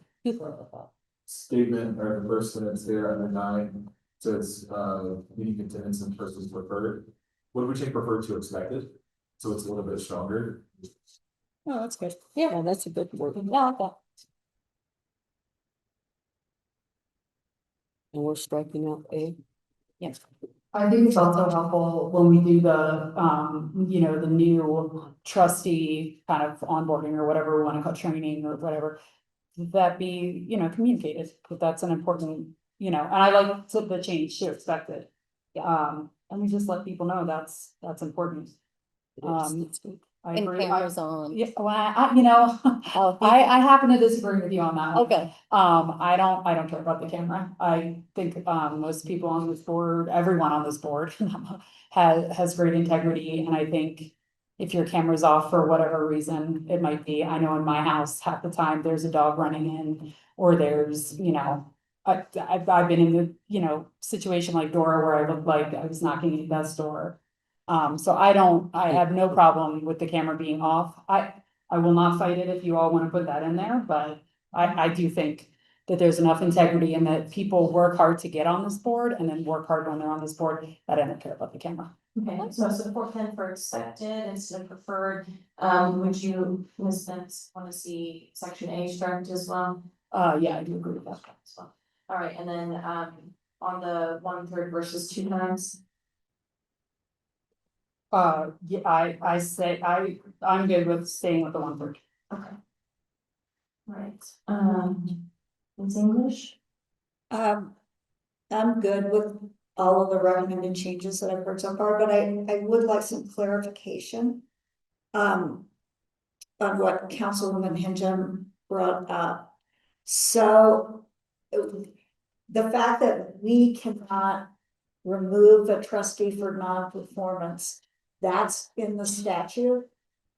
statement or the first sentence there under 9 says, meeting attendance and versus preferred. What do we take preferred to expected? So it's a little bit stronger. Oh, that's good. Yeah, that's a good word. Yeah, I like that. And we're striking out A. Yes. I think it's also helpful when we do the, the new trustee kind of onboarding or whatever we want to call training or whatever. That be, communicated, but that's an important, and I like the change to expected. And we just let people know that's important. I And agree. cameras on. Yeah, well, I happen to disagree with you on that one. Okay. I don't care about the camera. I think, most people on this board, everyone on this board has great integrity, and I think if your camera's off for whatever reason, it might be, I know in my house, half the time there's a dog running in, or there's, I've been in the, situation like Dora where I looked like I was knocking at death's door. So I have no problem with the camera being off. I will not fight it if you all want to put that in there, but I do think that there's enough integrity and that people work hard to get on this board and then work hard when they're on this board, that I don't care about the camera. Okay, so support then for expected instead of preferred, would you, Ms. Spence, want to see section A struck as well? Yeah, I do agree with that. As well. All right, and then, on the 1/3 versus 2 times. Yeah, I say, I'm good with staying with the 1/3. Okay. Right, it's English? I'm good with all of the recommended changes that I've heard so far, but I would like some clarification. On what Councilwoman Hingham brought up. So the fact that we cannot remove a trustee for non-performance, that's in the statute,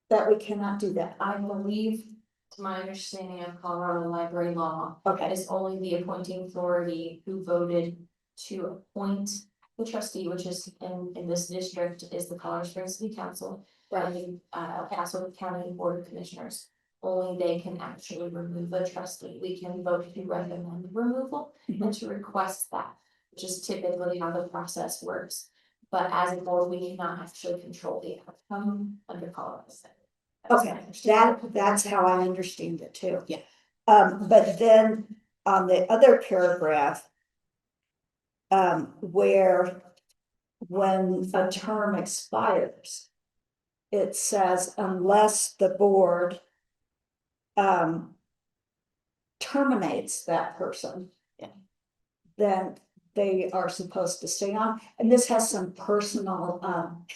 that we cannot do that. I believe, to my understanding of Colorado library law, Okay. it's only the appointing authority who voted to appoint the trustee, which is in this district is the Colorado Springs City Council. And El Paso County Board of Commissioners. Only they can actually remove a trustee. We can vote to recommend removal and to request that, which is typically how the process works. But as a board, we cannot actually control the outcome under Colorado. Okay, that's how I understand it too. Yeah. But then on the other paragraph. Where when a term expires. It says unless the board. Terminates that person. Yeah. Then they are supposed to stay on, and this has some personal,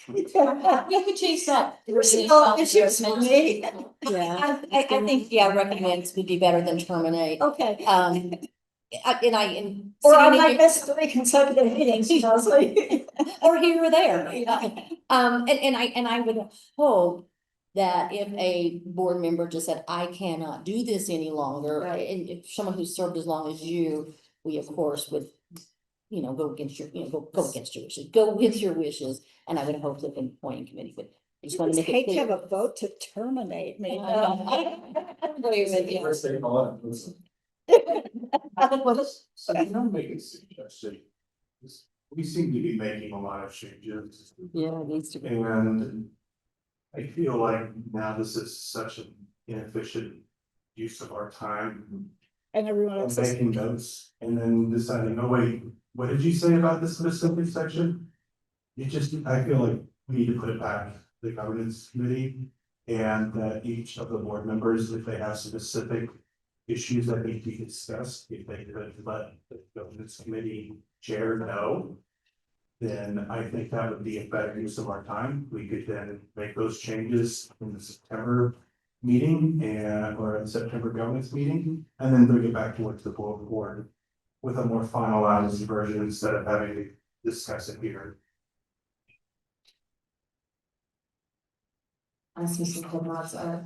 You could change that. personal issues for me. Yeah, I think, yeah, recommends would be better than terminate. Okay. And Or I might miss 3 consecutive meetings, you know, so. or here or there. And I would hope that if a board member just said, I cannot do this any longer, and if someone who served as long as you, we of course would, go against your, go against your wishes, go with your wishes, and I would hope that the appointing committee would. I just want to make it Hate to clear. have a vote to terminate me. Agree with you. Can I make a suggestion? We seem to be making a lot of changes. Yeah, it needs to be. And I feel like now this is such an inefficient use of our time. And everyone And else is. making notes and then deciding, oh wait, what did you say about this specific section? I feel like we need to put it back to the governance committee. And that each of the board members, if they have specific issues that need to be discussed, if they could let the governance committee chair know. Then I think that would be a better use of our time. We could then make those changes in the September meeting or in September governance meeting, and then bring it back to the board with a more finalized version instead of having to discuss it here. I see some good lots of,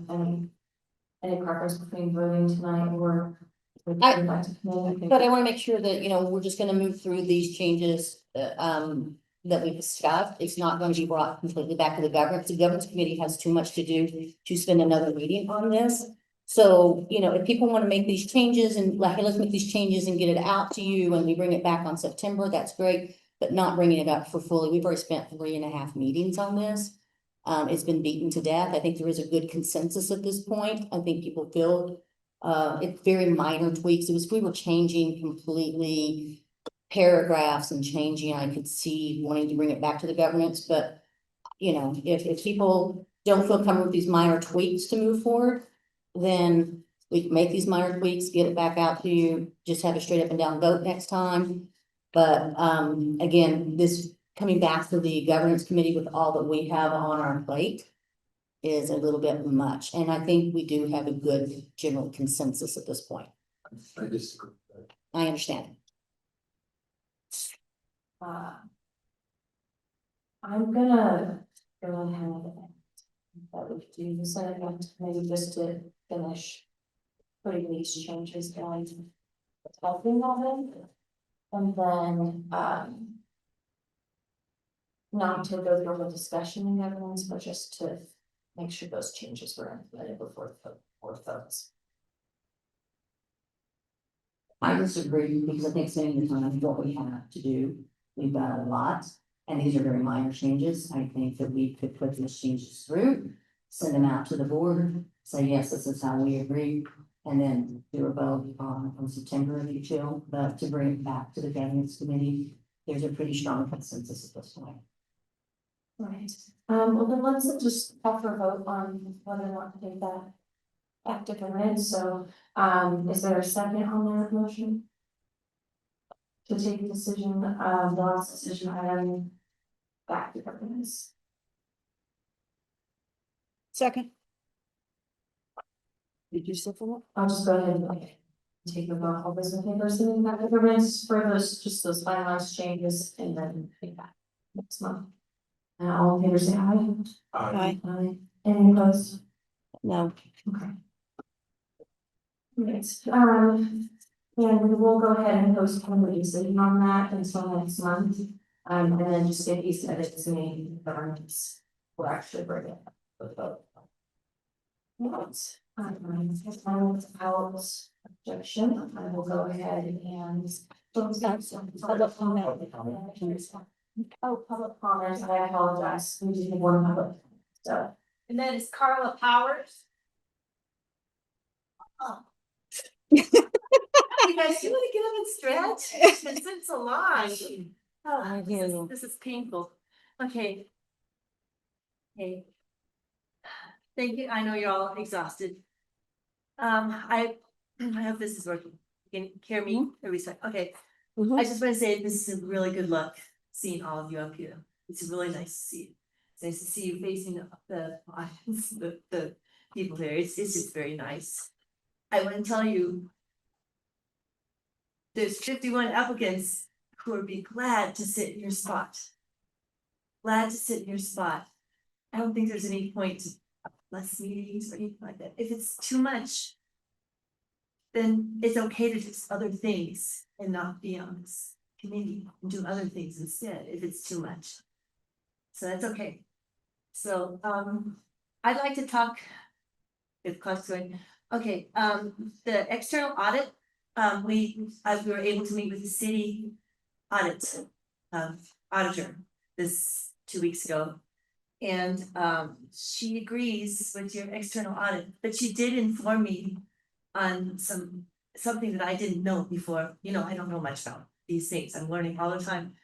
any preference between voting tonight or. But I want to make sure that, we're just gonna move through these changes, that we discussed. It's not going to be brought completely back to the governance. The governance committee has too much to do to spend another meeting on this. So, if people want to make these changes and like, hey, let's make these changes and get it out to you and we bring it back on September, that's great. But not bringing it up for fully. We've already spent 3.5 meetings on this. It's been beaten to death. I think there is a good consensus at this point. I think people feel it's very minor tweaks. We were changing completely paragraphs and changing. I could see wanting to bring it back to the governance, but if people don't feel comfortable with these minor tweaks to move forward, then we can make these minor tweaks, get it back out to you, just have a straight up and down vote next time. But again, this coming back to the governance committee with all that we have on our plate is a little bit much. And I think we do have a good general consensus at this point. I disagree. I understand. I'm gonna go ahead. That would do the second, maybe just to finish putting these changes down. Talking on them. And then, not to go through a discussion in governance, but just to make sure those changes were implemented before votes. I disagree because I think spending the time what we have to do, we've got a lot. And these are very minor changes. I think that we could put these changes through, send them out to the board, say, yes, this is how we agree. And then do a vote on September if you chill, but to bring it back to the governance committee, there's a pretty strong consensus at this point. Right, well then let's just call for a vote on whether or not to take that back to governance. So, is there a second on that motion? To take a decision, the last decision item back to governance. Second. Did you second it? I'll just go ahead and take a vote, all those in favor, sending back to governance for those, just those finalized changes and then take back next month. All in favor, say aye. Aye. Aye. Any opposed? No. Okay. Next, and we will go ahead and postpone the decision on that until next month. And then just get these edits made, governance will actually bring it up for vote. Right, without objection, I will go ahead and. Public comment. Oh, public comments, I apologize, we did have one public, so. And then it's Carla Powers. You guys, you wanna get up and stretch? It's been so long. Oh, this is painful. Okay. Okay. Thank you. I know you're all exhausted. I hope this is working. You can hear me? Okay. Mhm. I just want to say this is a really good look, seeing all of you up here. It's really nice to see you. It's nice to see you facing the audience, the people there. It's just very nice. I want to tell you, there's 51 applicants who would be glad to sit in your spot. Glad to sit in your spot. I don't think there's any point to less meetings or anything like that. If it's too much, then it's okay to do other things and not be on this committee and do other things instead if it's too much. So that's okay. So I'd like to talk if clock's going. Okay, the external audit, we were able to meet with the city audit auditor this 2 weeks ago. And she agrees with your external audit, but she did inform me on something that I didn't know before. You know, I don't know much about these things. I'm learning all the time.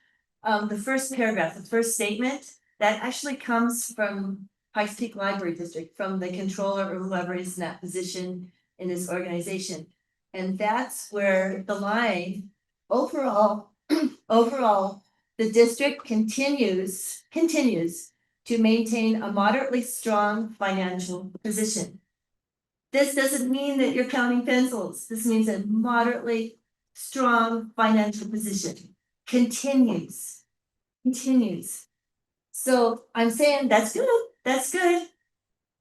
The first paragraph, the first statement, that actually comes from Pikes Peak Library District, from the controller or whoever is in that position in this organization. And that's where the line, overall, the district continues to maintain a moderately strong financial position. This doesn't mean that you're counting pencils. This means a moderately strong financial position continues. So I'm saying that's good,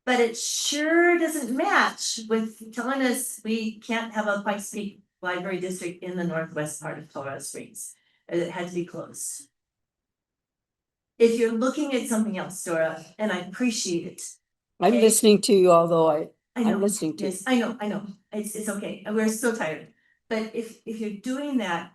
but it sure doesn't match with telling us we can't have a Pikes Peak Library District in the northwest part of Colorado Springs. It had to be closed. If you're looking at something else, Dora, and I appreciate it. I'm okay? listening to you, although I know, I'm listening to you. yes, I know, it's okay, and we're so tired. But if you're doing that,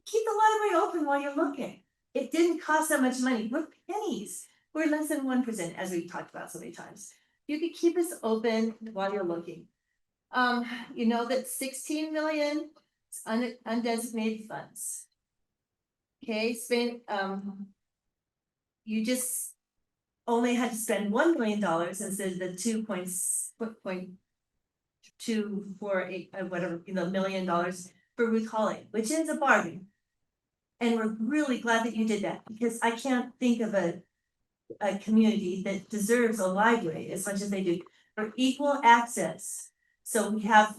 keep the library open while you're looking. It didn't cost that much money, we're pennies, we're less than 1%, as we've talked about so many times. You could keep us open while you're looking. You know that 16 million is undesignated funds. Okay, Spain, you just only had to spend $1 million instead of the 2.248 whatever, $1 million for Ruth Hawley, which is a bargain. And we're really glad that you did that, because I can't think of a community that deserves a library as much as they do, for equal access. So we have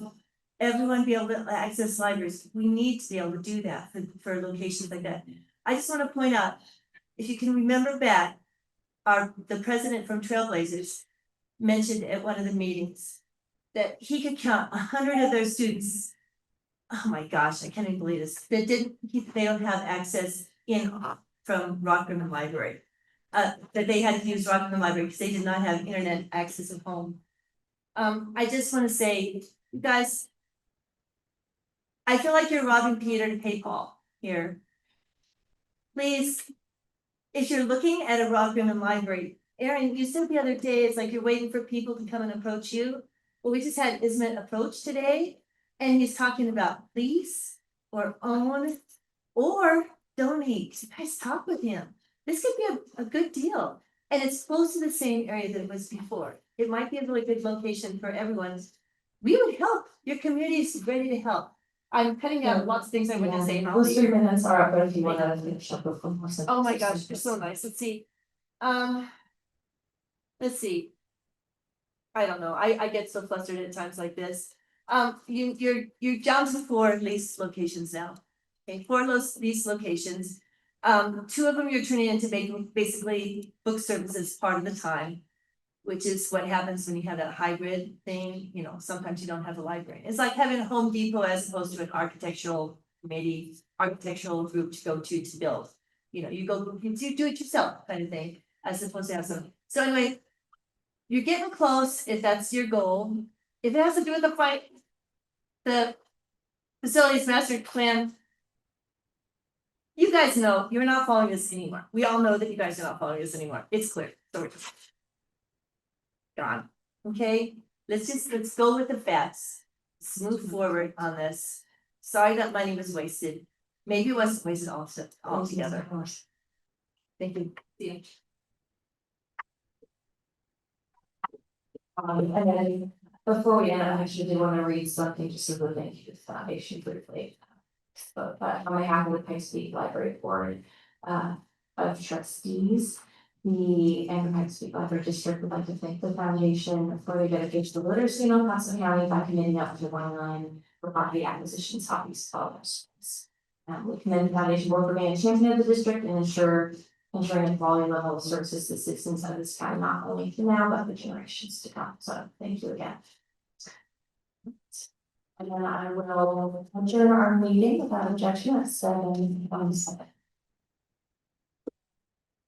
everyone be able to access libraries. We need to be able to do that for locations like that. I just want to point out, if you can remember back, the president from Trailblazers mentioned at one of the meetings that he could count 100 of those students. Oh my gosh, I can't even believe this. They don't have access from Rock Rimmon Library. That they had to use Rock Rimmon Library because they did not have internet access at home. I just want to say, you guys, I feel like you're robbing Peter to pay Paul here. Please, if you're looking at a Rock Rimmon Library, Erin, you said the other day, it's like you're waiting for people to come and approach you. Well, we just had Ismet approach today, and he's talking about lease or own or donate. You guys talk with him. This could be a good deal. And it's close to the same area that it was before. It might be a really good location for everyone. We would help. Your community is ready to help. I'm cutting out lots of things I want to say. Those 3 minutes are up, but if you want to finish up with one more sentence. Oh my gosh, you're so nice. Let's see. Let's see. I don't know. I get so flustered at times like this. You're down to 4 lease locations now. Okay, 4 lease locations. 2 of them you're turning into basically book services part of the time, which is what happens when you have that hybrid thing. You know, sometimes you don't have a library. It's like having a Home Depot as opposed to an architectural group to go to build. You know, you do it yourself kind of thing, as opposed to have some. So anyway, you're getting close if that's your goal. If it has to do with the facilities master plan, you guys know you're not following this anymore. We all know that you guys are not following this anymore. It's clear. So we're just gone. Okay, let's go with the facts. Let's move forward on this. Sorry that money was wasted. Maybe it wasn't wasted altogether. Thank you. See you. And then before we end, I actually do want to read something just as a thank you to the foundation briefly. but on behalf of the Pikes Peak Library Board of Trustees, the Pikes Peak Library District would like to thank the foundation for their dedication to literacy in El Paso County by committing up to 1 million for property acquisitions, hobbies, scholars. We commend the foundation board for being a champion of the district and ensuring a quality level of services to citizens of this county, not only for now, but for generations to come. So thank you again. And then I will adjourn our meeting without objection at 7:07.